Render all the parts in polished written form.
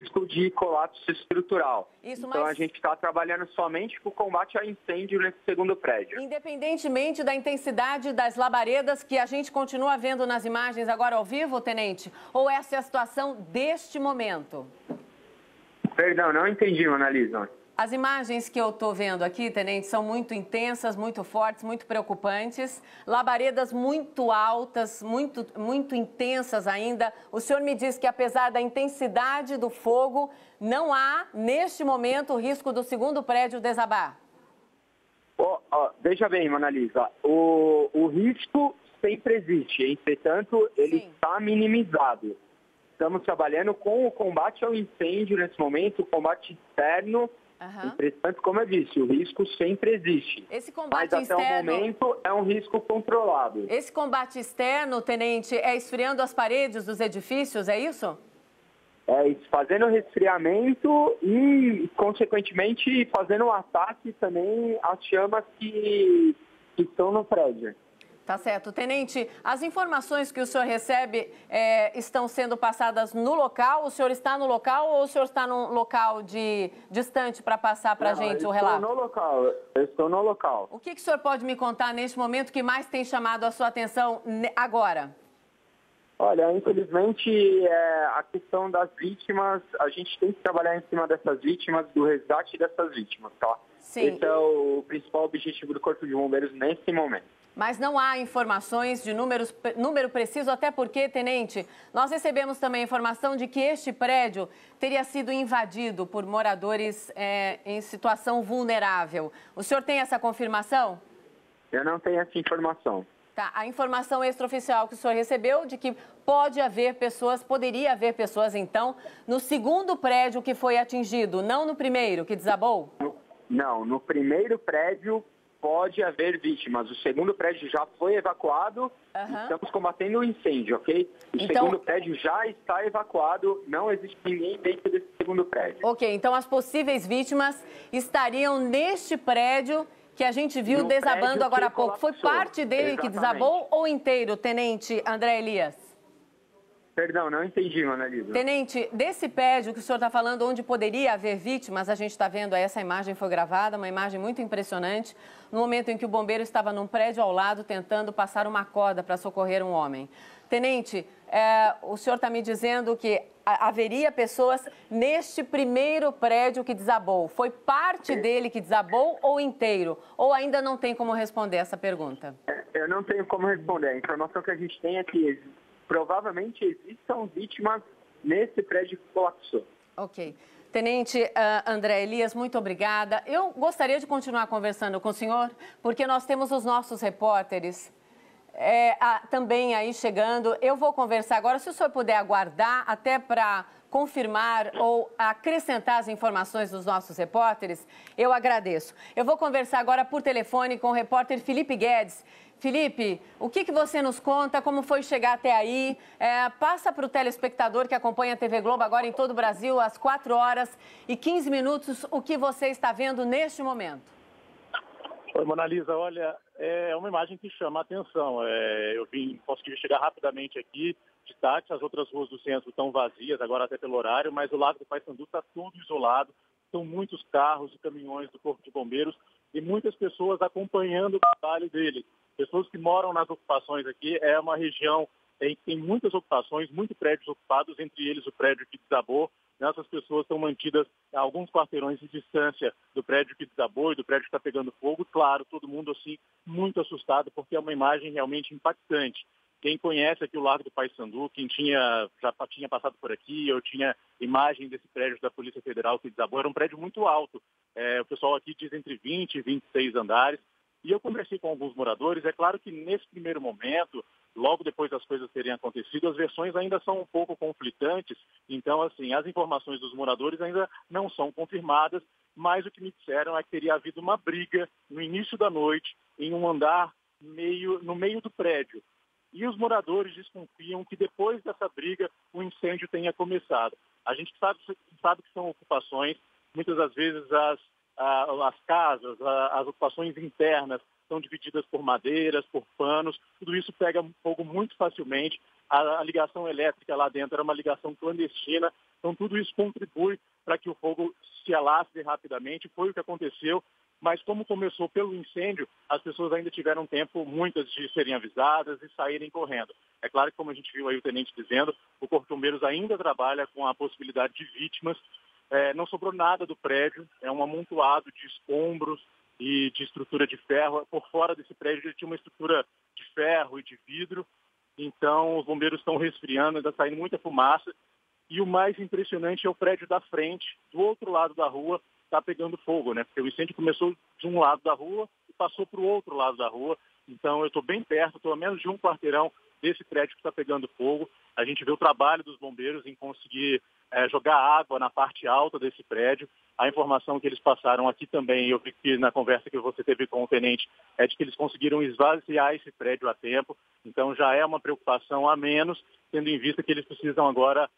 risco de colapso estrutural. Isso, então, mas... a gente está trabalhando somente com o combate ao incêndio nesse segundo prédio. Independentemente da intensidade das labaredas que a gente continua vendo nas imagens agora ao vivo, Tenente? Ou essa é a situação deste momento? Perdão, não entendi, Monalisa. As imagens que eu estou vendo aqui, Tenente, são muito intensas, muito fortes, muito preocupantes. Labaredas muito altas, muito intensas ainda. O senhor me diz que, apesar da intensidade do fogo, não há, neste momento, o risco do segundo prédio desabar. Veja bem, Monalisa, o risco sempre existe, entretanto, ele está minimizado. Estamos trabalhando com o combate ao incêndio nesse momento, o combate externo. Entretanto, como eu disse, o risco sempre existe. Esse combate mas até o momento é um risco controlado. Esse combate externo, Tenente, é esfriando as paredes dos edifícios, é isso? É fazendo resfriamento e, consequentemente, fazendo um ataque também às chamas que estão no prédio. Tá certo. Tenente, as informações que o senhor recebe estão sendo passadas no local? O senhor está no local ou o senhor está num local distante para passar para a gente o relato? Eu estou no local. O que o senhor pode me contar neste momento que mais tem chamado a sua atenção agora? Olha, infelizmente, a questão das vítimas, a gente tem que trabalhar em cima dessas vítimas, do resgate dessas vítimas, tá? Sim. Esse é o principal objetivo do Corpo de Bombeiros nesse momento. Mas não há informações de número preciso, até porque, Tenente, nós recebemos também a informação de que este prédio teria sido invadido por moradores em situação vulnerável. O senhor tem essa confirmação? Eu não tenho essa informação. Tá, a informação extraoficial que o senhor recebeu de que poderia haver pessoas, então, no segundo prédio que foi atingido, não no primeiro, que desabou? Não, no primeiro prédio pode haver vítimas. O segundo prédio já foi evacuado, estamos combatendo o incêndio, ok? O segundo prédio já está evacuado, não existe ninguém dentro desse segundo prédio. Ok, então as possíveis vítimas estariam neste prédio que a gente viu desabando agora há pouco. Foi parte dele que desabou ou inteiro, Tenente André Elias? Perdão, não entendi, Monalisa. Tenente, desse prédio que o senhor está falando, onde poderia haver vítimas, a gente está vendo, essa imagem foi gravada, uma imagem muito impressionante, no momento em que o bombeiro estava num prédio ao lado tentando passar uma corda para socorrer um homem. Tenente, o senhor está me dizendo que haveria pessoas neste primeiro prédio que desabou. Foi parte dele que desabou ou inteiro? Ou ainda não tem como responder essa pergunta? Eu não tenho como responder. A informação que a gente tem é que provavelmente existam vítimas nesse prédio que colapsou. Ok. Tenente André Elias, muito obrigada. Eu gostaria de continuar conversando com o senhor, porque nós temos os nossos repórteres também aí chegando. Eu vou conversar agora, se o senhor puder aguardar até para confirmar ou acrescentar as informações dos nossos repórteres, eu agradeço. Eu vou conversar agora por telefone com o repórter Felipe Guedes. Felipe, o que você nos conta? Como foi chegar até aí? Passa para o telespectador que acompanha a TV Globo agora em todo o Brasil, às 4h15, o que você está vendo neste momento. Oi, Monalisa. Olha, é uma imagem que chama a atenção. Eu consegui chegar rapidamente aqui de táxi, as outras ruas do centro estão vazias, agora até pelo horário, mas o Largo do Paissandu está todo isolado. São muitos carros e caminhões do Corpo de Bombeiros e muitas pessoas acompanhando o trabalho deles. Pessoas que moram nas ocupações aqui, é uma região em que tem muitas ocupações, muitos prédios ocupados, entre eles o prédio que desabou. Essas pessoas estão mantidas a alguns quarteirões de distância do prédio que desabou e do prédio que está pegando fogo. Claro, todo mundo assim muito assustado, porque é uma imagem realmente impactante. Quem conhece aqui o Largo do Paissandu, quem já tinha passado por aqui, eu tinha imagem desse prédio da Polícia Federal que desabou, era um prédio muito alto. O pessoal aqui diz entre 20 e 26 andares. E eu conversei com alguns moradores. É claro que nesse primeiro momento, logo depois das coisas terem acontecido, as versões ainda são um pouco conflitantes. Então, assim, as informações dos moradores ainda não são confirmadas, mas o que me disseram é que teria havido uma briga no início da noite, em um andar no meio do prédio. E os moradores desconfiam que depois dessa briga o incêndio tenha começado. A gente sabe que são ocupações, muitas das vezes as casas, as ocupações internas são divididas por madeiras, por panos, tudo isso pega fogo muito facilmente. A ligação elétrica lá dentro era uma ligação clandestina, Então, tudo isso contribui para que o fogo se alastre rapidamente. Foi o que aconteceu, mas como começou pelo incêndio, as pessoas ainda tiveram tempo, muitas, de serem avisadas e saírem correndo. É claro que, como a gente viu aí o tenente dizendo, o Corpo de Bombeiros ainda trabalha com a possibilidade de vítimas. Não sobrou nada do prédio, é um amontoado de escombros e de estrutura de ferro. Por fora desse prédio ele tinha uma estrutura de ferro e de vidro, então os bombeiros estão resfriando, ainda saindo muita fumaça. E o mais impressionante é o prédio da frente, do outro lado da rua, está pegando fogo, né? Porque o incêndio começou de um lado da rua e passou para o outro lado da rua. Então eu estou bem perto, estou a menos de um quarteirão desse prédio que está pegando fogo. A gente vê o trabalho dos bombeiros em conseguir jogar água na parte alta desse prédio. A informação que eles passaram aqui também, eu vi que na conversa que você teve com o tenente, é de que eles conseguiram esvaziar esse prédio a tempo. Então já é uma preocupação a menos, tendo em vista que eles precisam agora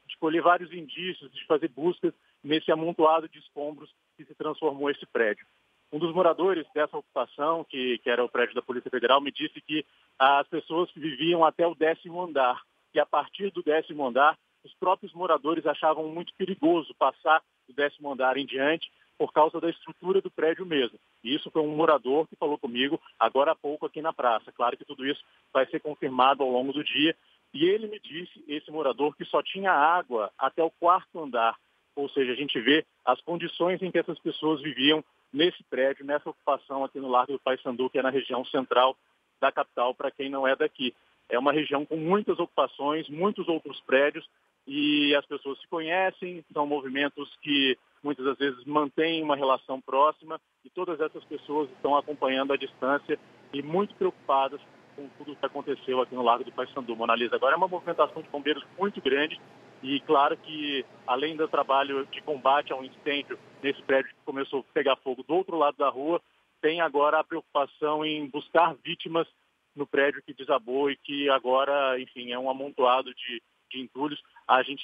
de colher vários indícios, de fazer buscas nesse amontoado de escombros que se transformou esse prédio. Um dos moradores dessa ocupação, que era o prédio da Polícia Federal, me disse que as pessoas viviam até o 10º andar. E a partir do 10º andar, os próprios moradores achavam muito perigoso passar do 10º andar em diante por causa da estrutura do prédio mesmo. E isso foi um morador que falou comigo agora há pouco aqui na praça. Claro que tudo isso vai ser confirmado ao longo do dia. E ele me disse, esse morador, que só tinha água até o 4º andar. Ou seja, a gente vê as condições em que essas pessoas viviam nesse prédio, nessa ocupação aqui no Largo do Paissandu, que é na região central da capital, para quem não é daqui. É uma região com muitas ocupações, muitos outros prédios, e as pessoas se conhecem, são movimentos que muitas das vezes mantêm uma relação próxima, e todas essas pessoas estão acompanhando à distância e muito preocupadas com tudo que aconteceu aqui no Largo do Paissandu. Monalisa, agora é uma movimentação de bombeiros muito grande, e claro que, além do trabalho de combate ao incêndio nesse prédio que começou a pegar fogo do outro lado da rua, tem agora a preocupação em buscar vítimas no prédio que desabou e que agora, enfim, é um amontoado de entulhos.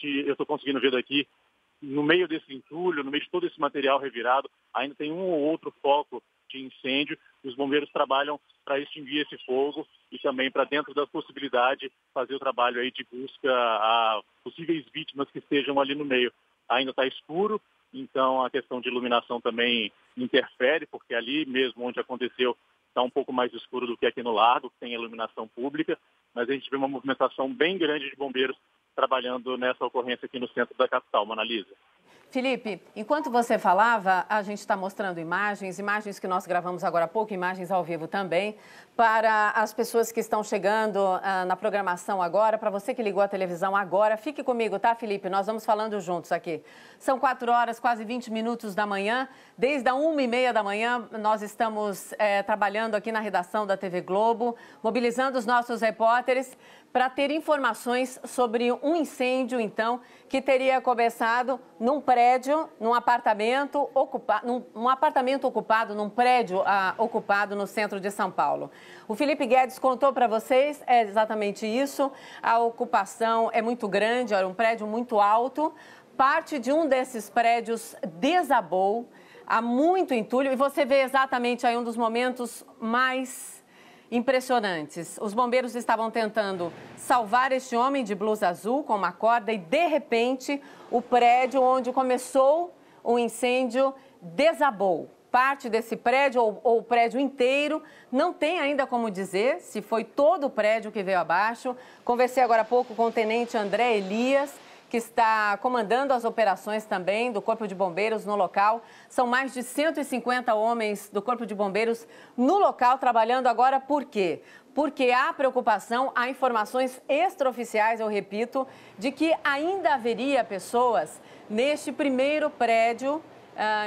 Eu estou conseguindo ver daqui, no meio desse entulho, no meio de todo esse material revirado, ainda tem um ou outro foco de incêndio. Os bombeiros trabalham para extinguir esse fogo e também para, dentro da possibilidade, fazer o trabalho aí de busca a possíveis vítimas que estejam ali no meio. Ainda está escuro, então a questão de iluminação também interfere, porque ali mesmo onde aconteceu está um pouco mais escuro do que aqui no Largo, que tem iluminação pública, mas a gente vê uma movimentação bem grande de bombeiros trabalhando nessa ocorrência aqui no centro da capital, Monalisa. Felipe, enquanto você falava, a gente está mostrando imagens que nós gravamos agora há pouco, imagens ao vivo também, para as pessoas que estão chegando na programação agora, para você que ligou a televisão agora, fique comigo, tá, Felipe? Nós vamos falando juntos aqui. São 4 horas, quase 20 minutos da manhã, desde a 1h30 da manhã, nós estamos trabalhando aqui na redação da TV Globo, mobilizando os nossos repórteres para ter informações sobre um incêndio, então, que teria começado num prédio, num apartamento ocupado, num prédio ocupado no centro de São Paulo. O Felipe Guedes contou para vocês, é exatamente isso, a ocupação é muito grande, era um prédio muito alto, parte de um desses prédios desabou, há muito entulho, e você vê exatamente aí um dos momentos mais impressionantes. Os bombeiros estavam tentando salvar este homem de blusa azul com uma corda e, de repente, o prédio onde começou o incêndio desabou. Parte desse prédio ou o prédio inteiro, não tem ainda como dizer se foi todo o prédio que veio abaixo. Conversei agora há pouco com o tenente André Elias, que está comandando as operações também do Corpo de Bombeiros no local. São mais de 150 homens do Corpo de Bombeiros no local trabalhando agora. Por quê? Porque há preocupação, há informações extraoficiais, eu repito, de que ainda haveria pessoas neste primeiro prédio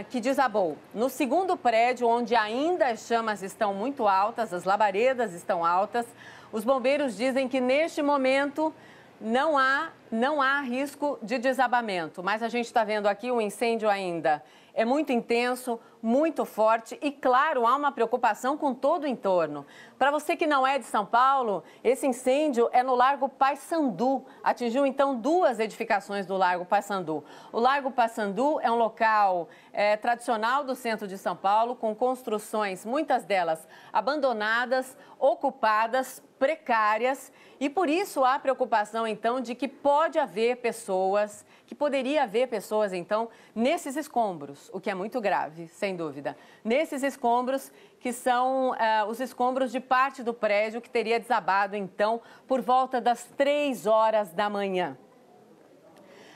que desabou. No segundo prédio, onde ainda as chamas estão muito altas, as labaredas estão altas, os bombeiros dizem que neste momento não há risco de desabamento, mas a gente está vendo aqui o incêndio ainda é muito intenso, muito forte e, claro, há uma preocupação com todo o entorno. Para você que não é de São Paulo, esse incêndio é no Largo Paissandu. Atingiu, então, 2 edificações do Largo Paissandu. O Largo Paissandu é um local tradicional do centro de São Paulo, com construções, muitas delas abandonadas, ocupadas, precárias, e por isso há preocupação, então, de que pode haver pessoas, que poderia haver pessoas, então, nesses escombros, o que é muito grave, sem dúvida. Nesses escombros, que são os escombros de parte do prédio que teria desabado, então, por volta das 3 horas da manhã.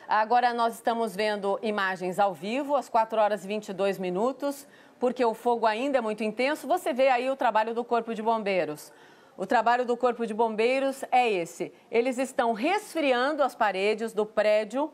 Agora nós estamos vendo imagens ao vivo, às 4 horas e 22 minutos, porque o fogo ainda é muito intenso. Você vê aí o trabalho do Corpo de Bombeiros. O trabalho do Corpo de Bombeiros é esse. Eles estão resfriando as paredes do prédio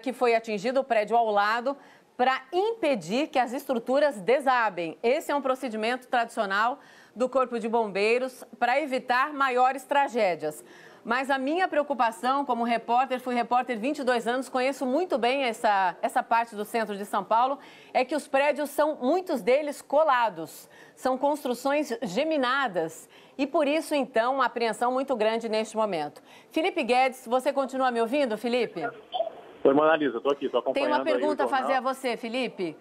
que foi atingido, o prédio ao lado, para impedir que as estruturas desabem. Esse é um procedimento tradicional do Corpo de Bombeiros para evitar maiores tragédias. Mas a minha preocupação como repórter, fui repórter 22 anos, conheço muito bem essa parte do centro de São Paulo, é que os prédios são, muitos deles, colados. São construções geminadas e por isso, então, uma apreensão muito grande neste momento. Felipe Guedes, você continua me ouvindo, Felipe? Oi, Monalisa, estou aqui, estou acompanhando. Tem uma pergunta a fazer a você, Felipe.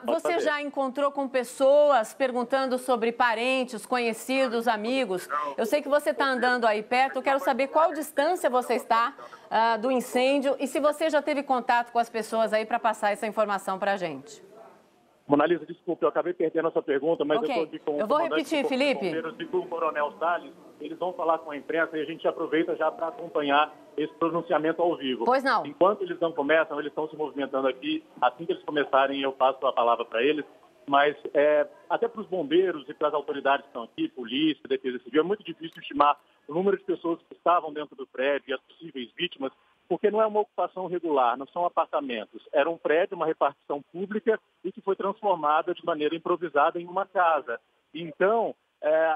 Você já encontrou com pessoas perguntando sobre parentes, conhecidos, amigos? Eu sei que você está andando aí perto, eu quero saber qual distância você está do incêndio e se você já teve contato com as pessoas aí para passar essa informação para a gente. Monalisa, desculpe, eu acabei perdendo essa pergunta, mas okay. Eu estou aqui com eu vou repetir, Felipe. E com o Coronel Salles. Eles vão falar com a imprensa e a gente aproveita já para acompanhar esse pronunciamento ao vivo. Pois não. Enquanto eles não começam, eles estão se movimentando aqui. Assim que eles começarem, eu passo a palavra para eles. Mas até para os bombeiros e para as autoridades que estão aqui, polícia, defesa civil, é muito difícil estimar o número de pessoas que estavam dentro do prédio e as possíveis vítimas, porque não é uma ocupação regular, não são apartamentos. Era um prédio, uma repartição pública e que foi transformada de maneira improvisada em uma casa. Então,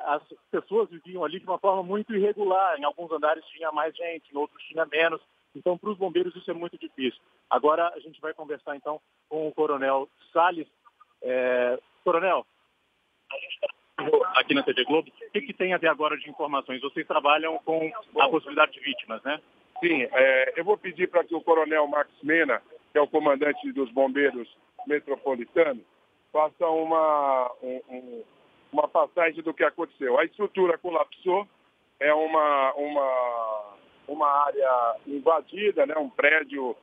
as pessoas viviam ali de uma forma muito irregular. Em alguns andares tinha mais gente, em outros tinha menos. Então, para os bombeiros isso é muito difícil. Agora a gente vai conversar, então, com o Coronel Salles. Coronel, a gente está aqui na TV Globo. O que tem até agora de informações? Vocês trabalham com a possibilidade de vítimas, né? Sim, eu vou pedir para que o Coronel Marcos Mena, que é o comandante dos bombeiros metropolitanos, faça uma passagem do que aconteceu. A estrutura colapsou, é uma área invadida, né? Um prédio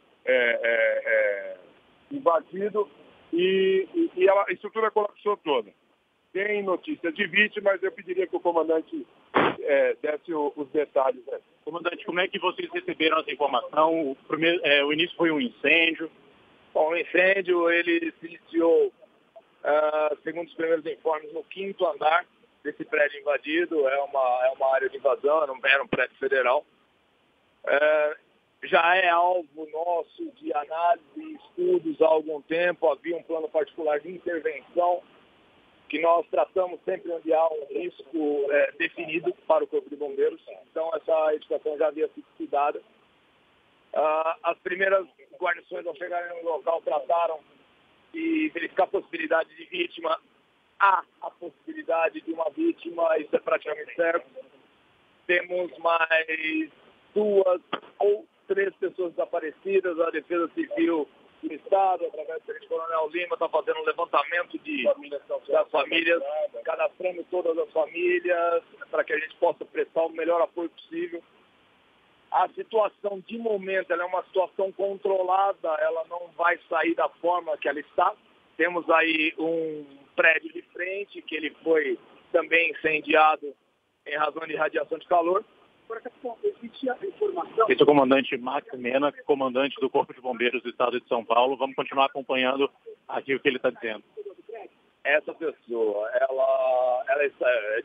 invadido e a estrutura colapsou toda. Tem notícia de vítimas, eu pediria que o comandante desse os detalhes. Comandante, como é que vocês receberam essa informação? O início foi um incêndio? Bom, o incêndio ele se iniciou, segundo os primeiros informes, no 5º andar desse prédio invadido. É uma área de invasão, era um prédio federal. Já é alvo nosso de análise e estudos há algum tempo. Havia um plano particular de intervenção que nós tratamos sempre onde há um risco definido para o Corpo de Bombeiros. Então, essa edificação já havia sido estudada. As primeiras guarnições, ao chegarem no local, trataram de verificar a possibilidade de vítima. Há a possibilidade de uma vítima, isso é praticamente certo. Temos mais 2 ou 3 pessoas desaparecidas. A Defesa Civil do Estado, através do Tenente Coronel Lima, está fazendo um levantamento das famílias, cadastrando todas as famílias, para que a gente possa prestar o melhor apoio possível. A situação, de momento, ela é uma situação controlada, ela não vai sair da forma que ela está. Temos aí um prédio de frente, que ele foi também incendiado em razão de radiação de calor. Esse é o comandante Max Mena, comandante do Corpo de Bombeiros do Estado de São Paulo. Vamos continuar acompanhando aqui o que ele está dizendo. Essa pessoa, ela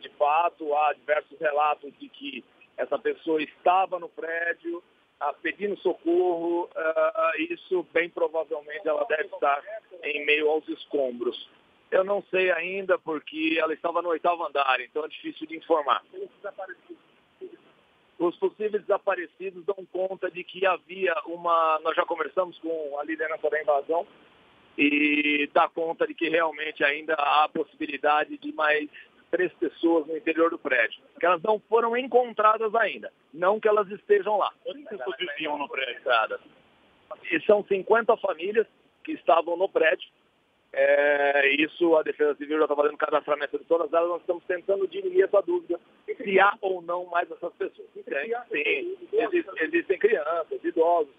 de fato, há diversos relatos de que essa pessoa estava no prédio pedindo socorro. Isso, bem provavelmente, ela deve estar em meio aos escombros. Eu não sei ainda, porque ela estava no 8º andar, então é difícil de informar. Os possíveis desaparecidos dão conta de que havia nós já conversamos com a liderança da invasão e dá conta de que realmente ainda há a possibilidade de mais 3 pessoas no interior do prédio, que elas não foram encontradas ainda, não que elas estejam lá. Quantas pessoas viviam no prédio? E são 50 famílias que estavam no prédio. Isso a Defesa Civil já está fazendo cadastramento de todas elas. Nós estamos tentando dirimir essa dúvida se há ou não mais essas pessoas. Sim, existem crianças, idosos.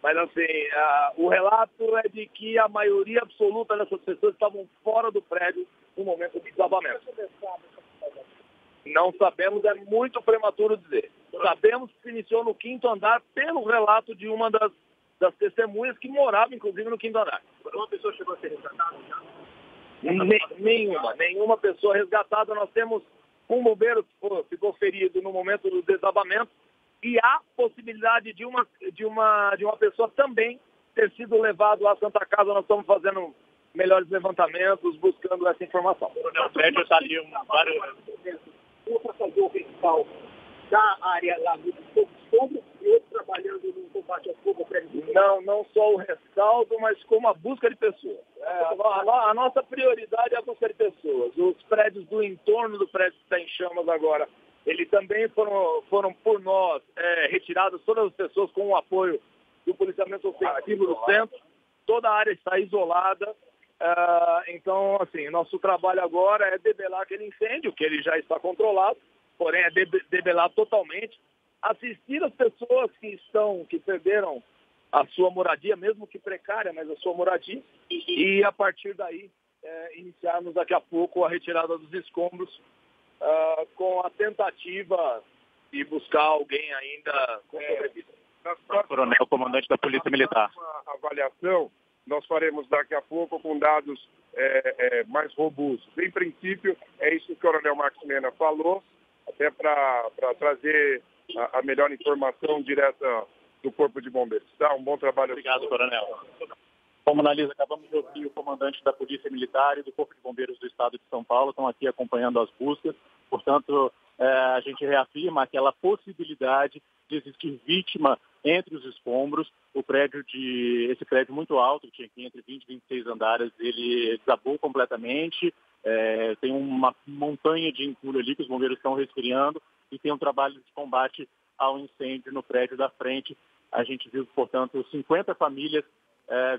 Mas, assim, o relato é de que a maioria absoluta dessas pessoas estavam fora do prédio no momento do desabamento. Não sabemos, é muito prematuro dizer. Sabemos que se iniciou no 5º andar pelo relato de uma das testemunhas que morava, inclusive, no 5º andar. Uma pessoa chegou a ser resgatada? Nenhuma pessoa resgatada. Nós temos um bombeiro que ficou ferido no momento do desabamento e há possibilidade de uma pessoa também ter sido levado à Santa Casa. Nós estamos fazendo melhores levantamentos, buscando essa informação. O prédio está ali vários... Um para fazer o recital da área lá do escombro e outro trabalhando no combate ao fogo. Não só o rescaldo, mas como a busca de pessoas. A nossa prioridade é a busca de pessoas. Os prédios do entorno do prédio que está em chamas agora, eles também foram por nós retiradas todas as pessoas com o apoio do policiamento ofensivo do centro. Toda a área está isolada. Então, assim, nosso trabalho agora é debelar aquele incêndio, que ele já está controlado, porém é debelar totalmente, assistir as pessoas que perderam a sua moradia, mesmo que precária, mas a sua moradia, e a partir daí iniciarmos daqui a pouco a retirada dos escombros, com a tentativa de buscar alguém ainda com sobrevida. Coronel, comandante da Polícia Militar. Uma avaliação nós faremos daqui a pouco com dados mais robustos. Em princípio, é isso que o Coronel Marcos Mena falou, até para trazer a melhor informação direta do Corpo de Bombeiros. Tá? Um bom trabalho. Obrigado, Coronel. Como analisa, acabamos de ouvir o comandante da Polícia Militar e do Corpo de Bombeiros do Estado de São Paulo, estão aqui acompanhando as buscas. Portanto, a gente reafirma aquela possibilidade de existir vítima entre os escombros. Esse prédio muito alto, que tinha aqui entre 20 e 26 andares, ele desabou completamente. Tem uma montanha de entulho ali que os bombeiros estão resfriando e tem um trabalho de combate ao incêndio no prédio da frente. A gente viu que, portanto, 50 famílias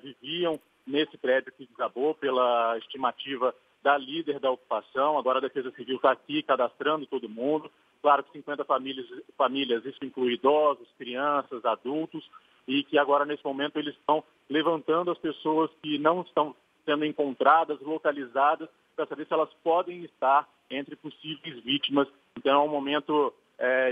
viviam nesse prédio que desabou, pela estimativa da líder da ocupação. Agora a Defesa Civil está aqui cadastrando todo mundo. Claro que 50 famílias, isso inclui idosos, crianças, adultos, e que agora, nesse momento, eles estão levantando as pessoas que não estão sendo encontradas, localizadas, para saber se elas podem estar entre possíveis vítimas. Então, é um momento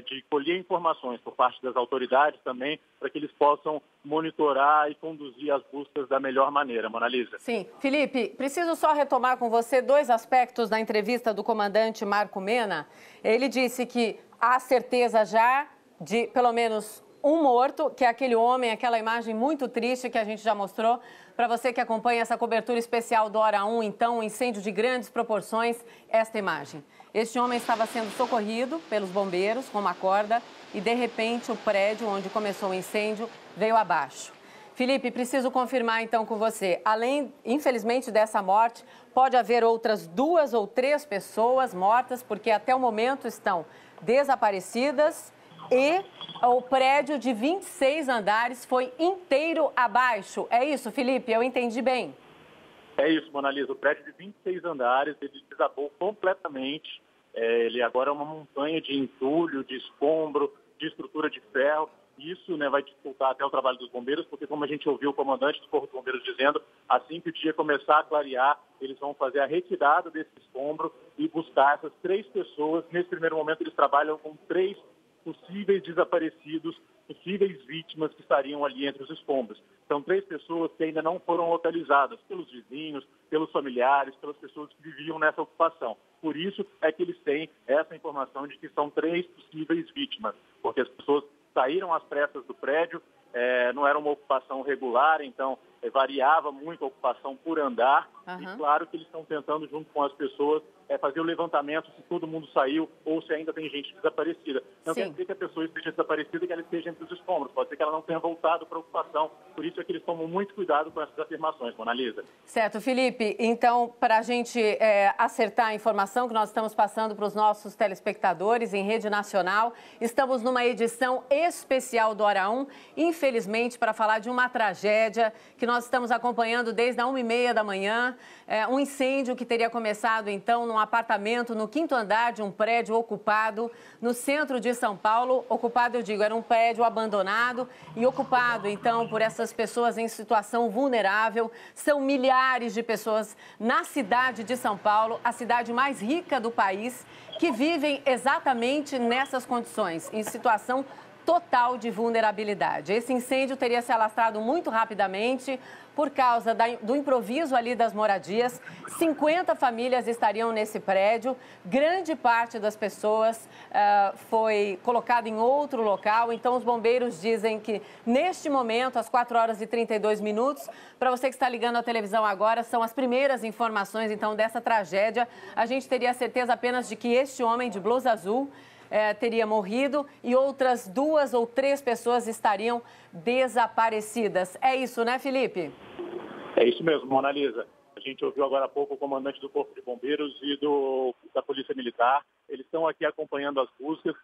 de colher informações por parte das autoridades também, para que eles possam monitorar e conduzir as buscas da melhor maneira. Mona Lisa. Sim. Felipe, preciso só retomar com você 2 aspectos da entrevista do comandante Marco Mena. Ele disse que há certeza já de pelo menos um morto, que é aquele homem, aquela imagem muito triste que a gente já mostrou. Para você que acompanha essa cobertura especial do Hora 1, então, um incêndio de grandes proporções, esta imagem. Este homem estava sendo socorrido pelos bombeiros com uma corda e, de repente, o prédio onde começou o incêndio veio abaixo. Felipe, preciso confirmar, então, com você. Além, infelizmente, dessa morte, pode haver outras 2 ou 3 pessoas mortas, porque até o momento estão desaparecidas e o prédio de 26 andares foi inteiro abaixo. É isso, Felipe? Eu entendi bem. É isso, Mona Lisa. O prédio de 26 andares, ele desabou completamente. Ele agora é uma montanha de entulho, de escombro, de estrutura de ferro. Isso, vai dificultar até o trabalho dos bombeiros, porque, como a gente ouviu o comandante do Corpo de Bombeiros dizendo, assim que o dia começar a clarear, eles vão fazer a retirada desse escombro e buscar essas 3 pessoas. Nesse primeiro momento, eles trabalham com 3 possíveis desaparecidos, possíveis vítimas que estariam ali entre os escombros. São 3 pessoas que ainda não foram localizadas pelos vizinhos, pelos familiares, pelas pessoas que viviam nessa ocupação. Por isso é que eles têm essa informação de que são 3 possíveis vítimas, porque as pessoas saíram às pressas do prédio, não era uma ocupação regular, então variava muito a ocupação por andar. E claro que eles estão tentando, junto com as pessoas, fazer o levantamento se todo mundo saiu ou se ainda tem gente desaparecida. Não quer dizer que a pessoa esteja desaparecida e que ela esteja entre os escombros. Pode ser que ela não tenha voltado para a ocupação. Por isso é que eles tomam muito cuidado com essas afirmações, Mona Lisa. Certo, Felipe. Então, para a gente acertar a informação que nós estamos passando para os nossos telespectadores em rede nacional, estamos numa edição especial do Hora 1, infelizmente, para falar de uma tragédia que nós estamos acompanhando desde a 1h30 da manhã. manhã, um incêndio que teria começado, então, num apartamento no 5º andar de um prédio ocupado no centro de São Paulo. Ocupado, eu digo, era um prédio abandonado e ocupado, então, por essas pessoas em situação vulnerável. São milhares de pessoas na cidade de São Paulo, a cidade mais rica do país, que vivem exatamente nessas condições, em situação total de vulnerabilidade. Esse incêndio teria se alastrado muito rapidamente por causa do improviso ali das moradias. 50 famílias estariam nesse prédio, grande parte das pessoas foi colocada em outro local. Então, os bombeiros dizem que, neste momento, às 4h32, para você que está ligando a televisão agora, são as primeiras informações, então, dessa tragédia. A gente teria certeza apenas de que este homem de blusa azul teria morrido e outras 2 ou 3 pessoas estariam desaparecidas. É isso, né, Felipe? É isso mesmo, Monalisa. A gente ouviu agora há pouco o comandante do Corpo de Bombeiros e da Polícia Militar. Eles estão aqui acompanhando as buscas.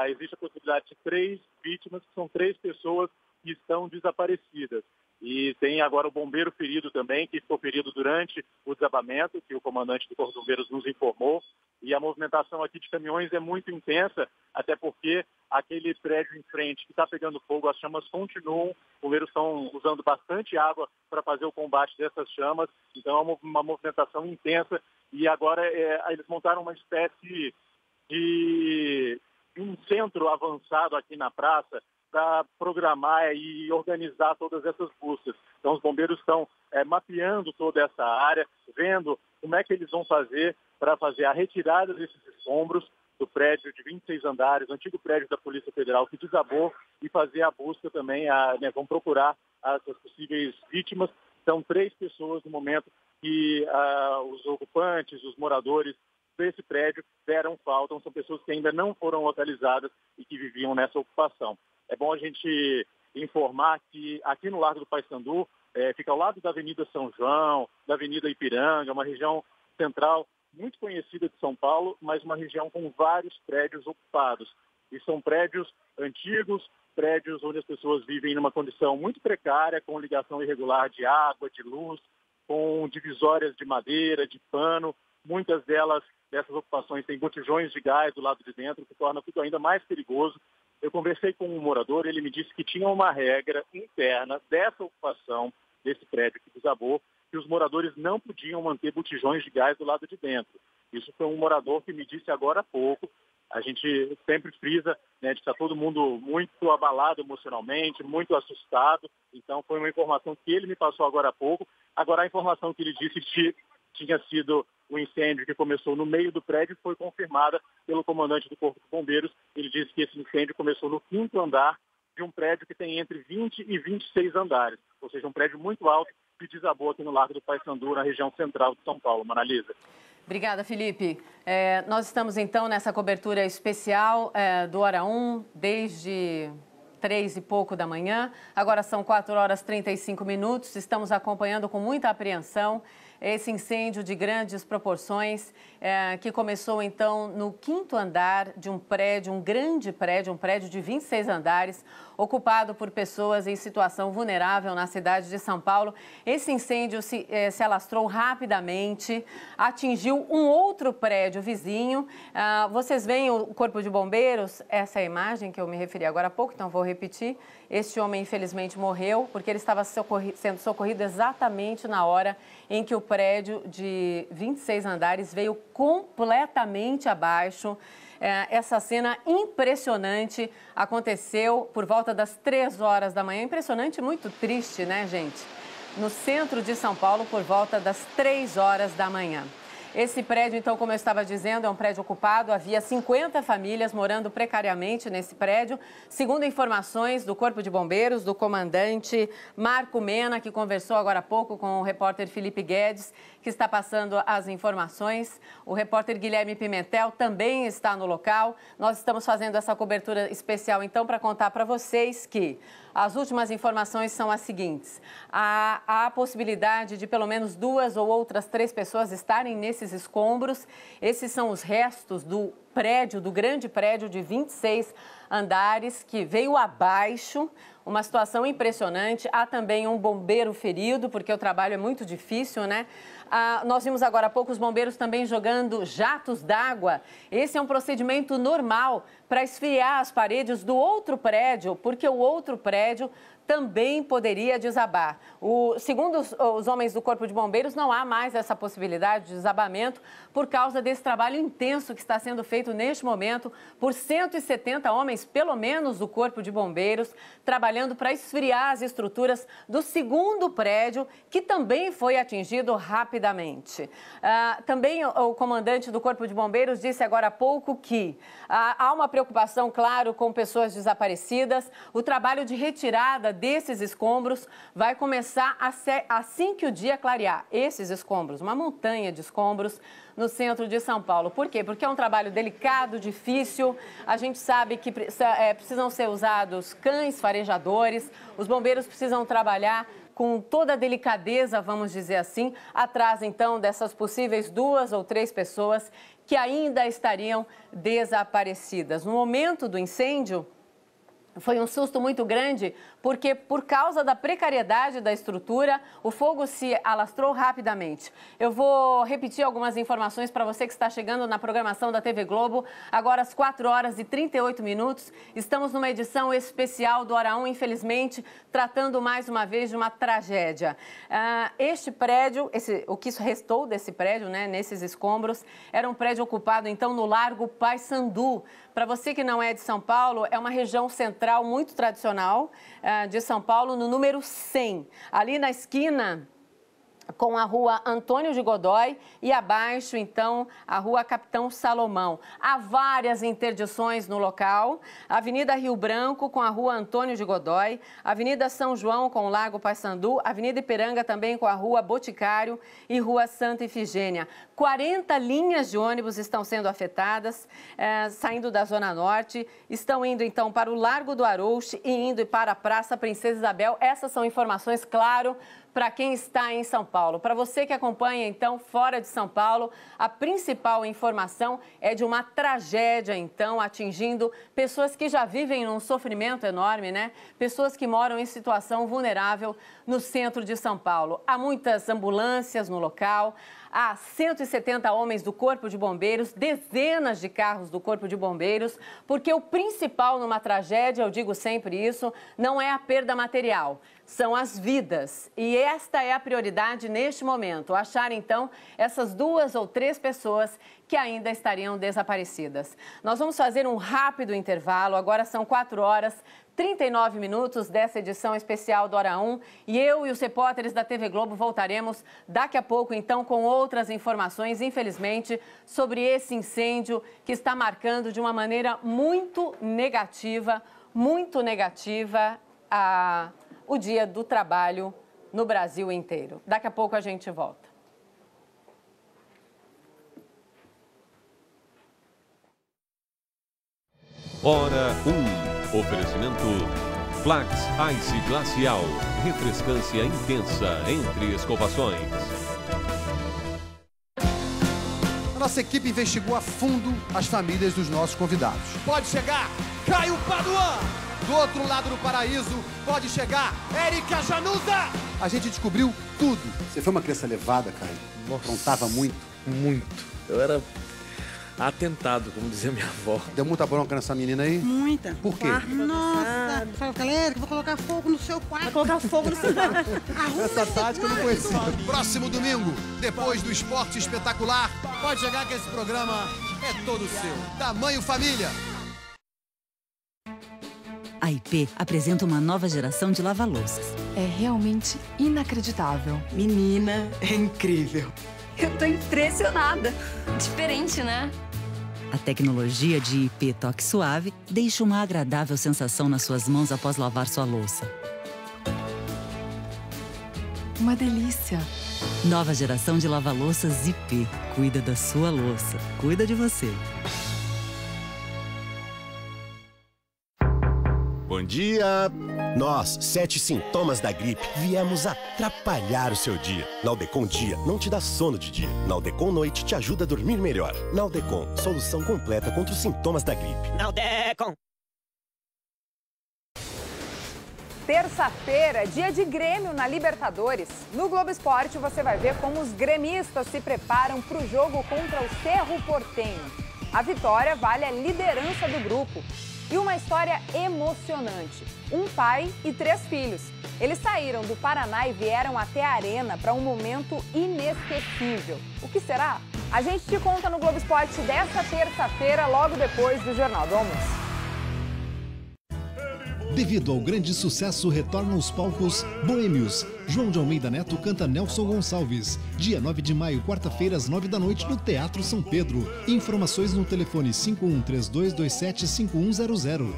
Existe a possibilidade de 3 vítimas, que são 3 pessoas que estão desaparecidas. E tem agora o bombeiro ferido também, que ficou ferido durante o desabamento, que o comandante do Corpo de Bombeiros nos informou. E a movimentação aqui de caminhões é muito intensa, até porque aquele prédio em frente que está pegando fogo, as chamas continuam. Os bombeiros estão usando bastante água para fazer o combate dessas chamas. Então é uma movimentação intensa. E agora eles montaram uma espécie de um centro avançado aqui na praça para programar e organizar todas essas buscas. Então os bombeiros estão mapeando toda essa área, vendo como é que eles vão fazer para fazer a retirada desses escombros do prédio de 26 andares, o antigo prédio da Polícia Federal que desabou, e fazer a busca também, vão procurar as possíveis vítimas. São 3 pessoas no momento que os ocupantes, os moradores desse prédio deram falta. São pessoas que ainda não foram localizadas e que viviam nessa ocupação. É bom a gente informar que aqui no Largo do Paissandu, fica ao lado da Avenida São João, da Avenida Ipiranga, uma região central muito conhecida de São Paulo, mas uma região com vários prédios ocupados. E são prédios antigos, prédios onde as pessoas vivem numa condição muito precária, com ligação irregular de água, de luz, com divisórias de madeira, de pano. Muitas dessas ocupações têm botijões de gás do lado de dentro, que torna tudo ainda mais perigoso. Eu conversei com um morador, ele me disse que tinha uma regra interna dessa ocupação, desse prédio que desabou, que os moradores não podiam manter botijões de gás do lado de dentro. Isso foi um morador que me disse agora há pouco. A gente sempre frisa, de que está todo mundo muito abalado emocionalmente, muito assustado. Então, foi uma informação que ele me passou agora há pouco. Agora, a informação que ele disse que tinha sido o incêndio que começou no meio do prédio foi confirmada pelo comandante do Corpo de Bombeiros. Ele disse que esse incêndio começou no 5º andar de um prédio que tem entre 20 e 26 andares, ou seja, um prédio muito alto que desabou aqui no Largo do Paissandu, na região central de São Paulo. Monalisa. Obrigada, Felipe. Nós estamos, então, nessa cobertura especial do Hora 1, desde 3 e pouco da manhã. Agora são 4h35. Estamos acompanhando com muita apreensão esse incêndio de grandes proporções que começou, então, no 5º andar de um prédio, um grande prédio, um prédio de 26 andares, ocupado por pessoas em situação vulnerável na cidade de São Paulo. Esse incêndio se alastrou rapidamente, atingiu um outro prédio vizinho. Vocês veem o Corpo de Bombeiros, essa é a imagem que eu me referi agora há pouco, então vou repetir. Este homem, infelizmente, morreu porque ele estava sendo socorrido exatamente na hora em que o prédio de 26 andares veio completamente abaixo. Essa cena impressionante aconteceu por volta das 3 horas da manhã. Impressionante e muito triste, né, gente? No centro de São Paulo, por volta das 3 horas da manhã. Esse prédio, então, como eu estava dizendo, é um prédio ocupado. Havia 50 famílias morando precariamente nesse prédio. Segundo informações do Corpo de Bombeiros, do comandante Marco Mena, que conversou agora há pouco com o repórter Felipe Guedes, que está passando as informações. O repórter Guilherme Pimentel também está no local. Nós estamos fazendo essa cobertura especial, então, para contar para vocês que as últimas informações são as seguintes. Há a possibilidade de pelo menos 2 ou outras 3 pessoas estarem nesses escombros. Esses são os restos do prédio, do grande prédio de 26 andares, que veio abaixo, uma situação impressionante. Há também um bombeiro ferido, porque o trabalho é muito difícil, né? Nós vimos agora há pouco os bombeiros também jogando jatos d'água. Esse é um procedimento normal para esfriar as paredes do outro prédio, porque o outro prédio também poderia desabar. Segundo os homens do Corpo de Bombeiros, não há mais essa possibilidade de desabamento por causa desse trabalho intenso que está sendo feito neste momento por 170 homens, pelo menos, do Corpo de Bombeiros, trabalhando para esfriar as estruturas do segundo prédio, que também foi atingido rapidamente. Também o comandante do Corpo de Bombeiros disse agora há pouco que há uma preocupação, claro, com pessoas desaparecidas. O trabalho de retirada desses escombros vai começar assim que o dia clarear. Esses escombros, uma montanha de escombros no centro de São Paulo. Por quê? Porque é um trabalho delicado, difícil. A gente sabe que precisam ser usados cães farejadores. Os bombeiros precisam trabalhar com toda a delicadeza, vamos dizer assim, atrás, então, dessas possíveis 2 ou 3 pessoas que ainda estariam desaparecidas. No momento do incêndio, foi um susto muito grande, porque por causa da precariedade da estrutura, o fogo se alastrou rapidamente. Eu vou repetir algumas informações para você que está chegando na programação da TV Globo. Agora às 4h38. Estamos numa edição especial do Hora 1, infelizmente, tratando mais uma vez de uma tragédia. Este prédio, o que restou desse prédio, né, nesses escombros, era um prédio ocupado, então, no Largo Paissandu. Para você que não é de São Paulo, é uma região central muito tradicional de São Paulo, no número 100. Ali na esquina com a rua Antônio de Godoy e abaixo, então, a rua Capitão Salomão. Há várias interdições no local. Avenida Rio Branco com a rua Antônio de Godoy, Avenida São João com o Largo Paissandu, Avenida Ipiranga também com a rua Boticário e rua Santa Ifigênia. 40 linhas de ônibus estão sendo afetadas, saindo da Zona Norte, estão indo, então, para o Largo do Arouche e indo para a Praça Princesa Isabel. Essas são informações, claro, para quem está em São Paulo. Para você que acompanha, então, fora de São Paulo, a principal informação é de uma tragédia, então, atingindo pessoas que já vivem num sofrimento enorme, né? Pessoas que moram em situação vulnerável no centro de São Paulo. Há muitas ambulâncias no local, há 170 homens do Corpo de Bombeiros, dezenas de carros do Corpo de Bombeiros, porque o principal numa tragédia, eu digo sempre isso, não é a perda material, são as vidas. E esta é a prioridade neste momento, achar então essas 2 ou 3 pessoas que ainda estariam desaparecidas. Nós vamos fazer um rápido intervalo, agora são 4h39 dessa edição especial do Hora 1 e eu e os repórteres da TV Globo voltaremos daqui a pouco, então, com outras informações, infelizmente, sobre esse incêndio que está marcando de uma maneira muito negativa o Dia do Trabalho no Brasil inteiro. Daqui a pouco a gente volta. Hora 1. Oferecimento Flax Ice Glacial. Refrescância intensa entre escovações. A nossa equipe investigou a fundo as famílias dos nossos convidados. Pode chegar Caio Paduan! Do outro lado do paraíso, pode chegar Érica Januza! A gente descobriu tudo. Você foi uma criança levada, Caio? Aprontava muito? Muito. Eu era atentado, como dizia minha avó. Deu muita bronca nessa menina aí? Muita. Por quê? Nossa, fala com a Érica, vou colocar fogo no seu quarto. Vai colocar fogo no seu quarto. Essa tática eu não conhecia. Próximo domingo, depois do Esporte Espetacular, pode chegar que esse programa é todo seu. Tamanho família. A IP apresenta uma nova geração de lava-louças. É realmente inacreditável. Menina, é incrível. Eu tô impressionada. Diferente, né? A tecnologia de IP Toque Suave deixa uma agradável sensação nas suas mãos após lavar sua louça. Uma delícia. Nova geração de lava-louças IP. Cuida da sua louça. Cuida de você. Bom dia! Nós, 7 sintomas da gripe, viemos atrapalhar o seu dia. Naldecon Dia não te dá sono de dia. Naldecon Noite te ajuda a dormir melhor. Naldecon, solução completa contra os sintomas da gripe. Naldecon! Terça-feira, dia de Grêmio na Libertadores. No Globo Esporte você vai ver como os gremistas se preparam para o jogo contra o Cerro Porteño. A vitória vale a liderança do grupo. E uma história emocionante. Um pai e 3 filhos. Eles saíram do Paraná e vieram até a Arena para um momento inesquecível. O que será? A gente te conta no Globo Esporte desta terça-feira, logo depois do Jornal do Almoço. Devido ao grande sucesso, retornam aos palcos Boêmios. João de Almeida Neto canta Nelson Gonçalves. Dia 9 de maio, quarta-feira, às 9 da noite, no Teatro São Pedro. Informações no telefone 5132275100.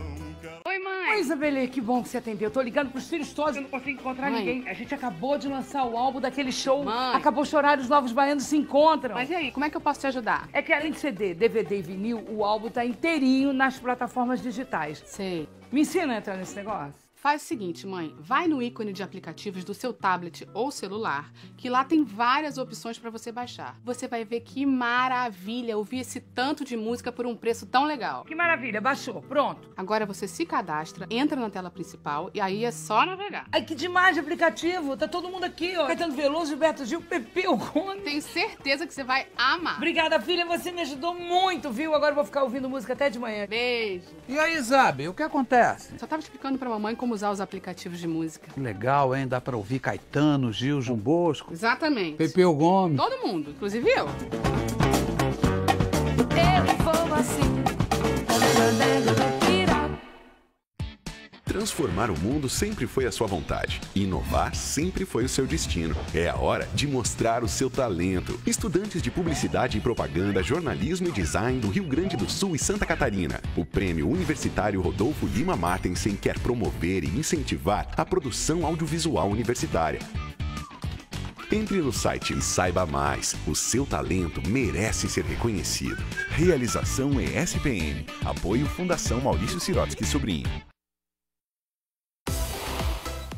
Oi, mãe. Oi, Isabelle, que bom que você atendeu. Eu tô ligando pros filhos todos, eu não consigo encontrar ninguém. A gente acabou de lançar o álbum daquele show. Acabou de chorar, os Novos Baianos se encontram. Mas e aí, como é que eu posso te ajudar? É que além de CD, DVD e vinil, o álbum tá inteirinho nas plataformas digitais. Sei. Me ensina a entrar nesse negócio? Faz o seguinte, mãe, vai no ícone de aplicativos do seu tablet ou celular, que lá tem várias opções para você baixar. Você vai ver que maravilha ouvir esse tanto de música por um preço tão legal. Que maravilha, baixou, pronto. Agora você se cadastra, entra na tela principal e aí é só navegar. Ai, que demais de aplicativo, tá todo mundo aqui, ó. Caetano Veloso, Gilberto Gil, Pepeu Gomes. Tenho certeza que você vai amar. Obrigada, filha, você me ajudou muito, viu? Agora eu vou ficar ouvindo música até de manhã. Beijo. E aí, Isabe, o que acontece? Só tava explicando pra mamãe como usar os aplicativos de música. Que legal, hein? Dá pra ouvir Caetano, Gil, João Bosco. Exatamente. Pepeu Gomes. Todo mundo, inclusive eu. Eu vou assim, Transformar o mundo sempre foi a sua vontade. Inovar sempre foi o seu destino. É a hora de mostrar o seu talento. Estudantes de Publicidade e Propaganda, Jornalismo e Design do Rio Grande do Sul e Santa Catarina. O Prêmio Universitário Rodolfo Lima Martensen quer promover e incentivar a produção audiovisual universitária. Entre no site e saiba mais. O seu talento merece ser reconhecido. Realização ESPM. Apoio Fundação Maurício Sirotsky Sobrinho.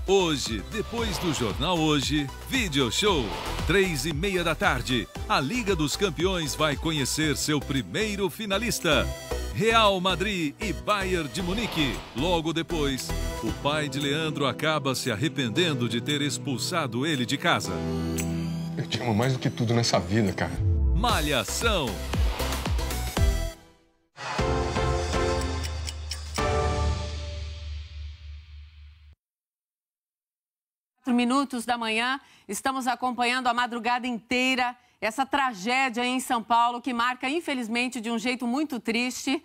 Hoje, depois do Jornal Hoje, Video Show, 3h30 da tarde. A Liga dos Campeões vai conhecer seu primeiro finalista. Real Madrid e Bayern de Munique. Logo depois, o pai de Leandro acaba se arrependendo de ter expulsado ele de casa. Eu te amo mais do que tudo nessa vida, cara. Malhação. Minutos da manhã, estamos acompanhando a madrugada inteira essa tragédia em São Paulo que marca, infelizmente, de um jeito muito triste,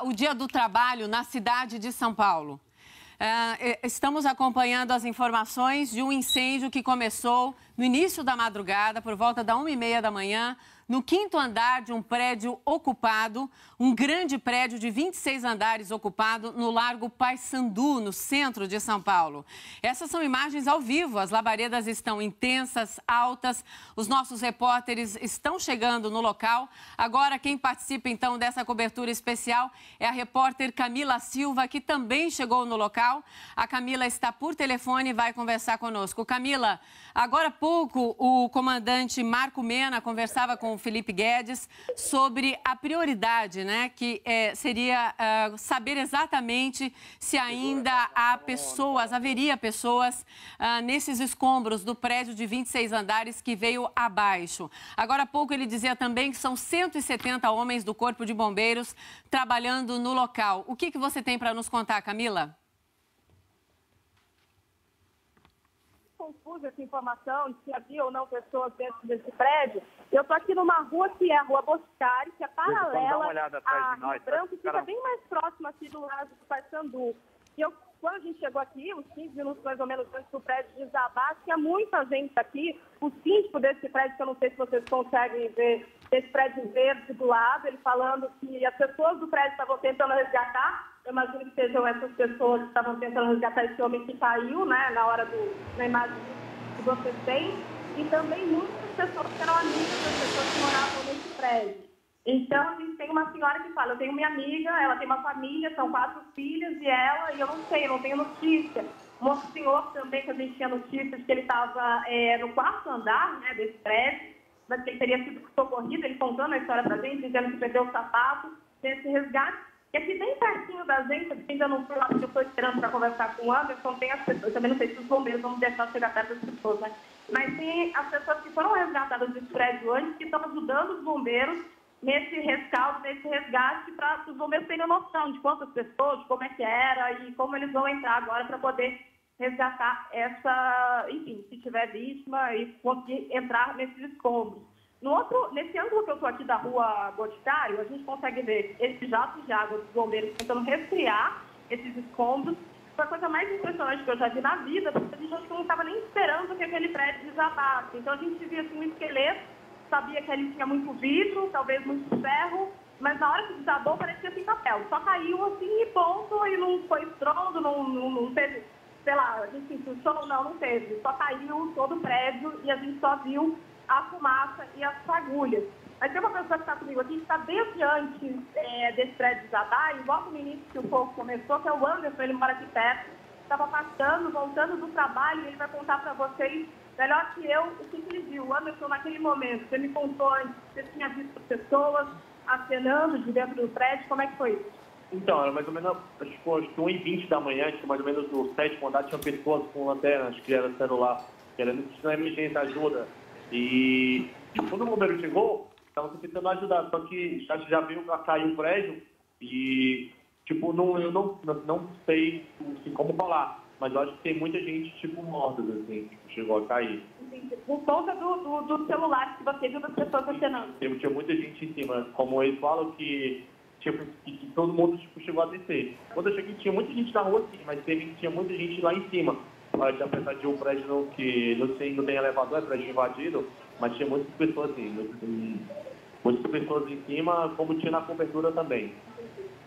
o Dia do Trabalho na cidade de São Paulo. Estamos acompanhando as informações de um incêndio que começou no início da madrugada, por volta da 1h30 da manhã, no 5º andar de um prédio ocupado, um grande prédio de 26 andares ocupado no Largo Paissandu, no centro de São Paulo. Essas são imagens ao vivo, as labaredas estão intensas, altas, os nossos repórteres estão chegando no local. Agora, quem participa, então, dessa cobertura especial é a repórter Camila Silva, que também chegou no local. A Camila está por telefone e vai conversar conosco. Camila, agora há pouco o comandante Marco Mena conversava com o Felipe Guedes sobre a prioridade, né, que seria saber exatamente se ainda haveria pessoas nesses escombros do prédio de 26 andares que veio abaixo. Agora há pouco ele dizia também que são 170 homens do Corpo de Bombeiros trabalhando no local. O que você tem para nos contar, Camila? Confusa essa informação de se havia ou não pessoas dentro desse prédio. Eu estou aqui numa rua que é a Rua Boscari, que é paralela à Rio Branco, fica bem mais próxima aqui do Largo do Paissandu. E quando a gente chegou aqui, uns 15 minutos mais ou menos antes do prédio desabar, tinha muita gente aqui. O síndico desse prédio, que eu não sei se vocês conseguem ver, esse prédio verde do lado, ele falando que as pessoas do prédio estavam tentando resgatar. Eu imagino que sejam essas pessoas que estavam tentando resgatar esse homem que caiu, né, na imagem que vocês têm. E também muitas pessoas que eram amigas das pessoas que moravam nesse prédio. Então, a gente tem uma senhora que fala, eu tenho minha amiga, ela tem uma família, são 4 filhas e ela, e eu não sei, eu não tenho notícia. Um outro senhor também, que a gente tinha notícia de que ele estava no 4º andar, né, desse prédio, mas que ele teria sido socorrido, ele contando a história pra gente, dizendo que perdeu o sapato, desse resgate. E aqui bem pertinho da gente, ainda não foi lá, porque eu estou esperando para conversar com o Anderson, tem as pessoas, eu também não sei se os bombeiros vão deixar chegar perto das pessoas, né? Mas tem as pessoas que foram resgatadas desse prédio antes, que estão ajudando os bombeiros nesse rescaldo, nesse resgate, para os bombeiros terem noção de quantas pessoas, de como é que era e como eles vão entrar agora para poder resgatar essa, enfim, se tiver vítima e conseguir entrar nesses escombros. Nesse ângulo que eu estou aqui da rua Boticário, a gente consegue ver esses jatos de água dos bombeiros tentando resfriar esses escombros. Foi a coisa mais impressionante que eu já vi na vida, porque a gente não estava nem esperando que aquele prédio desabasse. Então a gente via assim, um esqueleto, sabia que ali tinha muito vidro, talvez muito ferro, mas na hora que desabou parecia assim papel. Só caiu assim e ponto, e não foi estrondo, não teve, sei lá, a gente sentiu som, não teve. Só caiu todo o prédio e a gente só viu a fumaça e as fagulhas. Mas tem uma pessoa que está comigo aqui, que está desde antes desse prédio desabar, igual no início que o fogo começou, que é o Anderson, ele mora aqui perto, estava passando, voltando do trabalho, e ele vai contar para vocês, melhor que eu, o que ele viu. O Anderson, naquele momento, você me contou antes, você tinha visto pessoas acenando de dentro do prédio, como é que foi isso? Então, era mais ou menos, acho que 1h20 da manhã, acho que mais ou menos no 7º andar, tinha pessoas com lanterna, acho que era celular, querendo que tinha emergência, ajuda. E quando o bombeiro chegou, estavam tentando ajudar, só que já veio para cair o prédio e, tipo, eu não sei assim, como falar, mas eu acho que tem muita gente, tipo, morta, assim, tipo, chegou a cair. Por conta do celular que você viu das pessoas acenando. Tinha muita gente em cima, como eles falam que, tipo, que todo mundo, tipo, chegou a descer. Quando eu cheguei, tinha muita gente na rua, sim, mas tinha muita gente lá em cima. Apesar de um prédio que não tem elevador, é prédio invadido, mas tinha muitas pessoas assim, muitas pessoas em cima, como tinha na cobertura também.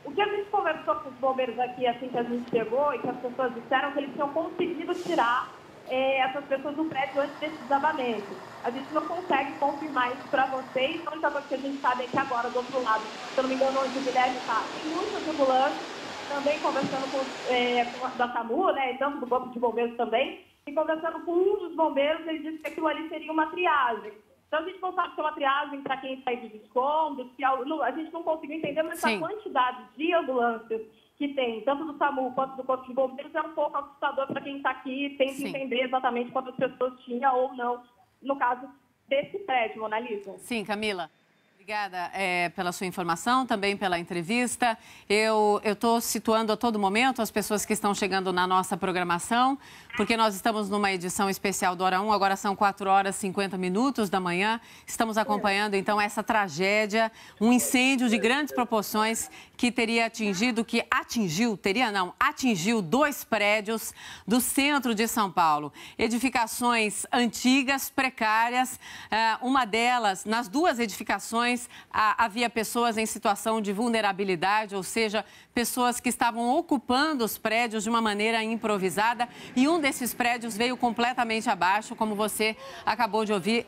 O que a gente conversou com os bombeiros aqui, assim que a gente chegou, e que as pessoas disseram que eles tinham conseguido tirar essas pessoas do prédio antes desse desabamento. A gente não consegue confirmar isso para vocês, a única coisa que a gente sabe é que agora, do outro lado, se eu não me engano, onde o Guilherme está, tem muitas ambulâncias, também conversando com da SAMU, né, e tanto do Corpo de Bombeiros também, e conversando com um dos bombeiros, ele disse que aquilo ali seria uma triagem. Então a gente não sabe se é uma triagem para quem sai dos escombros, a gente não conseguiu entender, mas a quantidade de ambulâncias que tem, tanto do SAMU quanto do Corpo de Bombeiros, é um pouco assustador para quem está aqui e tenta entender exatamente quantas pessoas tinha ou não, no caso desse prédio, Mona Lisa. Sim, Camila. Obrigada pela sua informação, também pela entrevista. Eu estou situando a todo momento as pessoas que estão chegando na nossa programação, porque nós estamos numa edição especial do Hora 1, agora são 4h50 da manhã. Estamos acompanhando, então, essa tragédia, um incêndio de grandes proporções que atingiu 2 prédios do centro de São Paulo. Edificações antigas, precárias, uma delas, nas 2 edificações, havia pessoas em situação de vulnerabilidade, ou seja, pessoas que estavam ocupando os prédios de uma maneira improvisada, e um desses prédios veio completamente abaixo, como você acabou de ouvir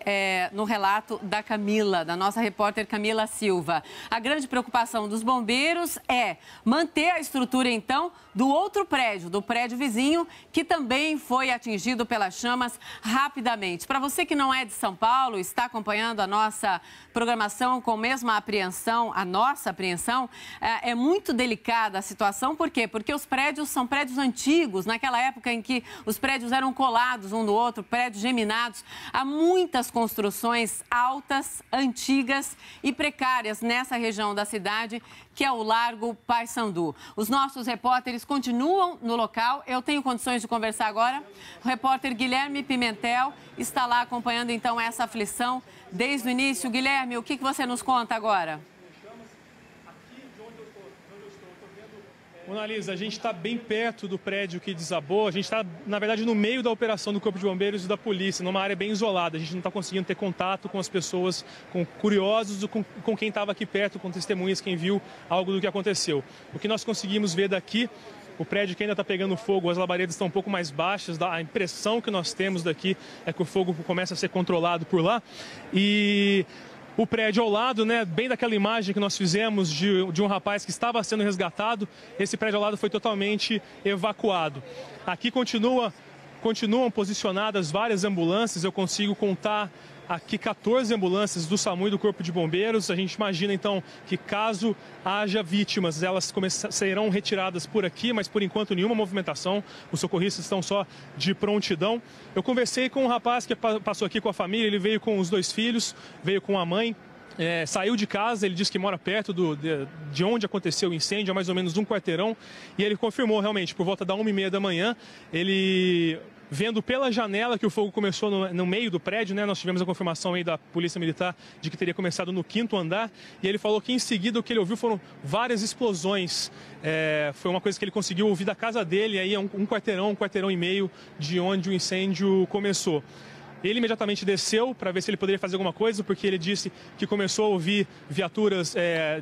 no relato da Camila, da nossa repórter Camila Silva. A grande preocupação dos bombeiros é manter a estrutura, então, do outro prédio, do prédio vizinho, que também foi atingido pelas chamas rapidamente. Para você que não é de São Paulo, está acompanhando a nossa programação com a mesma apreensão, a nossa apreensão, é muito delicada a situação. Por quê? Porque os prédios são prédios antigos, naquela época em que os prédios eram colados um no outro, prédios geminados. Há muitas construções altas, antigas e precárias nessa região da cidade, que é o Largo Paissandu. Os nossos repórteres continuam no local. Eu tenho condições de conversar agora. O repórter Guilherme Pimentel está lá acompanhando, então, essa aflição desde o início. Guilherme, o que você nos conta agora? Mona Lisa, a gente está bem perto do prédio que desabou. A gente está, na verdade, no meio da operação do Corpo de Bombeiros e da polícia, numa área bem isolada. A gente não está conseguindo ter contato com as pessoas, com curiosos, com quem estava aqui perto, com testemunhas, quem viu algo do que aconteceu. O que nós conseguimos ver daqui, o prédio que ainda está pegando fogo, as labaredas estão um pouco mais baixas. A impressão que nós temos daqui é que o fogo começa a ser controlado por lá. E o prédio ao lado, né, bem daquela imagem que nós fizemos de um rapaz que estava sendo resgatado, esse prédio ao lado foi totalmente evacuado. Aqui continuam posicionadas várias ambulâncias, eu consigo contar aqui 14 ambulâncias do SAMU e do Corpo de Bombeiros. A gente imagina, então, que caso haja vítimas, elas serão retiradas por aqui, mas por enquanto nenhuma movimentação. Os socorristas estão só de prontidão. Eu conversei com um rapaz que passou aqui com a família, ele veio com os 2 filhos, veio com a mãe. Saiu de casa, ele disse que mora perto de onde aconteceu o incêndio, a mais ou menos um quarteirão, e ele confirmou realmente, por volta da 1h30 da manhã, ele vendo pela janela que o fogo começou no meio do prédio, né? Nós tivemos a confirmação aí da Polícia Militar de que teria começado no 5º andar, e ele falou que em seguida o que ele ouviu foram várias explosões. Foi uma coisa que ele conseguiu ouvir da casa dele, aí um quarteirão e meio de onde o incêndio começou. Ele imediatamente desceu para ver se ele poderia fazer alguma coisa, porque ele disse que começou a ouvir viaturas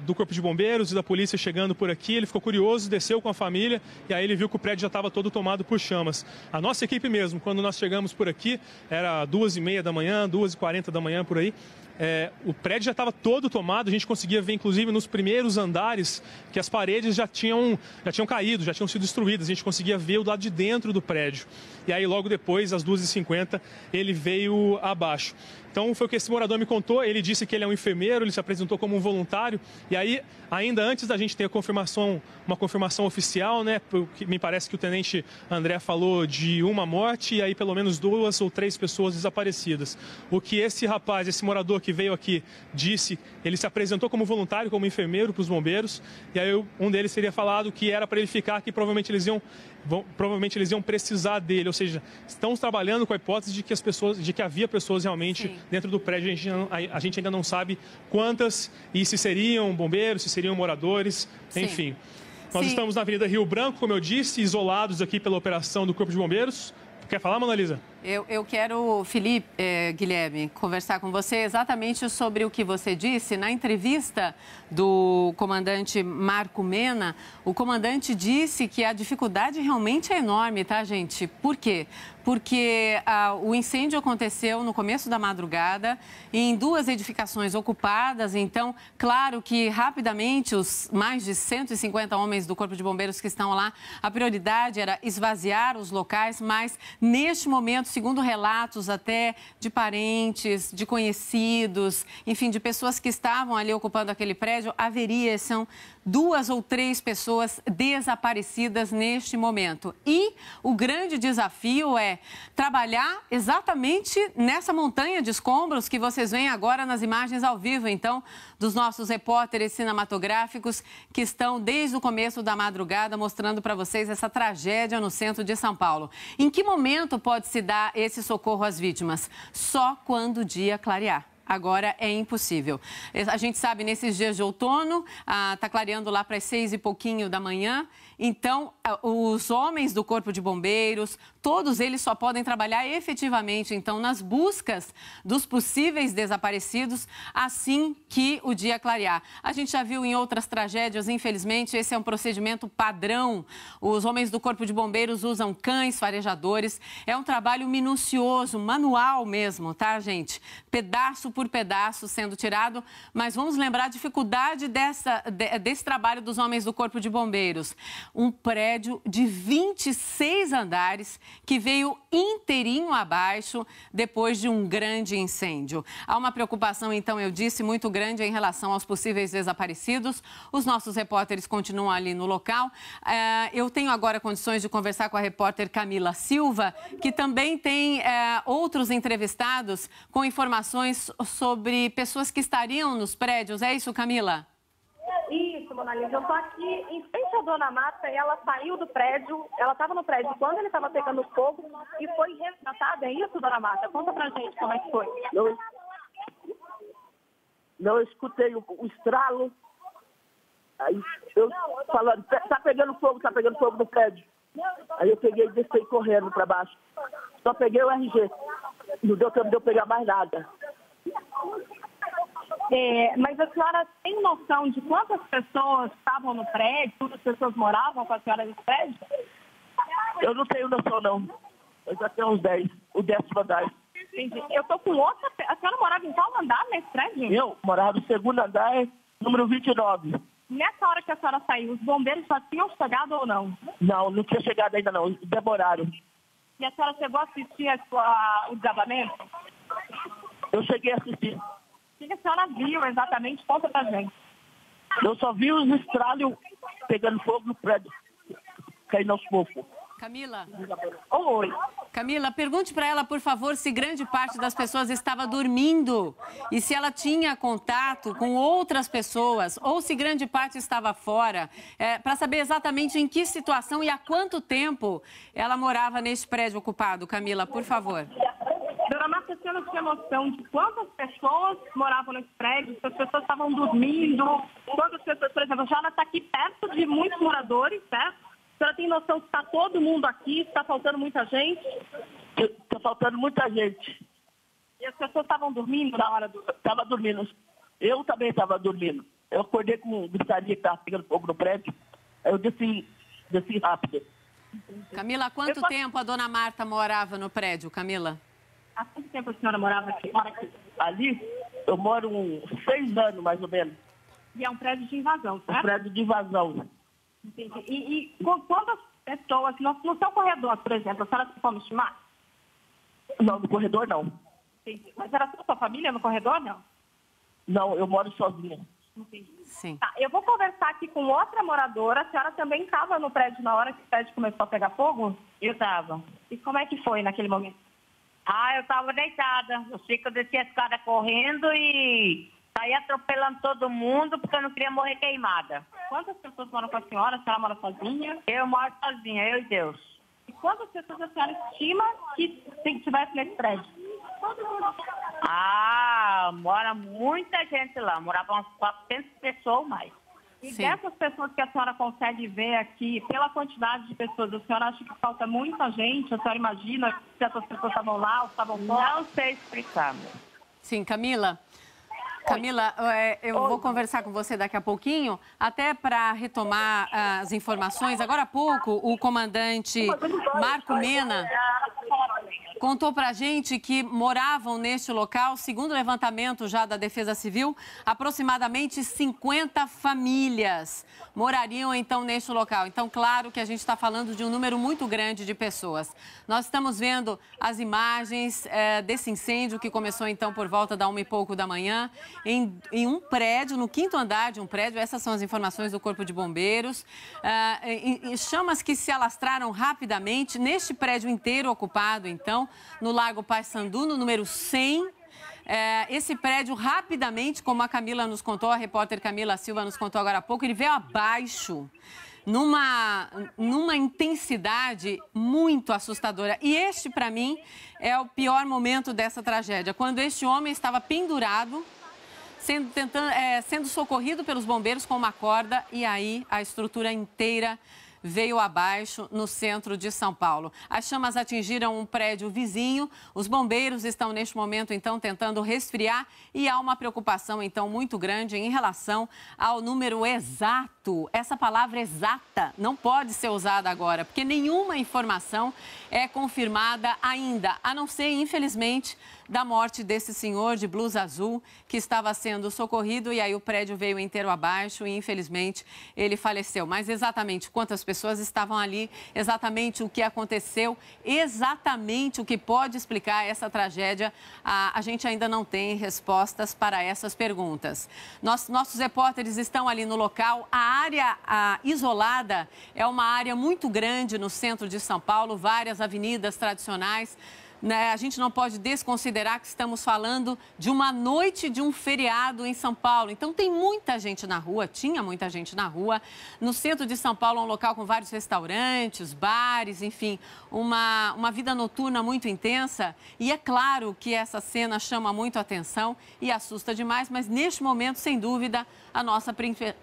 do Corpo de Bombeiros e da polícia chegando por aqui. Ele ficou curioso, desceu com a família e aí ele viu que o prédio já estava todo tomado por chamas. A nossa equipe mesmo, quando nós chegamos por aqui, era 2h30 da manhã, 2h40 da manhã por aí. O prédio já estava todo tomado, a gente conseguia ver, inclusive, nos primeiros andares, que as paredes já tinham caído, já tinham sido destruídas. A gente conseguia ver o lado de dentro do prédio. E aí, logo depois, às 2h50, ele veio abaixo. Então, foi o que esse morador me contou. Ele disse que ele é um enfermeiro, ele se apresentou como um voluntário. E aí, ainda antes da gente ter uma confirmação oficial, né? Porque me parece que o tenente André falou de uma morte e aí pelo menos 2 ou 3 pessoas desaparecidas. O que esse rapaz, esse morador que veio aqui, disse, ele se apresentou como voluntário, como enfermeiro para os bombeiros. E aí, um deles teria falado que era para ele ficar, que provavelmente eles iam precisar dele, ou seja, estão trabalhando com a hipótese de que havia pessoas realmente dentro do prédio. A gente ainda não sabe quantas e se seriam bombeiros, se seriam moradores, enfim. Nós estamos na Avenida Rio Branco, como eu disse, isolados aqui pela operação do Corpo de Bombeiros. Quer falar, Mona Lisa? Eu quero, Felipe, Guilherme, conversar com você exatamente sobre o que você disse. Na entrevista do comandante Marco Mena, o comandante disse que a dificuldade realmente é enorme, tá, gente? Por quê? Porque o incêndio aconteceu no começo da madrugada em 2 edificações ocupadas. Então, claro que rapidamente os mais de 150 homens do Corpo de Bombeiros que estão lá, a prioridade era esvaziar os locais, mas neste momento, segundo relatos até de parentes, de conhecidos, enfim, de pessoas que estavam ali ocupando aquele prédio, são 2 ou 3 pessoas desaparecidas neste momento. E o grande desafio é trabalhar exatamente nessa montanha de escombros que vocês veem agora nas imagens ao vivo, então, dos nossos repórteres cinematográficos que estão desde o começo da madrugada mostrando para vocês essa tragédia no centro de São Paulo. Em que momento pode se dar esse socorro às vítimas? Só quando o dia clarear. Agora é impossível. A gente sabe, nesses dias de outono, está clareando lá para as 6 e pouquinho da manhã. Então, os homens do Corpo de Bombeiros, todos eles só podem trabalhar efetivamente, então, nas buscas dos possíveis desaparecidos assim que o dia clarear. A gente já viu em outras tragédias, infelizmente, esse é um procedimento padrão. Os homens do Corpo de Bombeiros usam cães farejadores. É um trabalho minucioso, manual mesmo, tá, gente? Pedaço por pedaço sendo tirado, mas vamos lembrar a dificuldade desse trabalho dos homens do Corpo de Bombeiros. Um prédio de 26 andares que veio inteirinho abaixo depois de um grande incêndio. Há uma preocupação, então, eu disse, muito grande em relação aos possíveis desaparecidos. Os nossos repórteres continuam ali no local. Eu tenho agora condições de conversar com a repórter Camila Silva, que também tem outros entrevistados com informações sobre pessoas que estariam nos prédios. É isso, Camila? Isso, Mona Lisa. Eu estou aqui em frente à Dona Mata e ela saiu do prédio, ela estava no prédio quando ele estava pegando fogo e foi resgatada. É isso, Dona Mata? Conta pra gente como é que foi. Eu escutei o estralo. Aí eu falando, tá pegando fogo no prédio. Aí eu peguei e desci correndo para baixo. Só peguei o RG. Não deu tempo de eu pegar mais nada. Mas a senhora tem noção de quantas pessoas estavam no prédio? Quantas pessoas moravam com a senhora nesse prédio? Eu não tenho noção, não. Eu já tenho uns 10, o 10º andar. Entendi. Eu tô com outra... A senhora morava em qual andar nesse prédio? Eu morava no segundo andar, número 29. Nessa hora que a senhora saiu, os bombeiros já tinham chegado ou não? Não tinha chegado ainda não, demoraram. E a senhora chegou a assistir o desabamento? Eu cheguei a assistir. O que a senhora viu exatamente? Conta pra gente. Eu só vi os estralos pegando fogo no prédio, caindo aos poucos. Camila? Oi. Camila, pergunte para ela, por favor, se grande parte das pessoas estava dormindo e se ela tinha contato com outras pessoas ou se grande parte estava fora, para saber exatamente em que situação e há quanto tempo ela morava neste prédio ocupado. Camila, por favor. Dona Márcia, a senhora tinha noção de quantas pessoas moravam nesse prédio, se as pessoas estavam dormindo, quantas pessoas, por exemplo, a senhora está aqui perto de muitos moradores, certo? A senhora tem noção que está todo mundo aqui, está faltando muita gente? Está faltando muita gente. E as pessoas estavam dormindo na hora do... Estava dormindo. Eu também estava dormindo. Eu acordei com gritaria que estava pegando fogo no prédio. Aí eu desci rápido. Camila, há quanto tempo a dona Marta morava no prédio, Camila? Há quanto tempo a senhora morava aqui? Ali, eu moro uns 6 anos, mais ou menos. E é um prédio de invasão, certo? Um prédio de invasão. Entendi. E quantas pessoas, no seu corredor, por exemplo, a senhora tem como estimar? Não, no corredor não. Entendi. Mas era sua família no corredor, não? Não, eu moro sozinha. Entendi. Sim. Tá, eu vou conversar aqui com outra moradora. A senhora também estava no prédio na hora que o prédio começou a pegar fogo? Eu estava. E como é que foi naquele momento? Eu estava deitada. Eu sei que eu desci a escada correndo e saí atropelando todo mundo porque eu não queria morrer queimada. Quantas pessoas moram com a senhora? A senhora mora sozinha? Eu moro sozinha, eu e Deus. E quantas pessoas a senhora estima que tivesse nesse prédio? Mora muita gente lá. Morava umas 400 pessoas ou mais. E dessas pessoas que a senhora consegue ver aqui, pela quantidade de pessoas, a senhora acha que falta muita gente? A senhora imagina se essas pessoas estavam lá ou estavam fora? Não sei explicar, meu. Sim, Camila. Camila, eu vou conversar com você daqui a pouquinho, até para retomar as informações. Agora há pouco, o comandante Marco Mena contou para a gente que moravam neste local, segundo o levantamento já da Defesa Civil, aproximadamente 50 famílias morariam então neste local. Então, claro que a gente está falando de um número muito grande de pessoas. Nós estamos vendo as imagens desse incêndio que começou então por volta da 1h e pouco da manhã, em um prédio, no 5º andar de um prédio. Essas são as informações do Corpo de Bombeiros. Chamas que se alastraram rapidamente neste prédio inteiro ocupado, então, no Lago Paissandu, no número 100. Esse prédio, rapidamente, como a Camila nos contou, a repórter Camila Silva nos contou agora há pouco, ele veio abaixo, numa intensidade muito assustadora. E este, para mim, é o pior momento dessa tragédia, quando este homem estava pendurado, sendo socorrido pelos bombeiros com uma corda, e aí a estrutura inteira veio abaixo no centro de São Paulo. As chamas atingiram um prédio vizinho. Os bombeiros estão neste momento, então, tentando resfriar e há uma preocupação, então, muito grande em relação ao número exato. Essa palavra exata não pode ser usada agora, porque nenhuma informação é confirmada ainda, a não ser, infelizmente, da morte desse senhor de blusa azul que estava sendo socorrido e aí o prédio veio inteiro abaixo e, infelizmente, ele faleceu. Mas exatamente quantas pessoas estavam ali, exatamente o que aconteceu, exatamente o que pode explicar essa tragédia, a gente ainda não tem respostas para essas perguntas. Nossos repórteres estão ali no local. A área isolada é uma área muito grande no centro de São Paulo, várias avenidas tradicionais. A gente não pode desconsiderar que estamos falando de uma noite de um feriado em São Paulo. Então, tem muita gente na rua, tinha muita gente na rua. No centro de São Paulo é um local com vários restaurantes, bares, enfim, uma vida noturna muito intensa. E é claro que essa cena chama muito a atenção e assusta demais, mas neste momento, sem dúvida, a nossa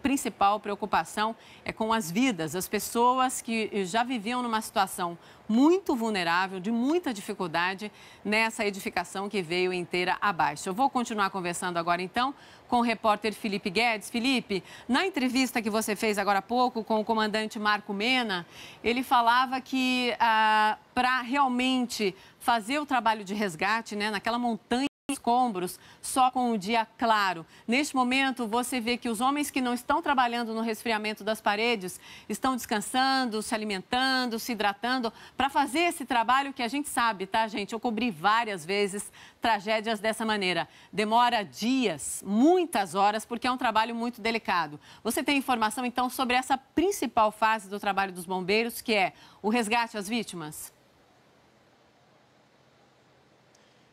principal preocupação é com as vidas, as pessoas que já viviam numa situação muito vulnerável, de muita dificuldade. unidade nessa edificação que veio inteira abaixo. Eu vou continuar conversando agora, então, com o repórter Felipe Guedes. Felipe, na entrevista que você fez agora há pouco com o comandante Marco Mena, ele falava que para realmente fazer o trabalho de resgate, né, naquela montanha de escombros, só com o dia claro. Neste momento, você vê que os homens que não estão trabalhando no resfriamento das paredes estão descansando, se alimentando, se hidratando, para fazer esse trabalho que a gente sabe, tá, gente? Eu cobri várias vezes tragédias dessa maneira. Demora dias, muitas horas, porque é um trabalho muito delicado. Você tem informação, então, sobre essa principal fase do trabalho dos bombeiros, que é o resgate às vítimas?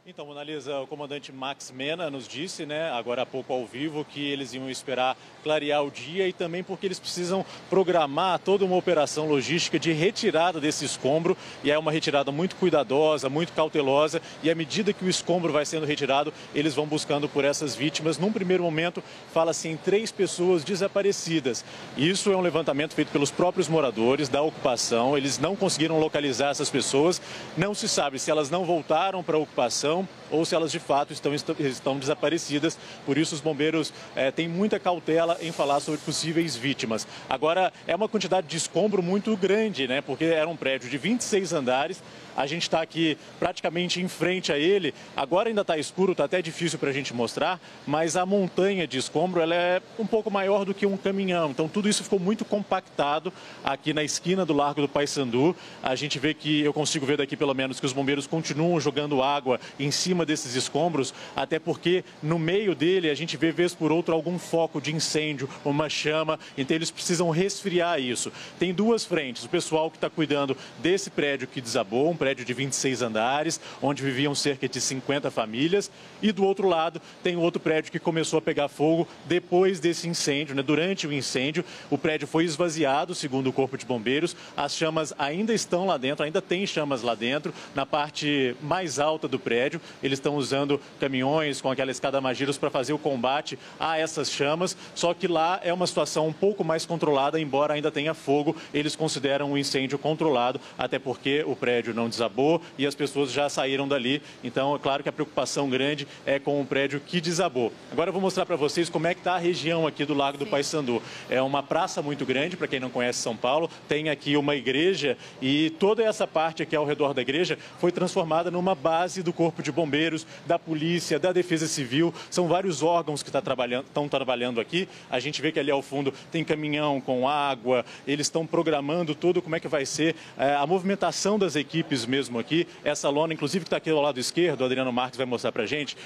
Então, Monalisa, o comandante Max Mena nos disse, né, agora há pouco ao vivo, que eles iam esperar clarear o dia e também porque eles precisam programar toda uma operação logística de retirada desse escombro. E é uma retirada muito cuidadosa, muito cautelosa. E à medida que o escombro vai sendo retirado, eles vão buscando por essas vítimas. Num primeiro momento, fala-se em 3 pessoas desaparecidas. Isso é um levantamento feito pelos próprios moradores da ocupação. Eles não conseguiram localizar essas pessoas. Não se sabe se elas não voltaram para a ocupação ou se elas de fato estão desaparecidas. Por isso os bombeiros têm muita cautela em falar sobre possíveis vítimas. Agora, é uma quantidade de escombro muito grande, né? Porque era um prédio de 26 andares. A gente está aqui praticamente em frente a ele. Agora ainda está escuro, está até difícil para a gente mostrar, mas a montanha de escombro ela é um pouco maior do que um caminhão. Então tudo isso ficou muito compactado aqui na esquina do Largo do Paissandu. A gente vê que, eu consigo ver daqui pelo menos, que os bombeiros continuam jogando água em cima desses escombros, até porque no meio dele a gente vê vez por outra algum foco de incêndio, uma chama, então eles precisam resfriar isso. Tem 2 frentes, o pessoal que está cuidando desse prédio que desabou, um prédio de 26 andares, onde viviam cerca de 50 famílias, e do outro lado tem outro prédio que começou a pegar fogo depois desse incêndio, né? Durante o incêndio, o prédio foi esvaziado, segundo o Corpo de Bombeiros, as chamas ainda estão lá dentro, ainda tem chamas lá dentro, na parte mais alta do prédio. Eles estão usando caminhões com aquela escada Magiros para fazer o combate a essas chamas, só que lá é uma situação um pouco mais controlada, embora ainda tenha fogo, eles consideram o incêndio controlado, até porque o prédio não desabou e as pessoas já saíram dali. Então, é claro que a preocupação grande é com o prédio que desabou. Agora eu vou mostrar para vocês como é que está a região aqui do Lago do Paissandu. É uma praça muito grande, para quem não conhece São Paulo, tem aqui uma igreja e toda essa parte aqui ao redor da igreja foi transformada numa base do Corpo de Bombeiros, da Polícia, da Defesa Civil. São vários órgãos que estão trabalhando aqui. A gente vê que ali ao fundo tem caminhão com água, eles estão programando tudo, como é que vai ser a movimentação das equipes mesmo aqui. Essa lona, inclusive, que está aqui ao lado esquerdo, o Adriano Marques vai mostrar para a gente,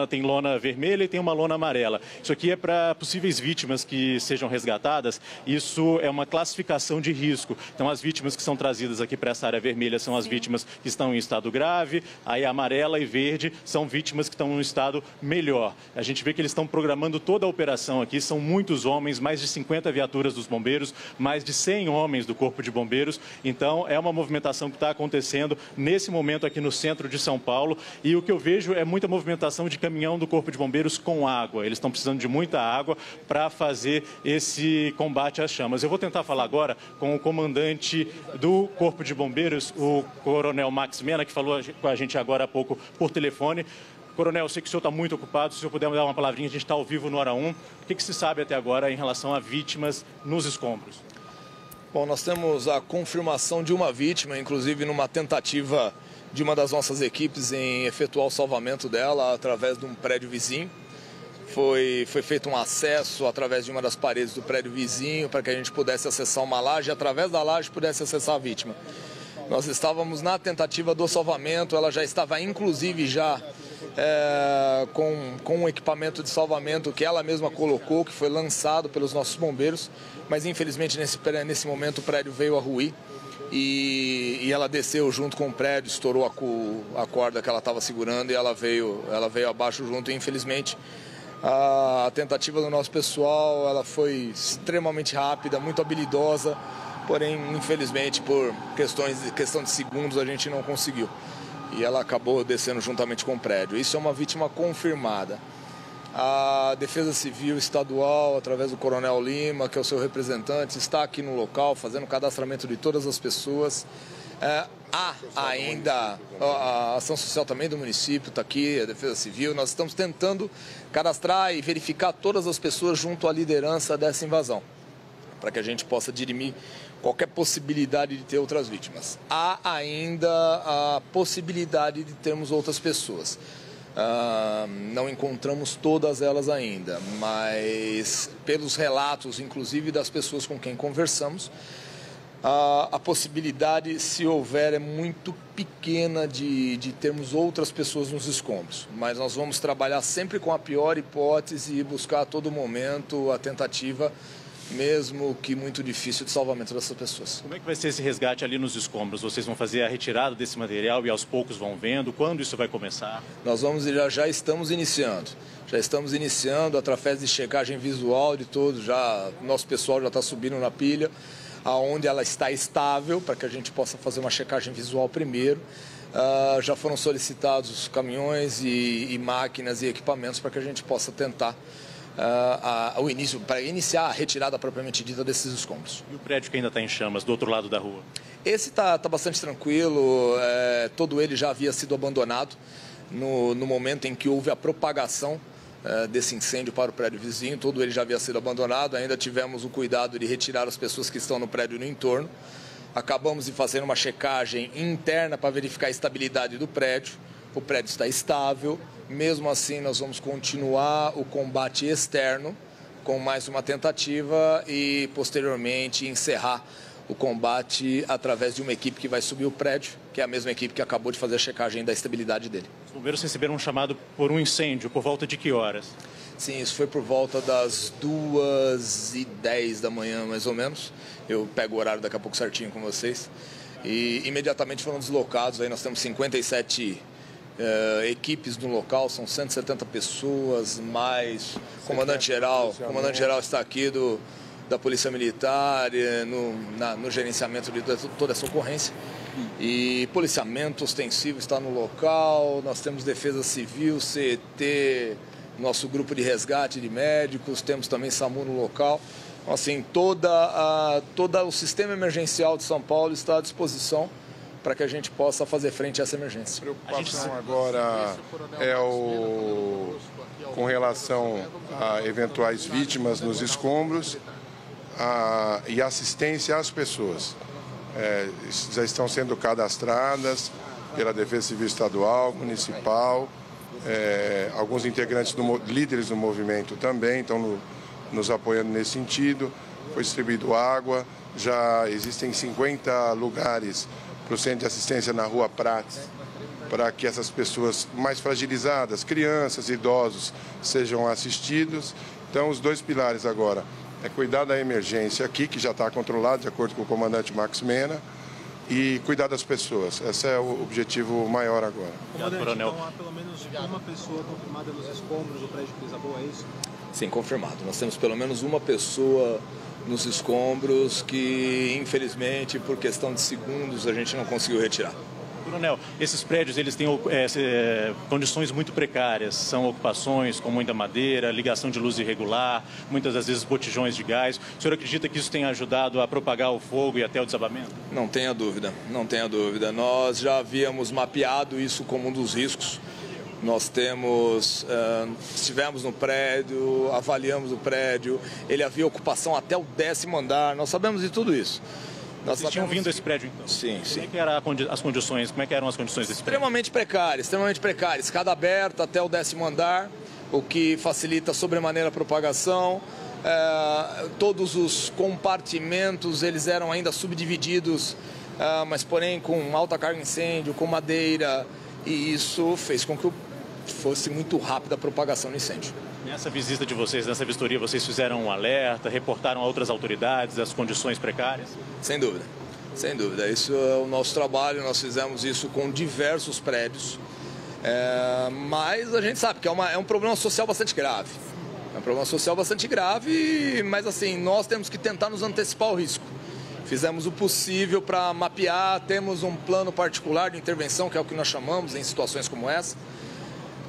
tem lona vermelha e tem uma lona amarela. Isso aqui é para possíveis vítimas que sejam resgatadas. Isso é uma classificação de risco. Então, as vítimas que são trazidas aqui para essa área vermelha são as vítimas que estão em estado grave, aí amarela e verde são vítimas que estão em um estado melhor. A gente vê que eles estão programando toda a operação aqui, são muitos homens, mais de 50 viaturas dos bombeiros, mais de 100 homens do Corpo de Bombeiros. Então, é uma movimentação que está acontecendo nesse momento aqui no centro de São Paulo. E o que eu vejo é muita movimentação de caminhão do Corpo de Bombeiros com água. Eles estão precisando de muita água para fazer esse combate às chamas. Eu vou tentar falar agora com o comandante do Corpo de Bombeiros, o Coronel Max Mena, que falou com a gente agora há pouco por telefone. Coronel, eu sei que o senhor está muito ocupado, se o senhor puder me dar uma palavrinha, a gente está ao vivo no Hora 1. O que se sabe até agora em relação a vítimas nos escombros? Bom, nós temos a confirmação de uma vítima, inclusive numa tentativa de uma das nossas equipes em efetuar o salvamento dela através de um prédio vizinho. Foi feito um acesso através de uma das paredes do prédio vizinho para que a gente pudesse acessar uma laje e através da laje pudesse acessar a vítima. Nós estávamos na tentativa do salvamento, ela já estava inclusive já com um equipamento de salvamento que ela mesma colocou, que foi lançado pelos nossos bombeiros, mas infelizmente nesse momento o prédio veio a ruir e ela desceu junto com o prédio, estourou a corda que ela estava segurando e ela veio abaixo junto e infelizmente a tentativa do nosso pessoal ela foi extremamente rápida, muito habilidosa, porém infelizmente por questão de segundos a gente não conseguiu. E ela acabou descendo juntamente com o prédio. Isso é uma vítima confirmada. A Defesa Civil Estadual, através do Coronel Lima, que é o seu representante, está aqui no local fazendo o cadastramento de todas as pessoas. Há ainda a ação social também do município, está aqui, a Defesa Civil. Nós estamos tentando cadastrar e verificar todas as pessoas junto à liderança dessa invasão, para que a gente possa dirimir qualquer possibilidade de ter outras vítimas. Há ainda a possibilidade de termos outras pessoas. Não encontramos todas elas ainda, mas pelos relatos, inclusive das pessoas com quem conversamos, a possibilidade, se houver, é muito pequena de termos outras pessoas nos escombros. Mas nós vamos trabalhar sempre com a pior hipótese e buscar a todo momento a tentativa, mesmo que muito difícil, de salvamento dessas pessoas. Como é que vai ser esse resgate ali nos escombros? Vocês vão fazer a retirada desse material e aos poucos vão vendo? Quando isso vai começar? Nós já estamos iniciando. Já estamos iniciando através de checagem visual de todos. Nosso pessoal já está subindo na pilha, aonde ela está estável, para que a gente possa fazer uma checagem visual primeiro. Já foram solicitados caminhões e máquinas e equipamentos para que a gente possa tentar para iniciar a retirada propriamente dita desses escombros. E o prédio que ainda está em chamas, do outro lado da rua? Esse está bastante tranquilo, todo ele já havia sido abandonado no momento em que houve a propagação desse incêndio para o prédio vizinho, todo ele já havia sido abandonado. Ainda tivemos o cuidado de retirar as pessoas que estão no prédio no entorno. Acabamos de fazer uma checagem interna para verificar a estabilidade do prédio. O prédio está estável, mesmo assim nós vamos continuar o combate externo com mais uma tentativa e posteriormente encerrar o combate através de uma equipe que vai subir o prédio, que é a mesma equipe que acabou de fazer a checagem da estabilidade dele. Os bombeiros receberam um chamado por um incêndio, por volta de que horas? Sim, isso foi por volta das 2h10 da manhã, mais ou menos. Eu pego o horário daqui a pouco certinho com vocês. E imediatamente foram deslocados, aí nós temos 57 equipes no local, são 170 pessoas, mais comandante-geral está aqui da Polícia Militar, no gerenciamento de toda essa ocorrência. E policiamento ostensivo está no local, nós temos Defesa Civil, CET, nosso grupo de resgate de médicos, temos também SAMU no local. Assim, todo o sistema emergencial de São Paulo está à disposição para que a gente possa fazer frente a essa emergência. A preocupação agora com relação a eventuais vítimas nos escombros e assistência às pessoas. Já estão sendo cadastradas pela Defesa Civil Estadual, Municipal, alguns integrantes, líderes do movimento também estão nos apoiando nesse sentido. Foi distribuído água, já existem 50 lugares para o Centro de Assistência na Rua Prates, para que essas pessoas mais fragilizadas, crianças, idosos, sejam assistidos. Então, os dois pilares agora é cuidar da emergência aqui, que já está controlado, de acordo com o comandante Max Mena, e cuidar das pessoas. Esse é o objetivo maior agora. Coronel. Então, há pelo menos uma pessoa confirmada nos escombros do prédio que desabou, é isso? Sim, confirmado. Nós temos pelo menos uma pessoa nos escombros que, infelizmente, por questão de segundos, a gente não conseguiu retirar. Coronel, esses prédios eles têm condições muito precárias, são ocupações com muita madeira, ligação de luz irregular, muitas das vezes botijões de gás. O senhor acredita que isso tenha ajudado a propagar o fogo e até o desabamento? Não tenha dúvida, não tenha dúvida. Nós já havíamos mapeado isso como um dos riscos. Nós estivemos no prédio, avaliamos o prédio, ele havia ocupação até o 10º andar, nós sabemos de tudo isso. Vocês tinham vindo a esse prédio, então? Sim, sim. Como é que eram as condições desse prédio? Extremamente precárias. Escada aberta até o 10º andar, o que facilita sobremaneira a propagação. Todos os compartimentos, eles eram ainda subdivididos, mas porém com alta carga de incêndio, com madeira, e isso fez com que fosse muito rápida a propagação do incêndio. Nessa visita de vocês, nessa vistoria, vocês fizeram um alerta, reportaram a outras autoridades as condições precárias? Sem dúvida, sem dúvida. Isso é o nosso trabalho, nós fizemos isso com diversos prédios, mas a gente sabe que é um problema social bastante grave. É um problema social bastante grave, mas assim, nós temos que tentar nos antecipar ao risco. Fizemos o possível para mapear, temos um plano particular de intervenção, que é o que nós chamamos em situações como essa.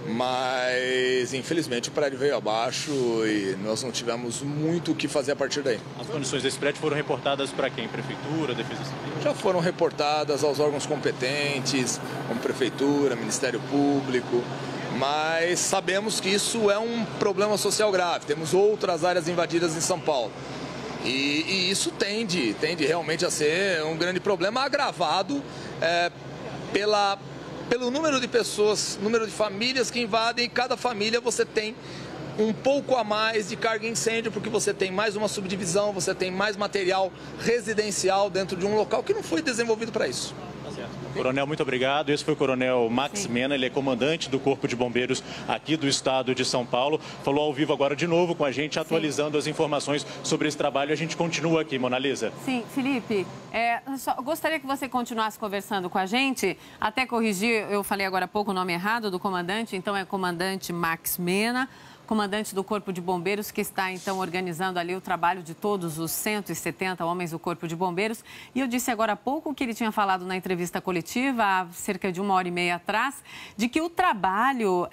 Mas, infelizmente, o prédio veio abaixo e nós não tivemos muito o que fazer a partir daí. As condições desse prédio foram reportadas para quem? Prefeitura, Defesa Civil? Já foram reportadas aos órgãos competentes, como Prefeitura, Ministério Público, mas sabemos que isso é um problema social grave. Temos outras áreas invadidas em São Paulo. E isso tende realmente a ser um grande problema agravado pelo número de pessoas, número de famílias que invadem. E cada família você tem um pouco a mais de carga incêndio, porque você tem mais uma subdivisão, você tem mais material residencial dentro de um local que não foi desenvolvido para isso. Coronel, muito obrigado. Esse foi o Coronel Max Mena, ele é comandante do Corpo de Bombeiros aqui do estado de São Paulo. Falou ao vivo agora de novo com a gente, atualizando as informações sobre esse trabalho. A gente continua aqui, Mona Lisa. Sim, Felipe, gostaria que você continuasse conversando com a gente. Até corrigir, eu falei agora há pouco o nome errado do comandante, então é comandante Max Mena, comandante do Corpo de Bombeiros, que está, então, organizando ali o trabalho de todos os 170 homens do Corpo de Bombeiros. E eu disse agora há pouco que ele tinha falado na entrevista coletiva, há cerca de 1h30 atrás, de que o trabalho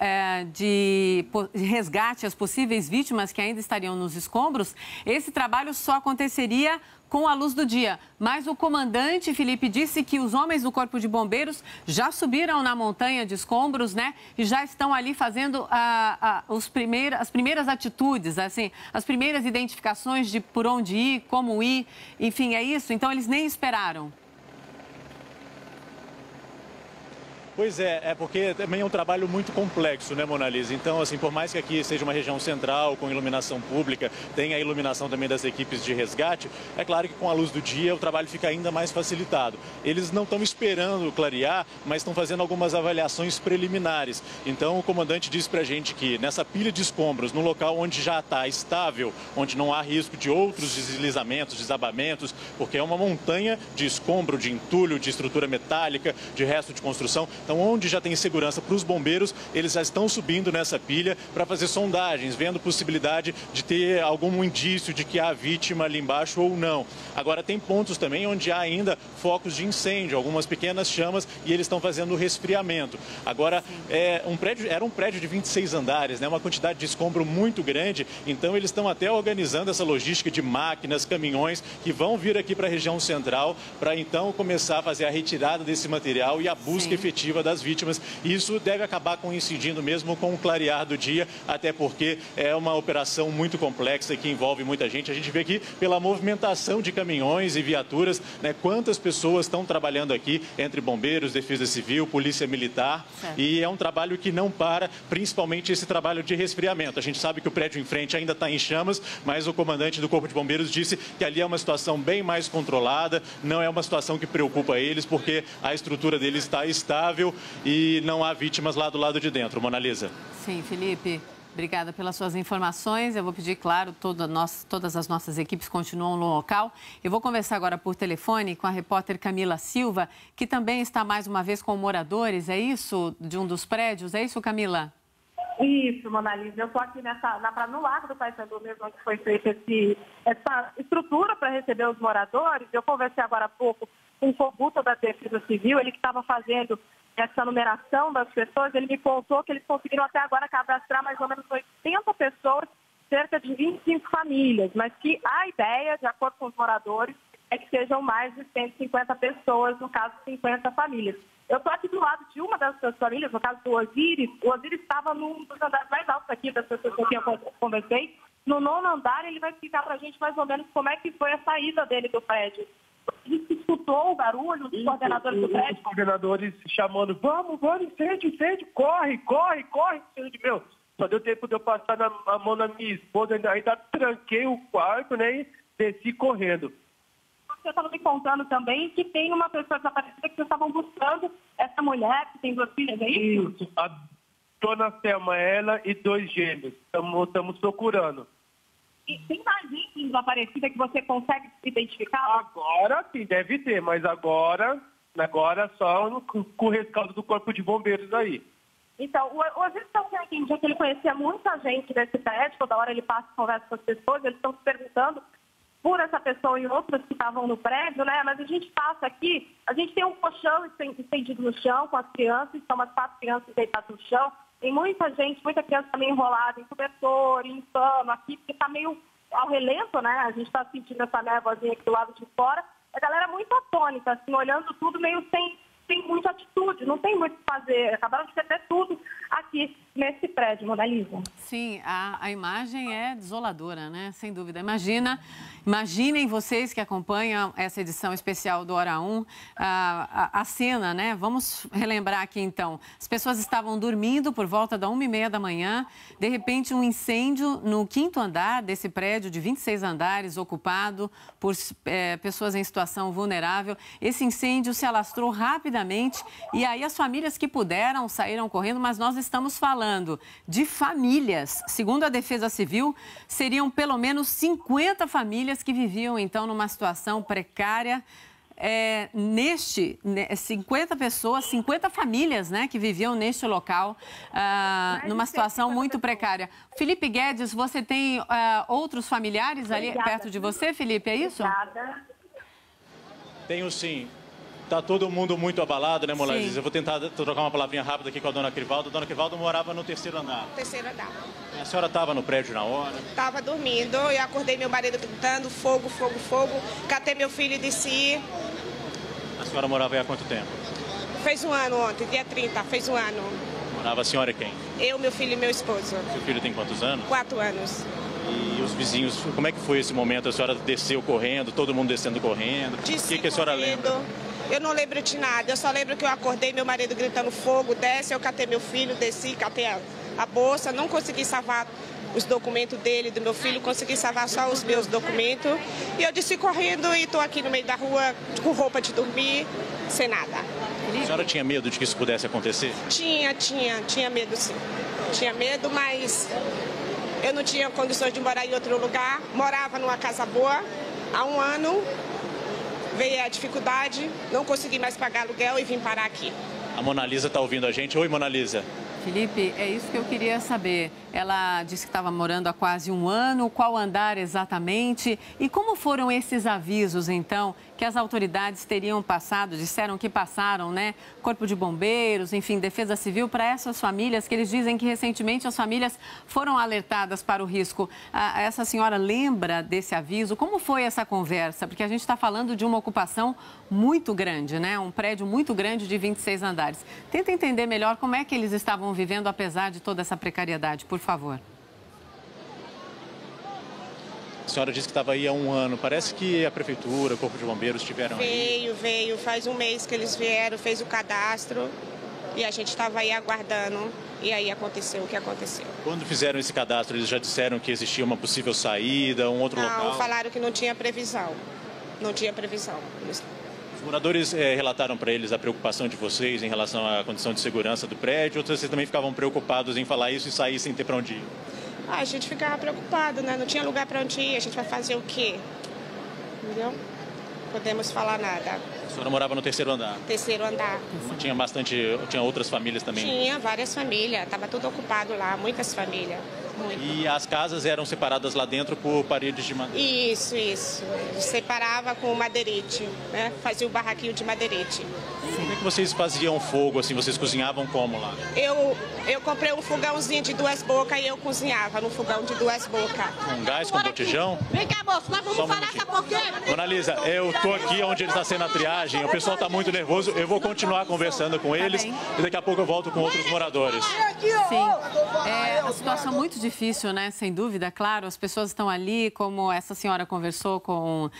de resgate às possíveis vítimas que ainda estariam nos escombros, esse trabalho só aconteceria com a luz do dia. Mas o comandante, Felipe, disse que os homens do Corpo de Bombeiros já subiram na montanha de escombros, né? E já estão ali fazendo as primeiras atitudes, assim, as primeiras identificações de por onde ir, como ir. Enfim, é isso? Então, eles nem esperaram. Pois é porque também é um trabalho muito complexo, né, Mona Lisa? Então, assim, por mais que aqui seja uma região central, com iluminação pública, tenha a iluminação também das equipes de resgate, é claro que com a luz do dia o trabalho fica ainda mais facilitado. Eles não estão esperando clarear, mas estão fazendo algumas avaliações preliminares. Então, o comandante disse pra gente que nessa pilha de escombros, no local onde já está estável, onde não há risco de outros deslizamentos, desabamentos, porque é uma montanha de escombro, de entulho, de estrutura metálica, de resto de construção. Então, onde já tem segurança para os bombeiros, eles já estão subindo nessa pilha para fazer sondagens, vendo possibilidade de ter algum indício de que há vítima ali embaixo ou não. Agora, tem pontos também onde há ainda focos de incêndio, algumas pequenas chamas, e eles estão fazendo o resfriamento. Agora, era um prédio de 26 andares, né, uma quantidade de escombro muito grande, então eles estão até organizando essa logística de máquinas, caminhões, que vão vir aqui para a região central, para então começar a fazer a retirada desse material e a busca efetiva das vítimas. Isso deve acabar coincidindo mesmo com o clarear do dia, até porque é uma operação muito complexa que envolve muita gente. A gente vê aqui pela movimentação de caminhões e viaturas, né, quantas pessoas estão trabalhando aqui, entre bombeiros, defesa civil, polícia militar, e é um trabalho que não para, principalmente esse trabalho de resfriamento. A gente sabe que o prédio em frente ainda está em chamas, mas o comandante do Corpo de Bombeiros disse que ali é uma situação bem mais controlada, não é uma situação que preocupa eles, porque a estrutura deles está estável e não há vítimas lá do lado de dentro. Mona Lisa. Sim, Felipe, obrigada pelas suas informações. Eu vou pedir, claro, todas as nossas equipes continuam no local. Eu vou conversar agora por telefone com a repórter Camila Silva, que também está mais uma vez com moradores, é isso? De um dos prédios, é isso, Camila? Isso, Mona Lisa. Eu estou aqui no Largo do Paissandu mesmo, onde foi feita essa estrutura para receber os moradores. Eu conversei agora há pouco com o condutor da Defesa Civil, ele que estava fazendo essa numeração das pessoas, ele me contou que eles conseguiram até agora cadastrar mais ou menos 80 pessoas, cerca de 25 famílias, mas que a ideia, de acordo com os moradores, é que sejam mais de 150 pessoas, no caso, 50 famílias. Eu estou aqui do lado de uma dessas famílias, no caso do Osiris. O Osiris estava num dos andares mais altos aqui, das pessoas com quem eu conversei. No 9º andar, ele vai explicar para a gente mais ou menos como é que foi a saída dele do prédio. Ele escutou o barulho dos coordenadores do prédio? Os coordenadores chamando, vamos, incêndio, corre, meu. Só deu tempo de eu passar a mão na minha esposa, ainda tranquei o quarto, né, e desci correndo. Você estava me contando também que tem uma pessoa desaparecida que vocês estavam buscando, essa mulher que tem 2 filhas, é isso? Isso, a dona Selma, ela e 2 gêmeos, estamos procurando. E tem mais gente desaparecida que você consegue identificar? Agora sim, deve ter, mas agora só com o rescaldo do Corpo de Bombeiros aí. Então, o Osiris entendia que ele conhecia muita gente desse prédio, toda hora ele passa e conversa com as pessoas, eles estão se perguntando por essa pessoa e outras que estavam no prédio, né? Mas a gente passa aqui, a gente tem um colchão estendido no chão com as crianças, são umas 4 crianças deitadas no chão, Tem muita gente, muita criança também enrolada em cobertor, em pano aqui, porque está meio ao relento, né? A gente está sentindo essa névoazinha aqui do lado de fora. A galera muito atônita, assim, olhando tudo meio sem muita atitude, não tem muito o que fazer. Acabaram de perder tudo aqui nesse prédio, Monalisa. Sim, a imagem é desoladora, né? Sem dúvida. Imaginem vocês que acompanham essa edição especial do Hora 1, a cena, né? Vamos relembrar aqui, então. As pessoas estavam dormindo por volta da 1h30 da manhã. De repente, um incêndio no 5º andar desse prédio de 26 andares, ocupado por pessoas em situação vulnerável. Esse incêndio se alastrou rapidamente e aí as famílias que puderam saíram correndo, mas nós estamos falando de famílias. Segundo a Defesa Civil, seriam pelo menos 50 famílias que viviam, então, numa situação precária. 50 pessoas, 50 famílias, né, que viviam neste local, numa situação muito precária. Felipe Guedes, você tem outros familiares ali perto de você, Felipe, é isso? Tenho sim. Está todo mundo muito abalado, né, Monalisa? Eu vou tentar trocar uma palavrinha rápida aqui com a dona Crivaldo. A dona Crivaldo morava no 3º andar. Terceiro andar. A senhora estava no prédio na hora? Estava dormindo, eu acordei meu marido gritando, fogo, fogo, fogo. Catei meu filho e desci. A senhora morava aí há quanto tempo? Fez 1 ano ontem, dia 30, fez 1 ano. Morava a senhora e quem? Eu, meu filho e meu esposo. Seu filho tem quantos anos? 4 anos. E os vizinhos, como é que foi esse momento? A senhora desceu correndo, todo mundo descendo correndo? O que a senhora lembra? Eu não lembro de nada, eu só lembro que eu acordei, meu marido gritando fogo, desce, eu catei meu filho, desci, catei a bolsa, não consegui salvar os documentos dele, do meu filho, consegui salvar só os meus documentos. E eu desci correndo e estou aqui no meio da rua com roupa de dormir, sem nada. A senhora tinha medo de que isso pudesse acontecer? Tinha medo sim. Tinha medo, mas eu não tinha condições de morar em outro lugar. Morava numa casa boa há 1 ano. Veio a dificuldade, não consegui mais pagar aluguel e vim parar aqui. A Monalisa está ouvindo a gente. Oi, Monalisa. Felipe, é isso que eu queria saber. Ela disse que estava morando há quase 1 ano, qual andar exatamente? E como foram esses avisos, então, que as autoridades teriam passado, disseram que passaram, né? Corpo de Bombeiros, enfim, Defesa Civil, para essas famílias, que eles dizem que recentemente as famílias foram alertadas para o risco. Essa senhora lembra desse aviso? Como foi essa conversa? Porque a gente está falando de uma ocupação muito grande, né? Um prédio muito grande de 26 andares. Tenta entender melhor como é que eles estavam vivendo, apesar de toda essa precariedade, por favor. A senhora disse que estava aí há 1 ano. Parece que a Prefeitura, o Corpo de Bombeiros estiveram aí. Veio. Faz 1 mês que eles vieram, fez o cadastro e a gente estava aí aguardando. E aí aconteceu o que aconteceu. Quando fizeram esse cadastro, eles já disseram que existia uma possível saída, um outro local? Não, falaram que não tinha previsão. Não tinha previsão. Os moradores relataram para eles a preocupação de vocês em relação à condição de segurança do prédio, ou vocês também ficavam preocupados em falar isso e sair sem ter para onde ir? A gente ficava preocupado, né? Não tinha lugar para onde ir, a gente vai fazer o quê? Entendeu? Não podemos falar nada. A senhora morava no 3º andar? 3º andar. Tinha outras famílias também? Tinha várias famílias, estava tudo ocupado lá, muitas famílias. Muito. E as casas eram separadas lá dentro por paredes de madeira? Isso. Separava com madeirite, né? Fazia o barraquinho de madeirite. Como é que vocês faziam fogo, assim? Vocês cozinhavam como lá? Eu comprei um fogãozinho de 2 bocas e eu cozinhava no fogão de 2 bocas. Com gás, com botijão? Vem cá, moço, nós vamos falar, sabe por quê? Monalisa, eu tô aqui onde ele está sendo a triagem, o pessoal está muito nervoso, eu vou continuar conversando com eles e daqui a pouco eu volto com outros moradores. Sim, é uma situação muito difícil, né? Sem dúvida, claro, as pessoas estão ali, como essa senhora conversou com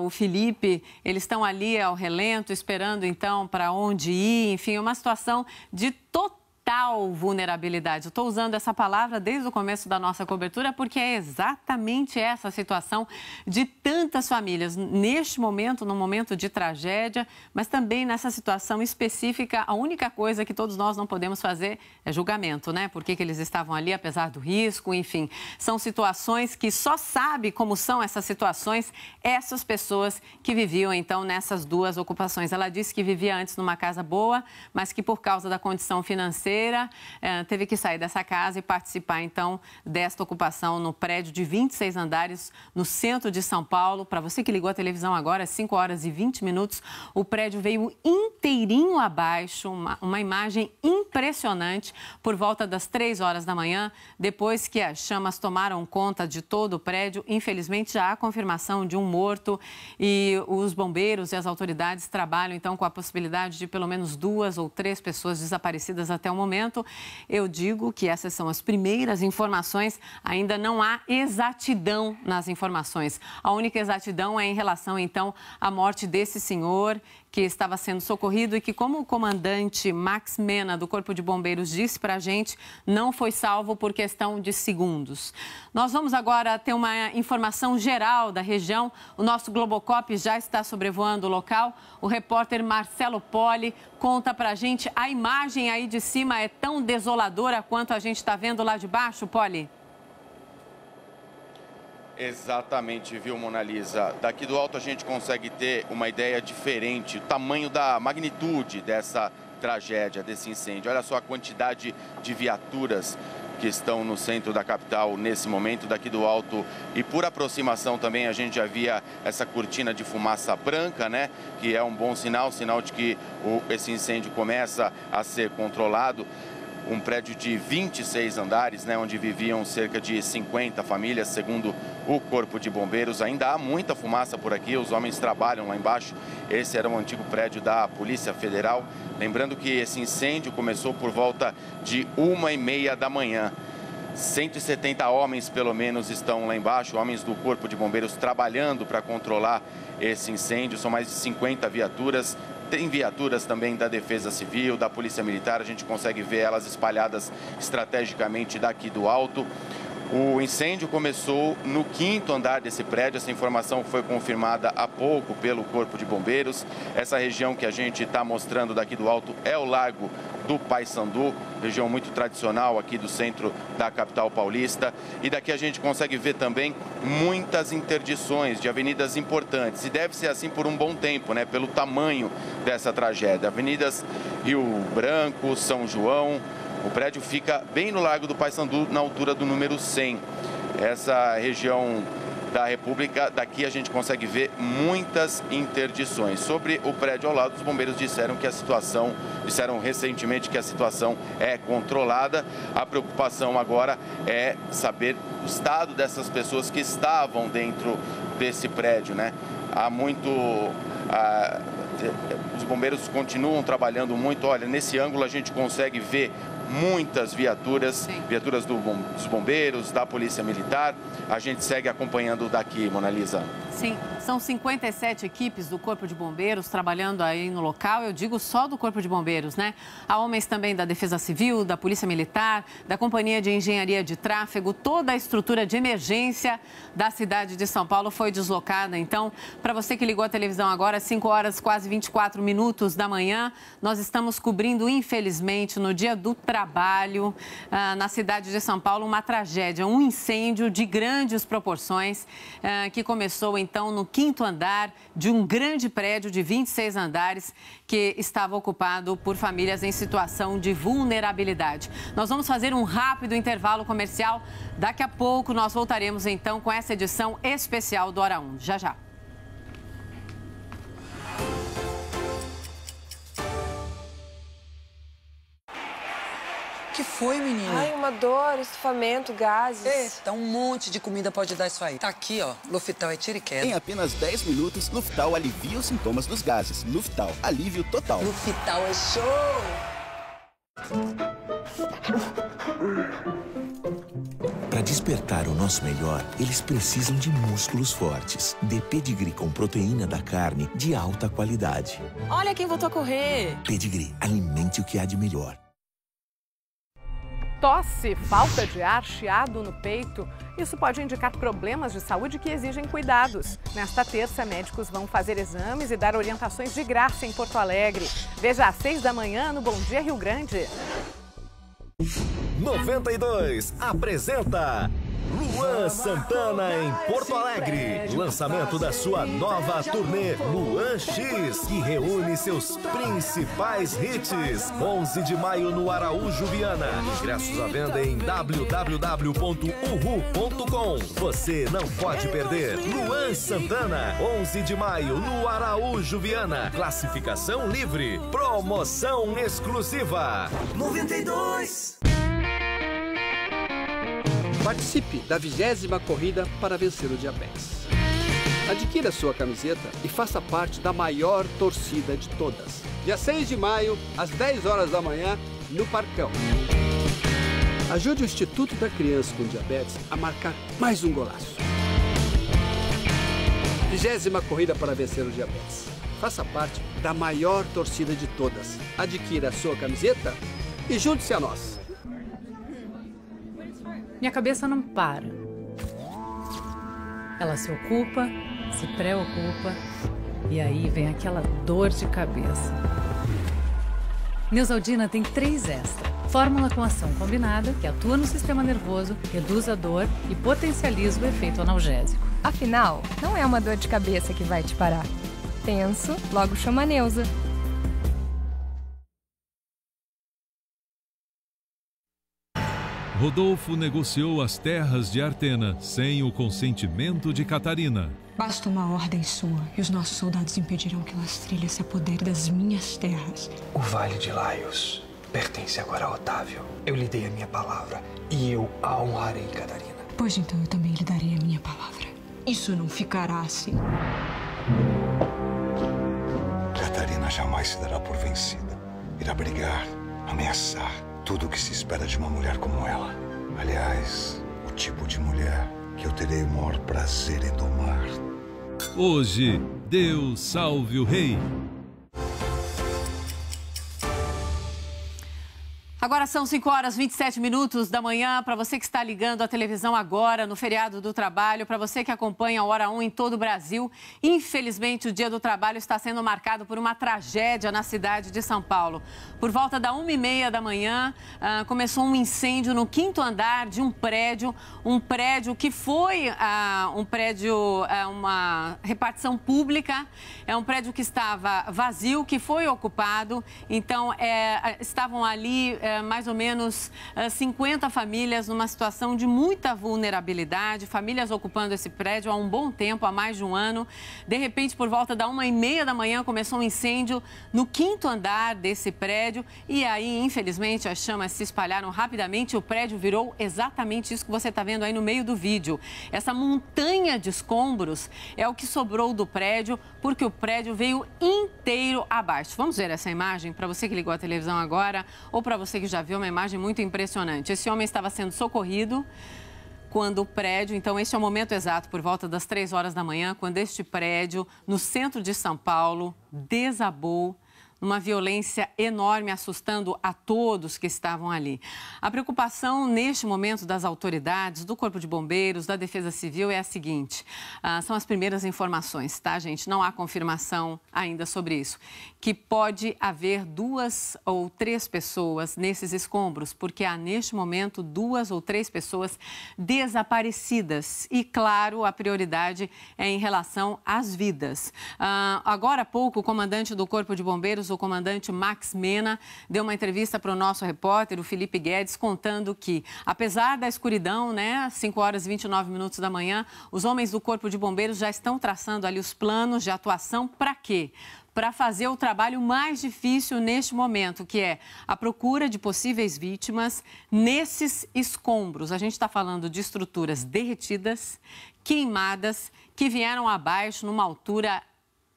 o Felipe, eles estão ali ao relento, esperando então para onde ir, enfim, uma situação de total vulnerabilidade. Eu estou usando essa palavra desde o começo da nossa cobertura porque é exatamente essa situação de tantas famílias neste momento, num momento de tragédia, mas também nessa situação específica. A única coisa que todos nós não podemos fazer é julgamento, né? Por que eles estavam ali, apesar do risco, enfim. São situações que só sabe como são essas situações essas pessoas que viviam, então, nessas 2 ocupações. Ela disse que vivia antes numa casa boa, mas que por causa da condição financeira terça-feira, teve que sair dessa casa e participar, então, desta ocupação no prédio de 26 andares no centro de São Paulo. Para você que ligou a televisão agora, 5 horas e 20 minutos, o prédio veio inteirinho abaixo, uma imagem impressionante, por volta das 3 horas da manhã, depois que as chamas tomaram conta de todo o prédio. Infelizmente, já há confirmação de um morto e os bombeiros e as autoridades trabalham, então, com a possibilidade de pelo menos 2 ou 3 pessoas desaparecidas até o momento. Eu digo que essas são as primeiras informações, ainda não há exatidão nas informações. A única exatidão é em relação, então, à morte desse senhor que estava sendo socorrido e que, como o comandante Max Mena, do Corpo de Bombeiros, disse para a gente, não foi salvo por questão de segundos. Nós vamos agora ter uma informação geral da região. O nosso Globocop já está sobrevoando o local. O repórter Marcelo Poli conta para a gente. A imagem aí de cima é tão desoladora quanto a gente está vendo lá de baixo, Poli? Exatamente, viu, Mona Lisa? Daqui do alto a gente consegue ter uma ideia diferente, o tamanho da magnitude dessa tragédia, desse incêndio. Olha só a quantidade de viaturas que estão no centro da capital nesse momento, daqui do alto. E por aproximação também a gente já via essa cortina de fumaça branca, né? Que é um bom sinal, sinal de que esse incêndio começa a ser controlado. Um prédio de 26 andares, né, onde viviam cerca de 50 famílias, segundo o Corpo de Bombeiros. Ainda há muita fumaça por aqui, os homens trabalham lá embaixo. Esse era um antigo prédio da Polícia Federal. Lembrando que esse incêndio começou por volta de 1h30 da manhã. 170 homens, pelo menos, estão lá embaixo, homens do Corpo de Bombeiros trabalhando para controlar esse incêndio. São mais de 50 viaturas. Tem viaturas também da Defesa Civil, da Polícia Militar, a gente consegue ver elas espalhadas estrategicamente daqui do alto. O incêndio começou no 5º andar desse prédio, essa informação foi confirmada há pouco pelo Corpo de Bombeiros. Essa região que a gente está mostrando daqui do alto é o Largo do Paissandu, região muito tradicional aqui do centro da capital paulista. E daqui a gente consegue ver também muitas interdições de avenidas importantes. E deve ser assim por um bom tempo, né? Pelo tamanho dessa tragédia. Avenidas Rio Branco, São João. O prédio fica bem no Largo do Paissandu, na altura do número 100. Essa região da República, daqui a gente consegue ver muitas interdições. Sobre o prédio ao lado, os bombeiros disseram recentemente que a situação é controlada. A preocupação agora é saber o estado dessas pessoas que estavam dentro desse prédio, né? Os bombeiros continuam trabalhando muito. Olha, nesse ângulo a gente consegue ver muitas viaturas, viaturas dos bombeiros, da Polícia Militar. A gente segue acompanhando daqui, Mona Lisa. Sim, são 57 equipes do Corpo de Bombeiros trabalhando aí no local. Eu digo só do Corpo de Bombeiros, né? Há homens também da Defesa Civil, da Polícia Militar, da Companhia de Engenharia de Tráfego. Toda a estrutura de emergência da cidade de São Paulo foi deslocada. Então, para você que ligou a televisão agora, 5 horas, quase 24 minutos da manhã, nós estamos cobrindo, infelizmente, no dia do trabalho, na cidade de São Paulo, uma tragédia, um incêndio de grandes proporções que começou, então, no 5º andar de um grande prédio de 26 andares que estava ocupado por famílias em situação de vulnerabilidade. Nós vamos fazer um rápido intervalo comercial. Daqui a pouco nós voltaremos, então, com essa edição especial do Hora 1. Já, já. O que foi, menina? Ai, uma dor, estufamento, gases. Eita, um monte de comida pode dar isso aí. Tá aqui, ó. Luftal é tiro e queda. Em apenas 10 minutos, Luftal alivia os sintomas dos gases. Luftal, alívio total. Luftal é show! Para despertar o nosso melhor, eles precisam de músculos fortes. Dê Pedigree com proteína da carne de alta qualidade. Olha quem voltou a correr. Pedigree, alimente o que há de melhor. Tosse, falta de ar, chiado no peito, isso pode indicar problemas de saúde que exigem cuidados. Nesta terça, médicos vão fazer exames e dar orientações de graça em Porto Alegre. Veja às 6 da manhã no Bom Dia Rio Grande. 92 apresenta Luan Santana em Porto Alegre. Lançamento da sua nova turnê Luan X, que reúne seus principais hits. 11 de maio no Araújo Viana. Ingressos à venda em www.uhu.com. Você não pode perder. Luan Santana, 11 de maio no Araújo Viana. Classificação livre. Promoção exclusiva. 92. Participe da 20ª Corrida para Vencer o Diabetes. Adquira sua camiseta e faça parte da maior torcida de todas. Dia 6 de maio, às 10 horas da manhã, no Parcão. Ajude o Instituto da Criança com Diabetes a marcar mais um golaço. 20ª Corrida para Vencer o Diabetes. Faça parte da maior torcida de todas. Adquira a sua camiseta e junte-se a nós. Minha cabeça não para. Ela se ocupa, se preocupa e aí vem aquela dor de cabeça. Neosaldina tem 3 extra. Fórmula com ação combinada que atua no sistema nervoso, reduz a dor e potencializa o efeito analgésico. Afinal, não é uma dor de cabeça que vai te parar. Tenso, logo chama a Neusa. Rodolfo negociou as terras de Artena sem o consentimento de Catarina. Basta uma ordem sua e os nossos soldados impedirão que Lastrilha se apodere das minhas terras. O Vale de Laios pertence agora a Otávio. Eu lhe dei a minha palavra e eu a honrarei, Catarina. Pois então eu também lhe darei a minha palavra. Isso não ficará assim. Catarina jamais se dará por vencida. Irá brigar, ameaçar. Tudo o que se espera de uma mulher como ela. Aliás, o tipo de mulher que eu terei o maior prazer em domar. Hoje, Deus salve o rei. Agora são 5 horas e 27 minutos da manhã. Para você que está ligando a televisão agora, no feriado do trabalho, para você que acompanha a Hora 1 em todo o Brasil, infelizmente o Dia do Trabalho está sendo marcado por uma tragédia na cidade de São Paulo. Por volta da 1h30 da manhã, começou um incêndio no 5º andar de um prédio que foi uma repartição pública, é um prédio que estava vazio, que foi ocupado, então estavam ali mais ou menos 50 famílias numa situação de muita vulnerabilidade, famílias ocupando esse prédio há um bom tempo, há mais de um ano. De repente, por volta da 1h30 da manhã, começou um incêndio no 5º andar desse prédio e aí, infelizmente, as chamas se espalharam rapidamente e o prédio virou exatamente isso que você está vendo aí no meio do vídeo. Essa montanha de escombros é o que sobrou do prédio, porque o prédio veio inteiro abaixo. Vamos ver essa imagem para você que ligou a televisão agora ou para você que já viu, uma imagem muito impressionante. Esse homem estava sendo socorrido quando o prédio, então este é o momento exato, por volta das 3 horas da manhã, quando este prédio, no centro de São Paulo, desabou numa violência enorme, assustando a todos que estavam ali. A preocupação neste momento das autoridades, do Corpo de Bombeiros, da Defesa Civil é a seguinte, são as primeiras informações, tá, gente? Não há confirmação ainda sobre isso, que pode haver 2 ou 3 pessoas nesses escombros, porque há neste momento 2 ou 3 pessoas desaparecidas e, claro, a prioridade é em relação às vidas. Agora há pouco, o comandante do Corpo de Bombeiros, o comandante Max Mena, deu uma entrevista para o nosso repórter, o Felipe Guedes, contando que, apesar da escuridão, né, 5 horas e 29 minutos da manhã, os homens do Corpo de Bombeiros já estão traçando ali os planos de atuação para quê? Para fazer o trabalho mais difícil neste momento, que é a procura de possíveis vítimas nesses escombros. A gente está falando de estruturas derretidas, queimadas, que vieram abaixo numa altura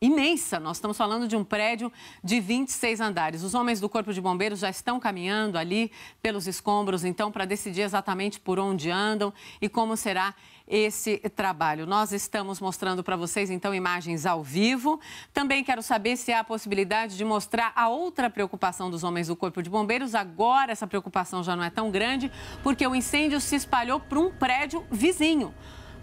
imensa. Nós estamos falando de um prédio de 26 andares. Os homens do Corpo de Bombeiros já estão caminhando ali pelos escombros, então, para decidir exatamente por onde andam e como será esse trabalho. Nós estamos mostrando para vocês, então, imagens ao vivo. Também quero saber se há a possibilidade de mostrar a outra preocupação dos homens do Corpo de Bombeiros. Agora, essa preocupação já não é tão grande, porque o incêndio se espalhou para um prédio vizinho.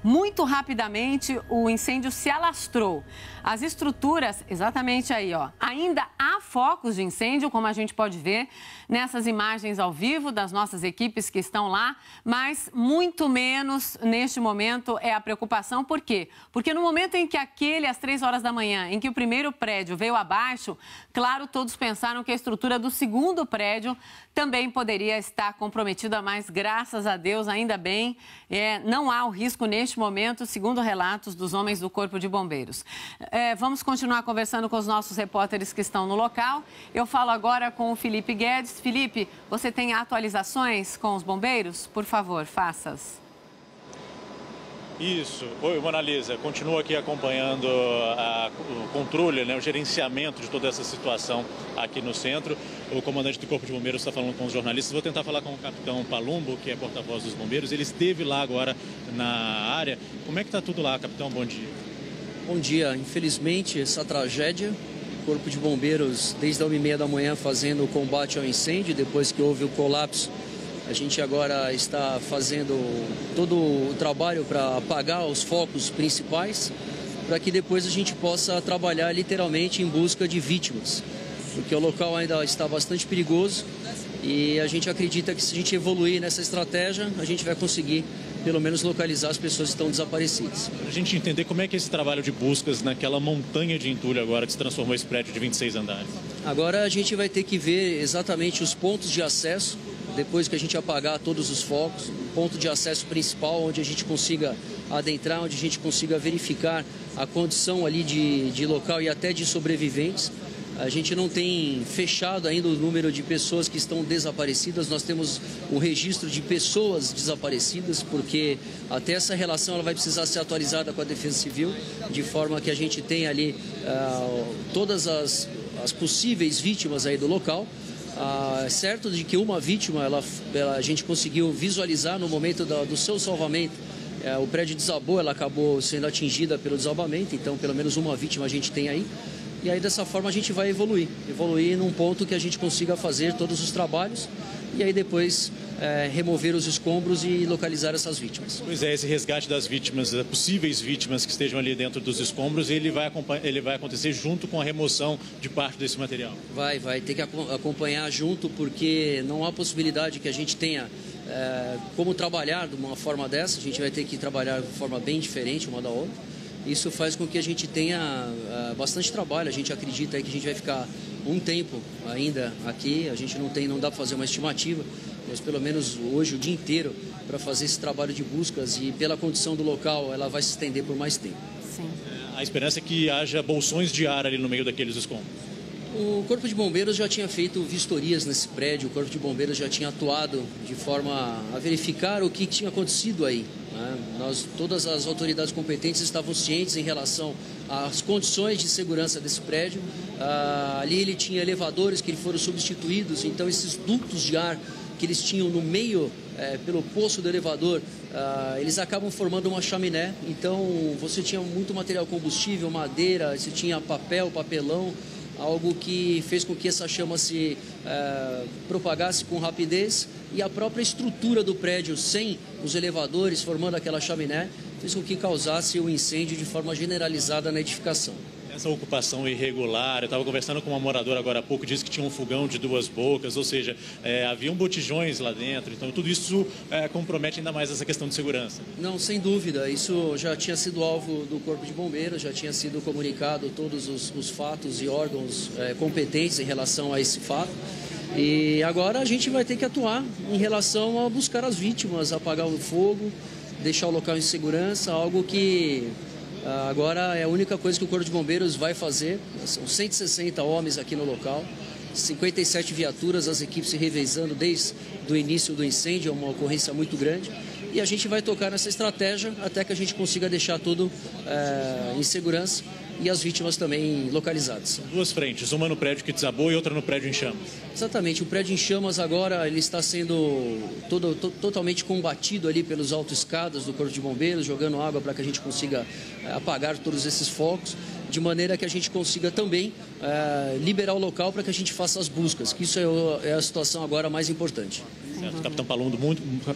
muito rapidamente o incêndio se alastrou. As estruturas, exatamente aí, ó, ainda há focos de incêndio, como a gente pode ver nessas imagens ao vivo das nossas equipes que estão lá, mas muito menos neste momento é a preocupação. Por quê? Porque no momento em que às 3 horas da manhã, em que o primeiro prédio veio abaixo, claro, todos pensaram que a estrutura do segundo prédio também poderia estar comprometida, mas graças a Deus, ainda bem, não há o risco neste momento, segundo relatos dos homens do Corpo de Bombeiros. Vamos continuar conversando com os nossos repórteres que estão no local. Eu falo agora com o Felipe Guedes. Felipe, você tem atualizações com os bombeiros? Por favor, faça-as. Isso. Oi, Mona Lisa. Continuo aqui acompanhando o controle, o gerenciamento de toda essa situação aqui no centro. O comandante do Corpo de Bombeiros está falando com os jornalistas. Vou tentar falar com o capitão Palumbo, que é porta-voz dos bombeiros. Ele esteve lá agora na área. Como é que está tudo lá, capitão? Bom dia. Bom dia. Infelizmente, essa tragédia, o Corpo de Bombeiros, desde a 1h30 da manhã, fazendo o combate ao incêndio, depois que houve o colapso. A gente agora está fazendo todo o trabalho para apagar os focos principais, para que depois a gente possa trabalhar literalmente em busca de vítimas, porque o local ainda está bastante perigoso e a gente acredita que se a gente evoluir nessa estratégia, a gente vai conseguir pelo menos localizar as pessoas que estão desaparecidas. Para a gente entender como é que é esse trabalho de buscas naquela montanha de entulho agora que se transformou esse prédio de 26 andares. Agora a gente vai ter que ver exatamente os pontos de acesso, depois que a gente apagar todos os focos, o ponto de acesso principal, onde a gente consiga adentrar, onde a gente consiga verificar a condição ali de local e até de sobreviventes. A gente não tem fechado ainda o número de pessoas que estão desaparecidas, nós temos um registro de pessoas desaparecidas, porque até essa relação ela vai precisar ser atualizada com a Defesa Civil, de forma que a gente tenha ali todas as possíveis vítimas aí do local. É certo de que uma vítima a gente conseguiu visualizar no momento do seu salvamento. O prédio desabou, ela acabou sendo atingida pelo desabamento, então pelo menos uma vítima a gente tem aí. E aí dessa forma a gente vai evoluir num ponto que a gente consiga fazer todos os trabalhos e aí depois remover os escombros e localizar essas vítimas. Pois é, esse resgate das vítimas, das possíveis vítimas que estejam ali dentro dos escombros, ele vai acontecer junto com a remoção de parte desse material? Vai ter que acompanhar junto, porque não há possibilidade que a gente tenha como trabalhar de uma forma dessa, a gente vai ter que trabalhar de forma bem diferente uma da outra. Isso faz com que a gente tenha bastante trabalho, a gente acredita aí que a gente vai ficar um tempo ainda aqui, a gente não dá para fazer uma estimativa, mas pelo menos hoje o dia inteiro para fazer esse trabalho de buscas e pela condição do local ela vai se estender por mais tempo. Sim. A esperança é que haja bolsões de ar ali no meio daqueles escombros. O Corpo de Bombeiros já tinha feito vistorias nesse prédio, o Corpo de Bombeiros já tinha atuado de forma a verificar o que tinha acontecido aí. Todas as autoridades competentes estavam cientes em relação às condições de segurança desse prédio. Ali ele tinha elevadores que foram substituídos, então esses ductos de ar que eles tinham no meio, pelo poço do elevador, eles acabam formando uma chaminé. Então você tinha muito material combustível, madeira, você tinha papelão, algo que fez com que essa chama se propagasse com rapidez, e a própria estrutura do prédio, sem os elevadores formando aquela chaminé, fez com que causasse o incêndio de forma generalizada na edificação. Essa ocupação irregular, eu estava conversando com uma moradora agora há pouco, disse que tinha um fogão de 2 bocas, ou seja, haviam botijões lá dentro, então tudo isso compromete ainda mais essa questão de segurança. Não, sem dúvida, isso já tinha sido alvo do Corpo de Bombeiros, já tinha sido comunicado todos os fatos e órgãos competentes em relação a esse fato. E agora a gente vai ter que atuar em relação a buscar as vítimas, apagar o fogo, deixar o local em segurança, algo que agora é a única coisa que o Corpo de Bombeiros vai fazer. São 160 homens aqui no local, 57 viaturas, as equipes se revezando desde o início do incêndio, é uma ocorrência muito grande. E a gente vai tocar nessa estratégia até que a gente consiga deixar tudo em segurança e as vítimas também localizadas. 2 frentes, uma no prédio que desabou e outra no prédio em chamas. Exatamente, o prédio em chamas agora ele está sendo totalmente combatido ali pelos autoescadas do Corpo de Bombeiros, jogando água para que a gente consiga apagar todos esses focos, de maneira que a gente consiga também liberar o local para que a gente faça as buscas, que isso é a situação agora mais importante. Certo.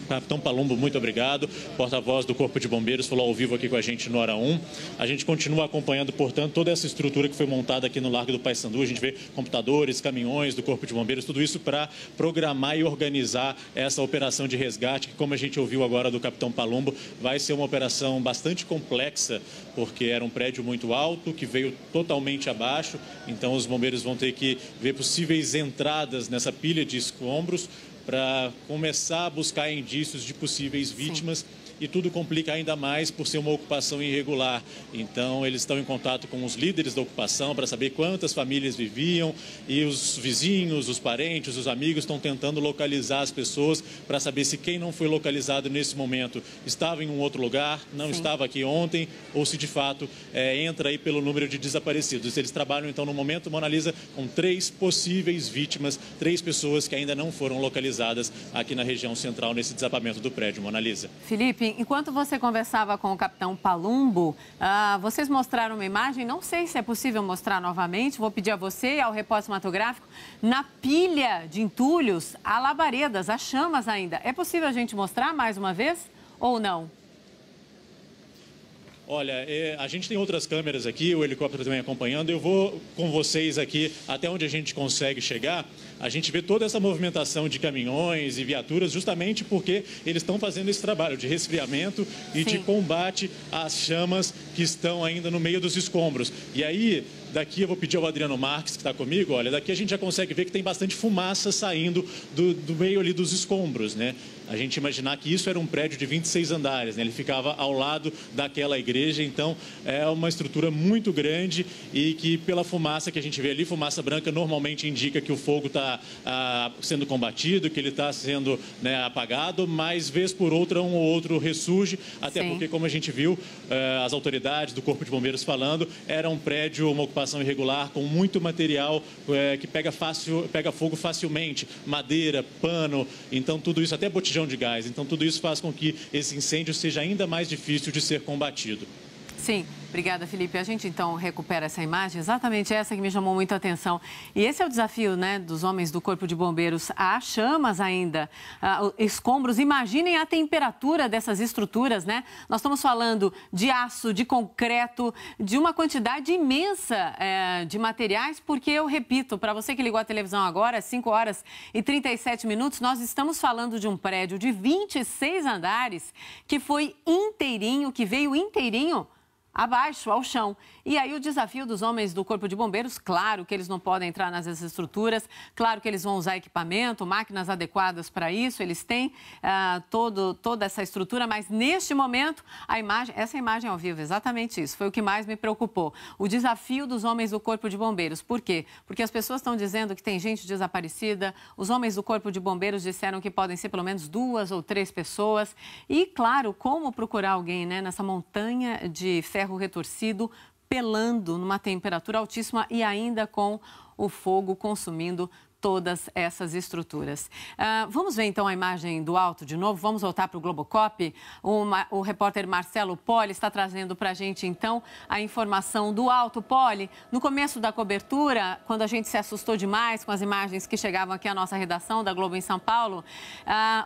Capitão Palumbo, muito obrigado. Porta-voz do Corpo de Bombeiros falou ao vivo aqui com a gente no Hora 1. A gente continua acompanhando, portanto, toda essa estrutura que foi montada aqui no Largo do Paissandu. A gente vê computadores, caminhões do Corpo de Bombeiros, tudo isso para programar e organizar essa operação de resgate, que, como a gente ouviu agora do Capitão Palumbo, vai ser uma operação bastante complexa, porque era um prédio muito alto, que veio totalmente abaixo. Então, os bombeiros vão ter que ver possíveis entradas nessa pilha de escombros para começar a buscar indícios de possíveis vítimas. Sim. E tudo complica ainda mais por ser uma ocupação irregular. Então, eles estão em contato com os líderes da ocupação para saber quantas famílias viviam, e os vizinhos, os parentes, os amigos estão tentando localizar as pessoas para saber se quem não foi localizado nesse momento estava em um outro lugar, não estava aqui ontem, ou se de fato entra aí pelo número de desaparecidos. Eles trabalham então no momento, Mona Lisa, com 3 possíveis vítimas, 3 pessoas que ainda não foram localizadas aqui na região central nesse desabamento do prédio, Mona Lisa. Felipe, enquanto você conversava com o Capitão Palumbo, vocês mostraram uma imagem, não sei se é possível mostrar novamente, vou pedir a você e ao repórter cinematográfico, na pilha de entulhos, há labaredas, há chamas ainda. É possível a gente mostrar mais uma vez ou não? Olha, a gente tem outras câmeras aqui, o helicóptero também acompanhando. Eu vou com vocês aqui até onde a gente consegue chegar. A gente vê toda essa movimentação de caminhões e viaturas justamente porque eles estão fazendo esse trabalho de resfriamento e de combate às chamas que estão ainda no meio dos escombros. E aí, daqui eu vou pedir ao Adriano Marques, que está comigo, olha, daqui a gente já consegue ver que tem bastante fumaça saindo do meio ali dos escombros, né? A gente imaginar que isso era um prédio de 26 andares, né? Ele ficava ao lado daquela igreja, então é uma estrutura muito grande e que pela fumaça que a gente vê ali, fumaça branca normalmente indica que o fogo está sendo combatido, que ele está sendo, né, apagado, mas vez por outra um ou outro ressurge, até porque, como a gente viu, as autoridades do Corpo de Bombeiros falando, era um prédio, uma ocupação irregular com muito material que pega fogo facilmente, madeira, pano, então tudo isso, até botijão de gás. Então, tudo isso faz com que esse incêndio seja ainda mais difícil de ser combatido. Sim, obrigada, Felipe. A gente, então, recupera essa imagem, exatamente essa que me chamou muita atenção. E esse é o desafio, né, dos homens do Corpo de Bombeiros. Há chamas ainda, escombros. Imaginem a temperatura dessas estruturas, né? Nós estamos falando de aço, de concreto, de uma quantidade imensa de materiais, porque, eu repito, para você que ligou a televisão agora, 5h37, nós estamos falando de um prédio de 26 andares que foi inteirinho, que veio inteirinho abaixo, ao chão. E aí o desafio dos homens do Corpo de Bombeiros, claro que eles não podem entrar nessas estruturas, claro que eles vão usar equipamento, máquinas adequadas para isso, eles têm toda essa estrutura, mas neste momento, essa imagem ao vivo, exatamente isso, foi o que mais me preocupou. O desafio dos homens do Corpo de Bombeiros. Por quê? Porque as pessoas estão dizendo que tem gente desaparecida, os homens do Corpo de Bombeiros disseram que podem ser pelo menos 2 ou 3 pessoas. E, claro, como procurar alguém, né, nessa montanha de ferro retorcido, pelando numa temperatura altíssima e ainda com o fogo consumindo todas essas estruturas. Vamos ver então a imagem do alto de novo, vamos voltar para o Globocop. O repórter Marcelo Poli está trazendo para a gente então a informação do alto. Poli, no começo da cobertura, quando a gente se assustou demais com as imagens que chegavam aqui à nossa redação da Globo em São Paulo,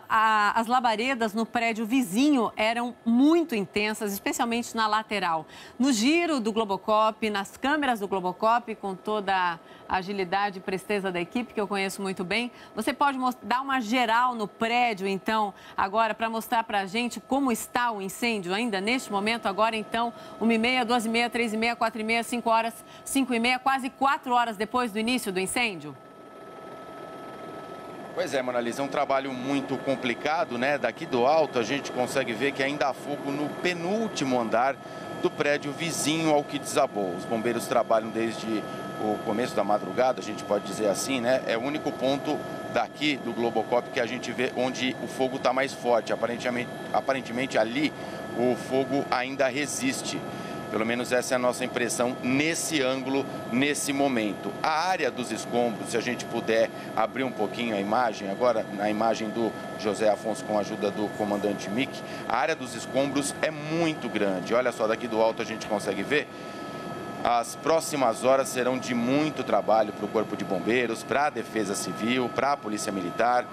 as labaredas no prédio vizinho eram muito intensas, especialmente na lateral. No giro do Globocop, nas câmeras do Globocop, com toda a agilidade e presteza da equipe, que eu conheço muito bem. Você pode dar uma geral no prédio, então, agora, para mostrar para a gente como está o incêndio ainda neste momento, agora, então, 1h30, 2h30, 3h30, 4h30, 5h, 5h30, quase 4 horas depois do início do incêndio? Pois é, Mona Lisa, é um trabalho muito complicado, né? Daqui do alto a gente consegue ver que ainda há fogo no penúltimo andar do prédio vizinho ao que desabou. Os bombeiros trabalham desde o começo da madrugada, a gente pode dizer assim, né? É o único ponto daqui do Globocop que a gente vê onde o fogo está mais forte. Aparentemente ali o fogo ainda resiste. Pelo menos essa é a nossa impressão nesse ângulo, nesse momento. A área dos escombros, se a gente puder abrir um pouquinho a imagem, agora na imagem do José Afonso com a ajuda do comandante Mick, a área dos escombros é muito grande. Olha só, daqui do alto a gente consegue ver. As próximas horas serão de muito trabalho para o Corpo de Bombeiros, para a Defesa Civil, para a Polícia Militar.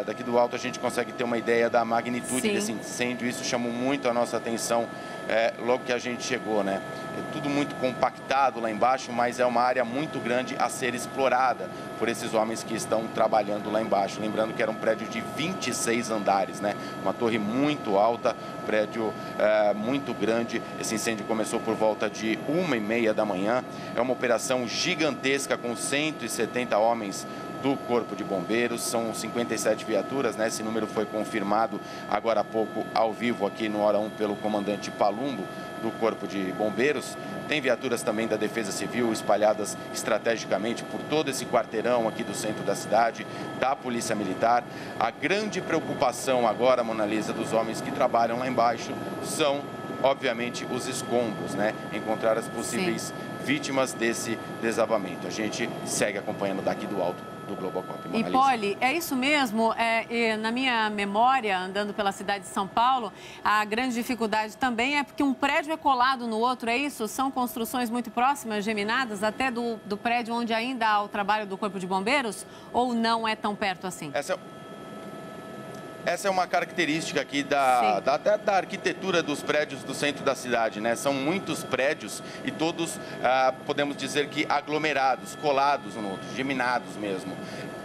Daqui do alto a gente consegue ter uma ideia da magnitude desse incêndio. Isso chamou muito a nossa atenção logo que a gente chegou, né? É tudo muito compactado lá embaixo, mas é uma área muito grande a ser explorada por esses homens que estão trabalhando lá embaixo. Lembrando que era um prédio de 26 andares, né? Uma torre muito alta, prédio muito grande. Esse incêndio começou por volta de 1h30 da manhã. É uma operação gigantesca com 170 homens do Corpo de Bombeiros, são 57 viaturas, né? Esse número foi confirmado agora há pouco ao vivo aqui no Hora 1 pelo comandante Palumbo do Corpo de Bombeiros. Tem viaturas também da Defesa Civil espalhadas estrategicamente por todo esse quarteirão aqui do centro da cidade, da Polícia Militar. A grande preocupação agora, Mona Lisa, dos homens que trabalham lá embaixo são, obviamente, os escombros, né? Encontrar as possíveis vítimas desse desabamento. A gente segue acompanhando daqui do alto do Globocop. E, Poli, é isso mesmo? Na minha memória, andando pela cidade de São Paulo, a grande dificuldade também é porque um prédio é colado no outro, é isso? São construções muito próximas, geminadas, até do prédio onde ainda há o trabalho do Corpo de Bombeiros? Ou não é tão perto assim? Essa é uma característica aqui da arquitetura dos prédios do centro da cidade, né? São muitos prédios e todos, podemos dizer que aglomerados, colados um no outro, geminados mesmo.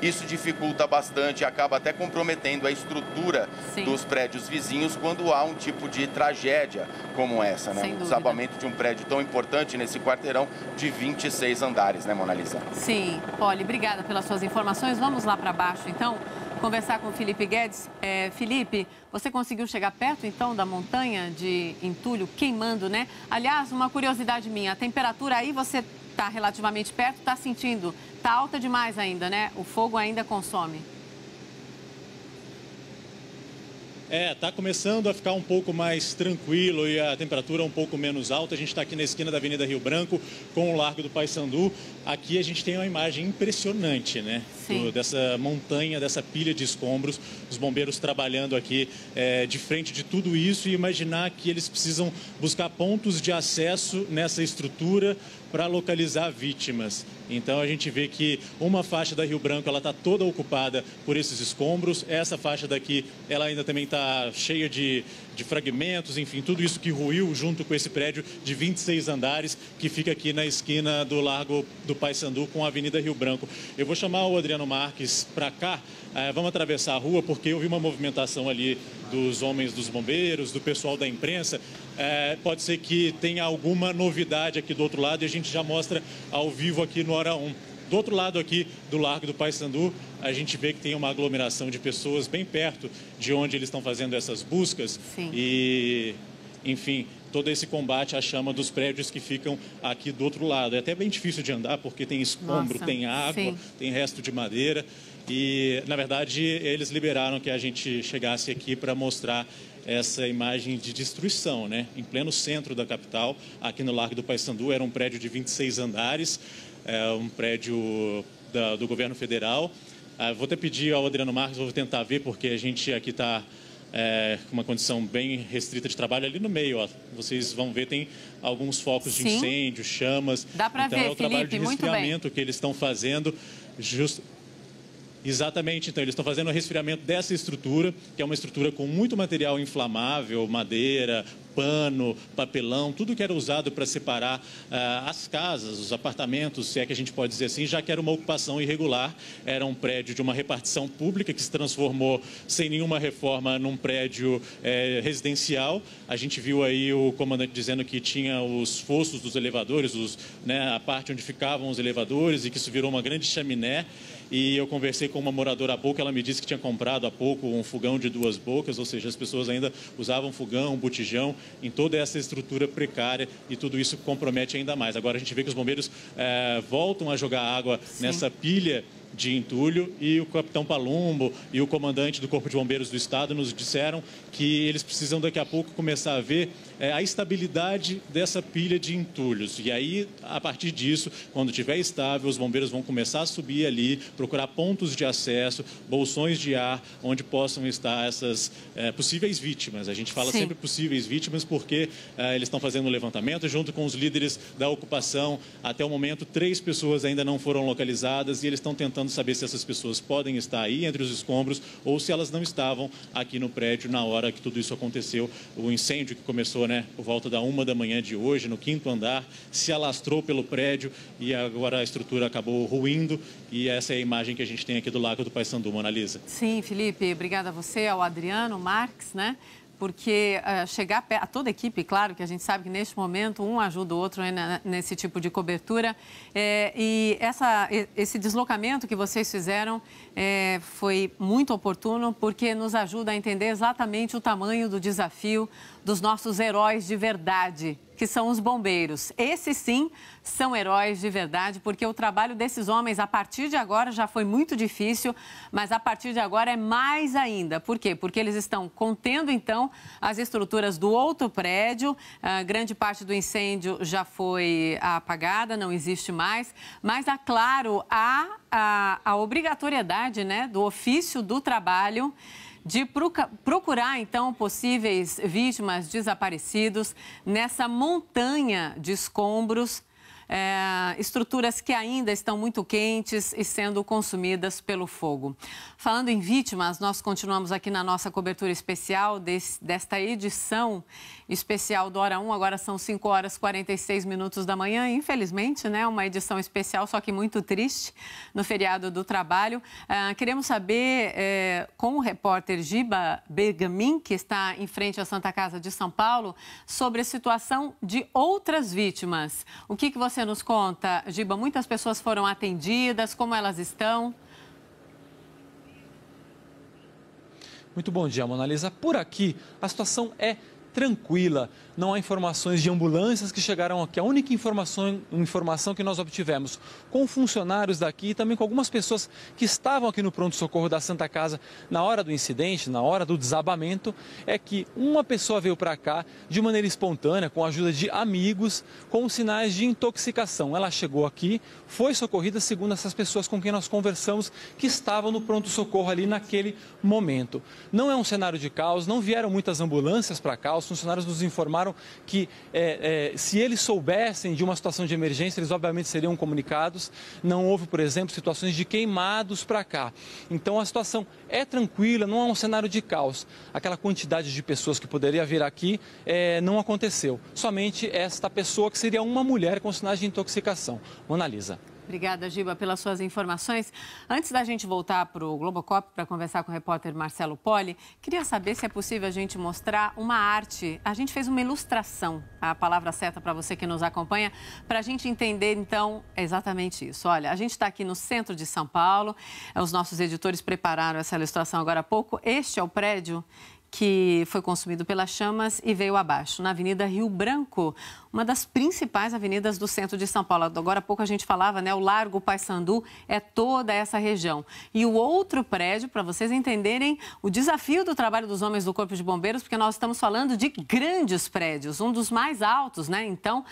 Isso dificulta bastante, acaba até comprometendo a estrutura dos prédios vizinhos quando há um tipo de tragédia como essa, né? Um desabamento de um prédio tão importante nesse quarteirão de 26 andares, né, Mona Lisa? Sim, Poli, obrigada pelas suas informações. Vamos lá para baixo, então, conversar com o Felipe Guedes. Felipe, você conseguiu chegar perto, então, da montanha de entulho queimando, né? Aliás, uma curiosidade minha, a temperatura aí você está relativamente perto, está sentindo, está alta demais ainda, né? O fogo ainda consome. Está começando a ficar um pouco mais tranquilo e a temperatura um pouco menos alta. A gente está aqui na esquina da Avenida Rio Branco com o Largo do Paissandu. Aqui a gente tem uma imagem impressionante, né? Dessa montanha, dessa pilha de escombros. Os bombeiros trabalhando aqui de frente de tudo isso e imaginar que eles precisam buscar pontos de acesso nessa estrutura para localizar vítimas. Então a gente vê que uma faixa da Rio Branco ela está toda ocupada por esses escombros. Essa faixa daqui ela ainda também está cheia de fragmentos, enfim, tudo isso que ruiu junto com esse prédio de 26 andares que fica aqui na esquina do Largo do Paissandu com a Avenida Rio Branco. Eu vou chamar o Adriano Marques para cá. Vamos atravessar a rua porque eu vi uma movimentação ali dos homens dos bombeiros, do pessoal da imprensa. Pode ser que tenha alguma novidade aqui do outro lado e a gente já mostra ao vivo aqui no Hora 1. Do outro lado aqui do Largo do Paissandu, a gente vê que tem uma aglomeração de pessoas bem perto de onde eles estão fazendo essas buscas. E, enfim, todo esse combate à chama dos prédios que ficam aqui do outro lado. É até bem difícil de andar porque tem escombro, tem água, tem resto de madeira. E, na verdade, eles liberaram que a gente chegasse aqui para mostrar essa imagem de destruição, né? Em pleno centro da capital, aqui no Largo do Paissandu, era um prédio de 26 andares, um prédio do governo federal. Vou até pedir ao Adriano Marques, vou tentar ver, porque a gente aqui está com uma condição bem restrita de trabalho ali no meio, ó. Vocês vão ver, tem alguns focos de incêndio, chamas. Dá para ver, é o trabalho Felipe, de resfriamento que eles estão fazendo. Exatamente, então eles estão fazendo o resfriamento dessa estrutura, que é uma estrutura com muito material inflamável, madeira, pano, papelão, tudo que era usado para separar as casas, os apartamentos, se é que a gente pode dizer assim, já que era uma ocupação irregular, era um prédio de uma repartição pública que se transformou sem nenhuma reforma num prédio residencial. A gente viu aí o comandante dizendo que tinha os fossos dos elevadores, a parte onde ficavam os elevadores e que isso virou uma grande chaminé. E eu conversei com uma moradora há pouco, ela me disse que tinha comprado há pouco um fogão de 2 bocas, ou seja, as pessoas ainda usavam fogão, botijão, em toda essa estrutura precária e tudo isso compromete ainda mais. Agora a gente vê que os bombeiros voltam a jogar água nessa pilha de entulho e o capitão Palumbo e o comandante do Corpo de Bombeiros do Estado nos disseram que eles precisam daqui a pouco começar a ver a estabilidade dessa pilha de entulhos. E aí, a partir disso, quando estiver estável, os bombeiros vão começar a subir ali, procurar pontos de acesso, bolsões de ar, onde possam estar essas possíveis vítimas. A gente fala sempre possíveis vítimas porque eles estão fazendo um levantamento junto com os líderes da ocupação. Até o momento, 3 pessoas ainda não foram localizadas e eles estão tentando tentando saber se essas pessoas podem estar aí entre os escombros ou se elas não estavam aqui no prédio na hora que tudo isso aconteceu. O incêndio que começou, né, por volta da 1 da manhã de hoje, no 5º andar, se alastrou pelo prédio e agora a estrutura acabou ruindo. E essa é a imagem que a gente tem aqui do Lago do Paissandu, Mona Lisa. Sim, Felipe, obrigada a você, ao Adriano Marques, né? Porque chegar a toda a equipe, claro que a gente sabe que neste momento um ajuda o outro, né, nesse tipo de cobertura. E esse deslocamento que vocês fizeram foi muito oportuno, porque nos ajuda a entender exatamente o tamanho do desafio dos nossos heróis de verdade, que são os bombeiros. Esses sim são heróis de verdade, porque o trabalho desses homens a partir de agora já foi muito difícil, mas a partir de agora é mais ainda. Por quê? Porque eles estão contendo então as estruturas do outro prédio, grande parte do incêndio já foi apagada, não existe mais, mas é claro a obrigatoriedade, né, do ofício do trabalho de procurar, então, possíveis vítimas desaparecidos nessa montanha de escombros, estruturas que ainda estão muito quentes e sendo consumidas pelo fogo. Falando em vítimas, nós continuamos aqui na nossa cobertura especial desta edição especial do Hora 1. Agora são 5h46 da manhã. Infelizmente, né, uma edição especial, só que muito triste, no feriado do trabalho. Queremos saber com o repórter Giba Bergamin, que está em frente à Santa Casa de São Paulo, sobre a situação de outras vítimas. O que você nos conta, Giba? Muitas pessoas foram atendidas, como elas estão? Muito bom dia, Mona Lisa. Por aqui, a situação é tranquila. Não há informações de ambulâncias que chegaram aqui. A única informação que nós obtivemos com funcionários daqui e também com algumas pessoas que estavam aqui no pronto-socorro da Santa Casa na hora do incidente, na hora do desabamento, é que uma pessoa veio para cá de maneira espontânea, com a ajuda de amigos, com sinais de intoxicação. Ela chegou aqui, foi socorrida, segundo essas pessoas com quem nós conversamos, que estavam no pronto-socorro ali naquele momento. Não é um cenário de caos, não vieram muitas ambulâncias para cá. Os funcionários nos informaram que se eles soubessem de uma situação de emergência, eles obviamente seriam comunicados. Não houve, por exemplo, situações de queimados para cá. Então a situação é tranquila, não é um cenário de caos. Aquela quantidade de pessoas que poderia vir aqui não aconteceu. Somente esta pessoa, que seria uma mulher com sinais de intoxicação. Mona Lisa. Obrigada, Giba, pelas suas informações. Antes da gente voltar para o Globocop para conversar com o repórter Marcelo Poli, queria saber se é possível a gente mostrar uma arte. A gente fez uma ilustração, a palavra certa para você que nos acompanha, para a gente entender, então, exatamente isso. Olha, a gente está aqui no centro de São Paulo, os nossos editores prepararam essa ilustração agora há pouco. Este é o prédio que foi consumido pelas chamas e veio abaixo, na Avenida Rio Branco, uma das principais avenidas do centro de São Paulo. Agora há pouco a gente falava, né, o Largo Paissandu é toda essa região. E o outro prédio, para vocês entenderem o desafio do trabalho dos homens do Corpo de Bombeiros, porque nós estamos falando de grandes prédios, um dos mais altos, né, então,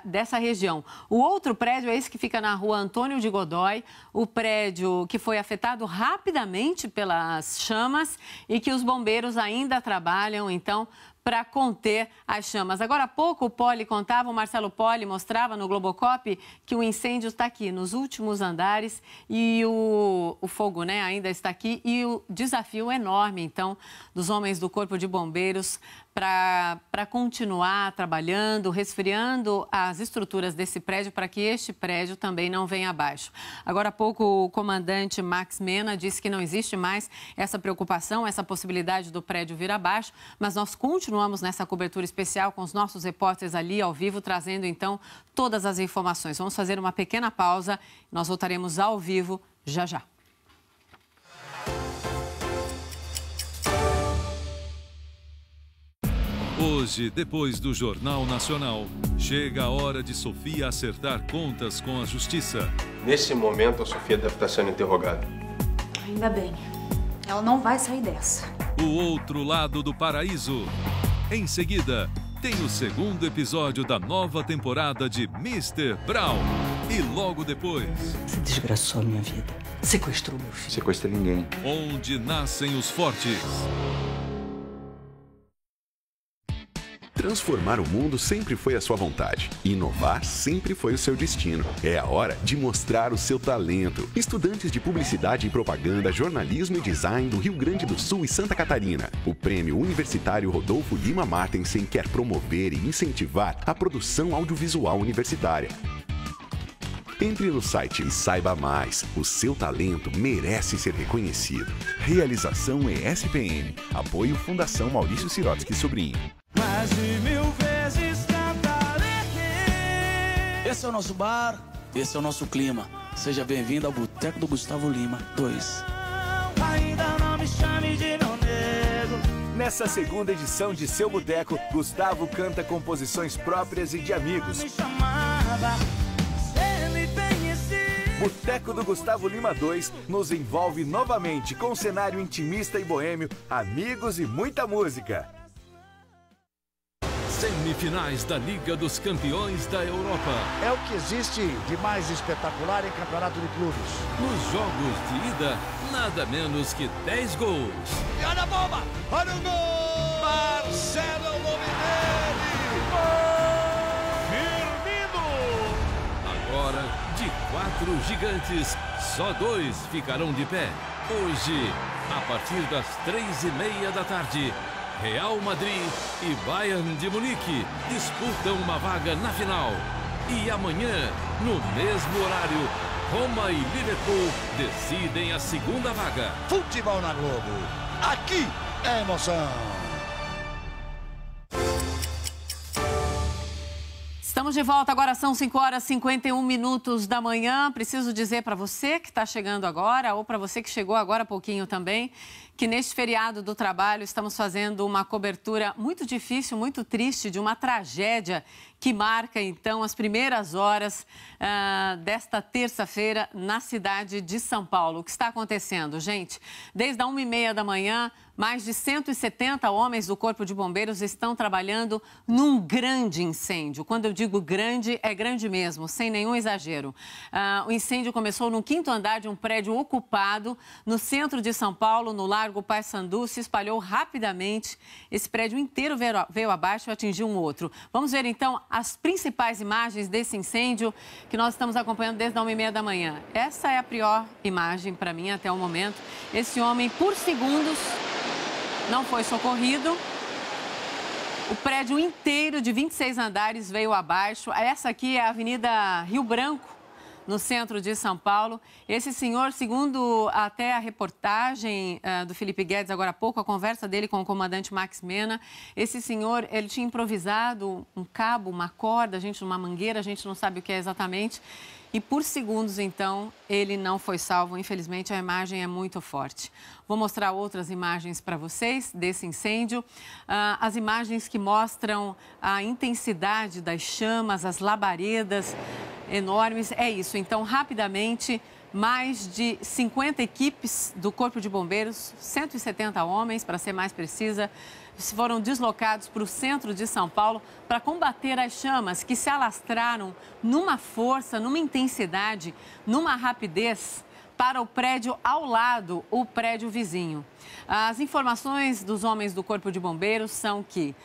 dessa região. O outro prédio é esse que fica na rua Antônio de Godoy, o prédio que foi afetado rapidamente pelas chamas e que os bombeiros ainda trabalham, então, para conter as chamas. Agora há pouco o Marcelo Poli mostrava no Globocop que o incêndio está aqui nos últimos andares e o fogo, né, ainda está aqui, e o desafio enorme, então, dos homens do Corpo de Bombeiros para continuar trabalhando, resfriando as estruturas desse prédio para que este prédio também não venha abaixo. Agora há pouco o comandante Max Mena disse que não existe mais essa preocupação, essa possibilidade do prédio vir abaixo, mas nós continuamos nessa cobertura especial com os nossos repórteres ali ao vivo, trazendo então todas as informações. Vamos fazer uma pequena pausa, nós voltaremos ao vivo já já. Hoje, depois do Jornal Nacional, chega a hora de Sofia acertar contas com a Justiça. Nesse momento, a Sofia deve estar sendo interrogada. Ainda bem. Ela não vai sair dessa. O outro lado do paraíso. Em seguida, tem o segundo episódio da nova temporada de Mr. Brown. E logo depois... Você desgraçou a minha vida. Sequestrou meu filho. Sequestra ninguém. Onde nascem os fortes. Transformar o mundo sempre foi a sua vontade. Inovar sempre foi o seu destino. É a hora de mostrar o seu talento. Estudantes de Publicidade e Propaganda, Jornalismo e Design do Rio Grande do Sul e Santa Catarina. O Prêmio Universitário Rodolfo Lima Martensen quer promover e incentivar a produção audiovisual universitária. Entre no site e saiba mais. O seu talento merece ser reconhecido. Realização ESPM. Apoio Fundação Maurício Sirotsky Sobrinho. Mais de 1000 vezes cantarei. Esse é o nosso bar, esse é o nosso clima. Seja bem-vindo ao Boteco do Gustavo Lima 2. Ainda não me chame de meu nego. Nessa segunda edição de Seu Boteco, Gustavo canta composições próprias e de amigos. Boteco do Gustavo Lima 2 nos envolve novamente com um cenário intimista e boêmio, amigos e muita música. Semifinais da Liga dos Campeões da Europa. É o que existe de mais espetacular em campeonato de clubes. Nos jogos de ida, nada menos que 10 gols. E olha a bomba! Olha o gol! Marcelo é o nome dele! Firmino! Agora, de 4 gigantes, só 2 ficarão de pé. Hoje, a partir das 3:30 da tarde, Real Madrid e Bayern de Munique disputam uma vaga na final. E amanhã, no mesmo horário, Roma e Liverpool decidem a segunda vaga. Futebol na Globo. Aqui é emoção. Estamos de volta, agora são 5h51 da manhã. Preciso dizer para você que está chegando agora, ou para você que chegou agora há pouquinho também, que neste feriado do trabalho estamos fazendo uma cobertura muito difícil, muito triste, de uma tragédia que marca, então, as primeiras horas desta terça-feira na cidade de São Paulo. O que está acontecendo, gente? Desde a 1h30 da manhã, mais de 170 homens do Corpo de Bombeiros estão trabalhando num grande incêndio. Quando eu digo grande, é grande mesmo, sem nenhum exagero. O incêndio começou no 5º andar de um prédio ocupado no centro de São Paulo, no Largo Paissandu, se espalhou rapidamente. Esse prédio inteiro veio abaixo e atingiu um outro. Vamos ver, então, as principais imagens desse incêndio que nós estamos acompanhando desde a 1h30 da manhã. Essa é a pior imagem para mim até o momento. Esse homem, por segundos, não foi socorrido. O prédio inteiro de 26 andares veio abaixo. Essa aqui é a Avenida Rio Branco, no centro de São Paulo. Esse senhor, segundo até a reportagem do Felipe Guedes agora há pouco, a conversa dele com o comandante Max Mena, esse senhor, ele tinha improvisado um cabo, uma corda, uma mangueira, a gente não sabe o que é exatamente. E por segundos, então, ele não foi salvo. Infelizmente, a imagem é muito forte. Vou mostrar outras imagens para vocês desse incêndio. As imagens que mostram a intensidade das chamas, as labaredas enormes. É isso. Então, rapidamente, mais de 50 equipes do Corpo de Bombeiros, 170 homens, para ser mais precisa, foram deslocados para o centro de São Paulo para combater as chamas que se alastraram numa força, numa intensidade, numa rapidez para o prédio ao lado, o prédio vizinho. As informações dos homens do Corpo de Bombeiros são que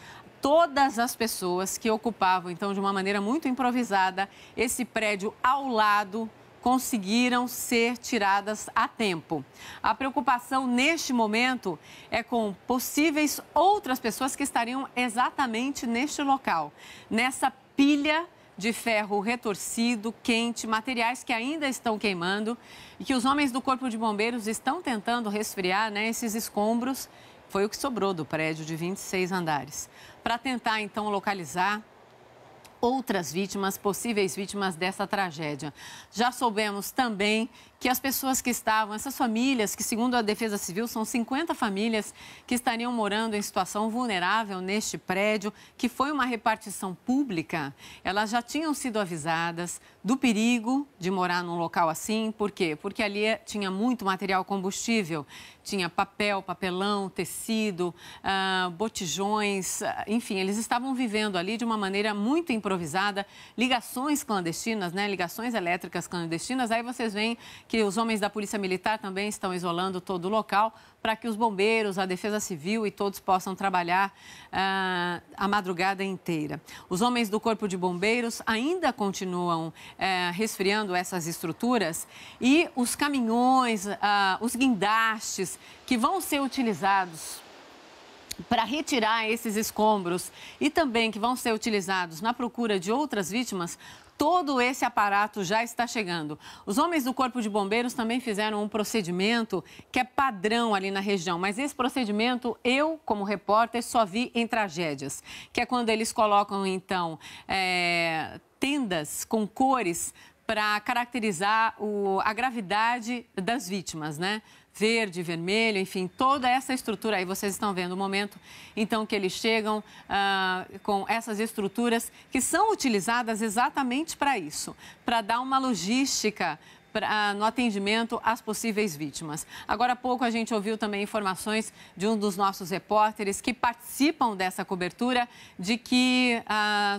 todas as pessoas que ocupavam, então, de uma maneira muito improvisada, esse prédio ao lado, conseguiram ser tiradas a tempo. A preocupação neste momento é com possíveis outras pessoas que estariam exatamente neste local, nessa pilha de ferro retorcido, quente, materiais que ainda estão queimando e que os homens do Corpo de Bombeiros estão tentando resfriar, né, esses escombros. Foi o que sobrou do prédio de 26 andares. Para tentar, então, localizar outras vítimas, possíveis vítimas dessa tragédia. Já soubemos também que as pessoas que estavam, essas famílias, que segundo a Defesa Civil, são 50 famílias que estariam morando em situação vulnerável neste prédio, que foi uma repartição pública, elas já tinham sido avisadas do perigo de morar num local assim. Por quê? Porque ali tinha muito material combustível, tinha papel, papelão, tecido, botijões, enfim, eles estavam vivendo ali de uma maneira muito improvisada, ligações clandestinas, né? Ligações elétricas clandestinas. Aí vocês veem que os homens da Polícia Militar também estão isolando todo o local para que os bombeiros, a Defesa Civil e todos possam trabalhar a madrugada inteira. Os homens do Corpo de Bombeiros ainda continuam resfriando essas estruturas e os caminhões, os guindastes que vão ser utilizados para retirar esses escombros e também que vão ser utilizados na procura de outras vítimas, todo esse aparato já está chegando. Os homens do Corpo de Bombeiros também fizeram um procedimento que é padrão ali na região, mas esse procedimento eu, como repórter, só vi em tragédias, que é quando eles colocam, então, tendas com cores para caracterizar a gravidade das vítimas, né? Verde, vermelho, enfim, toda essa estrutura. Aí vocês estão vendo o momento, então, que eles chegam com essas estruturas que são utilizadas exatamente para isso, para dar uma logística no atendimento às possíveis vítimas. Agora há pouco a gente ouviu também informações de um dos nossos repórteres que participam dessa cobertura de que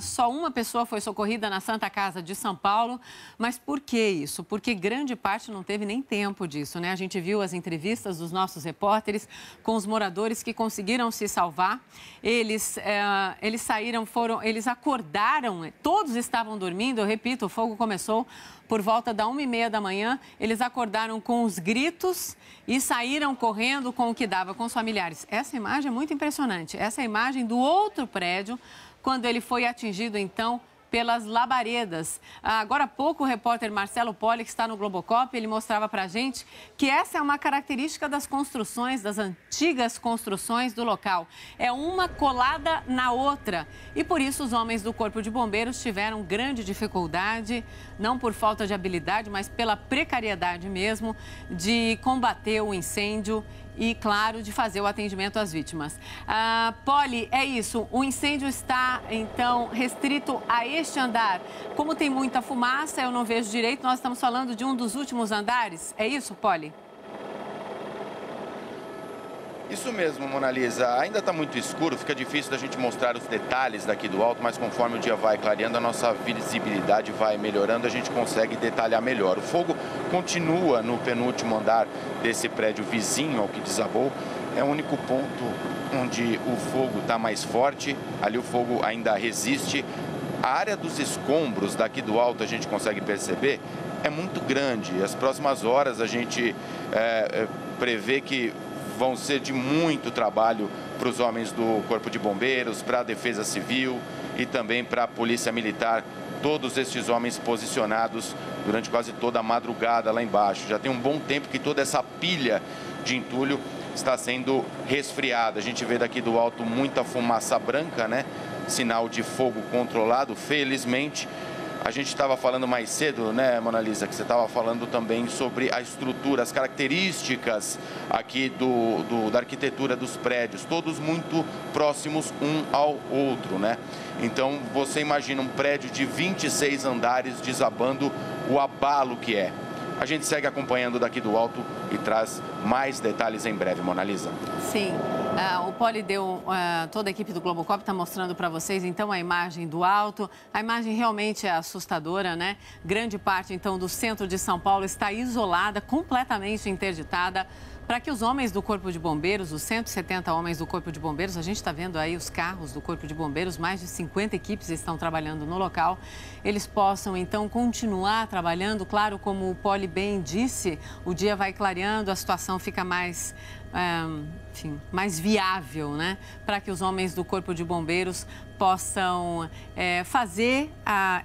só uma pessoa foi socorrida na Santa Casa de São Paulo. Mas por que isso? Porque grande parte não teve nem tempo disso, né? A gente viu as entrevistas dos nossos repórteres com os moradores que conseguiram se salvar. Eles saíram, eles acordaram, todos estavam dormindo, eu repito, o fogo começou por volta da 1h30 da manhã, eles acordaram com os gritos e saíram correndo com o que dava, com os familiares. Essa imagem é muito impressionante. Essa é a imagem do outro prédio, quando ele foi atingido, então, pelas labaredas. Agora há pouco, o repórter Marcelo Poli, que está no Globocop, ele mostrava para a gente que essa é uma característica das construções, das antigas construções do local. É uma colada na outra. E por isso os homens do Corpo de Bombeiros tiveram grande dificuldade, não por falta de habilidade, mas pela precariedade mesmo, de combater o incêndio e, claro, de fazer o atendimento às vítimas. Poli, é isso. O incêndio está, então, restrito a este andar. Como tem muita fumaça, eu não vejo direito. Nós estamos falando de um dos últimos andares. É isso, Poli? Isso mesmo, Mona Lisa. Ainda está muito escuro, fica difícil da gente mostrar os detalhes daqui do alto, mas conforme o dia vai clareando, a nossa visibilidade vai melhorando, a gente consegue detalhar melhor. O fogo continua no penúltimo andar desse prédio vizinho ao que desabou. É o único ponto onde o fogo está mais forte, ali o fogo ainda resiste. A área dos escombros daqui do alto, a gente consegue perceber, é muito grande. As próximas horas a gente prevê que vão ser de muito trabalho para os homens do Corpo de Bombeiros, para a Defesa Civil e também para a Polícia Militar. Todos estes homens posicionados durante quase toda a madrugada lá embaixo. Já tem um bom tempo que toda essa pilha de entulho está sendo resfriada. A gente vê daqui do alto muita fumaça branca, né? Sinal de fogo controlado, felizmente. A gente estava falando mais cedo, né, Mona Lisa, que você estava falando também sobre a estrutura, as características aqui da arquitetura dos prédios, todos muito próximos um ao outro, né? Então, você imagina um prédio de 26 andares desabando, o abalo que é. A gente segue acompanhando daqui do alto e traz mais detalhes em breve, Mona Lisa. Sim, o Poli deu, toda a equipe do Globocop está mostrando para vocês, então, a imagem do alto. A imagem realmente é assustadora, né? Grande parte, então, do centro de São Paulo está isolada, completamente interditada, para que os homens do Corpo de Bombeiros, os 170 homens do Corpo de Bombeiros, a gente está vendo aí os carros do Corpo de Bombeiros, mais de 50 equipes estão trabalhando no local, eles possam, então, continuar trabalhando. Claro, como o Poli bem disse, o dia vai clareando, a situação fica mais, enfim, mais viável, né? Para que os homens do Corpo de Bombeiros possam fazer,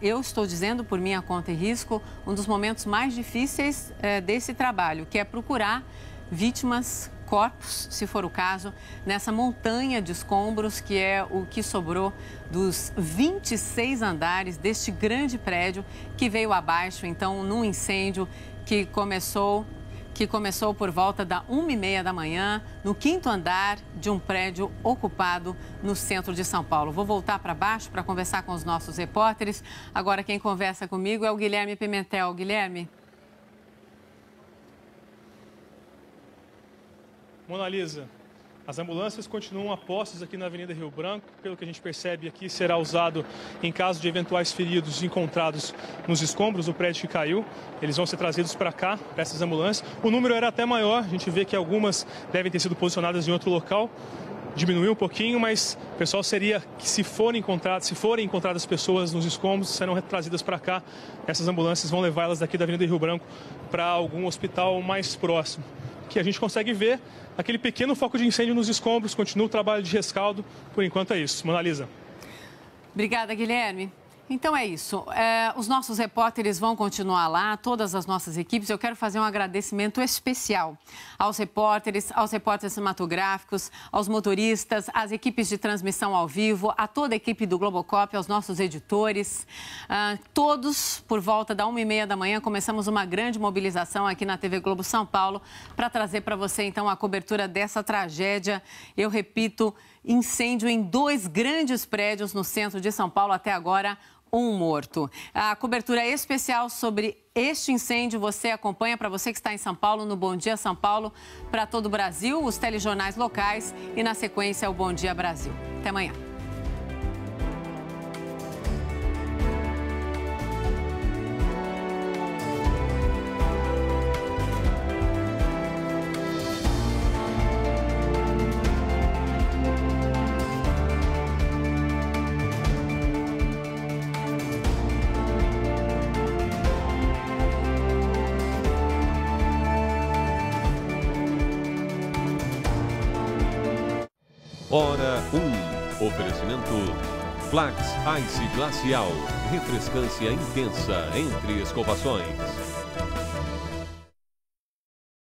eu estou dizendo por minha conta e risco, um dos momentos mais difíceis desse trabalho, que é procurar vítimas, corpos, se for o caso, nessa montanha de escombros que é o que sobrou dos 26 andares deste grande prédio que veio abaixo, então, num incêndio que começou por volta da 1h30 da manhã, no 5º andar de um prédio ocupado no centro de São Paulo. Vou voltar para baixo para conversar com os nossos repórteres. Agora quem conversa comigo é o Guilherme Pimentel. Guilherme. Mona Lisa, as ambulâncias continuam a postos aqui na Avenida Rio Branco. Pelo que a gente percebe aqui, será usado em caso de eventuais feridos encontrados nos escombros do prédio que caiu. Eles vão ser trazidos para cá, para essas ambulâncias. O número era até maior, a gente vê que algumas devem ter sido posicionadas em outro local. Diminuiu um pouquinho, mas o pessoal seria que se forem encontradas pessoas nos escombros, serão trazidas para cá. Essas ambulâncias vão levá-las daqui da Avenida Rio Branco para algum hospital mais próximo. Que a gente consegue ver aquele pequeno foco de incêndio nos escombros, continua o trabalho de rescaldo. Por enquanto é isso. Mona Lisa. Obrigada, Guilherme. Então é isso. Os nossos repórteres vão continuar lá, todas as nossas equipes. Eu quero fazer um agradecimento especial aos repórteres cinematográficos, aos motoristas, às equipes de transmissão ao vivo, a toda a equipe do Globocop, aos nossos editores. Todos, por volta da 1h30 da manhã, começamos uma grande mobilização aqui na TV Globo São Paulo para trazer para você, então, a cobertura dessa tragédia. Eu repito, incêndio em 2 grandes prédios no centro de São Paulo, até agora, 1 morto. A cobertura especial sobre este incêndio você acompanha, para você que está em São Paulo, no Bom Dia São Paulo, para todo o Brasil, os telejornais locais e, na sequência, o Bom Dia Brasil. Até amanhã. Hora 1. Oferecimento Flax Ice Glacial. Refrescância intensa entre escovações.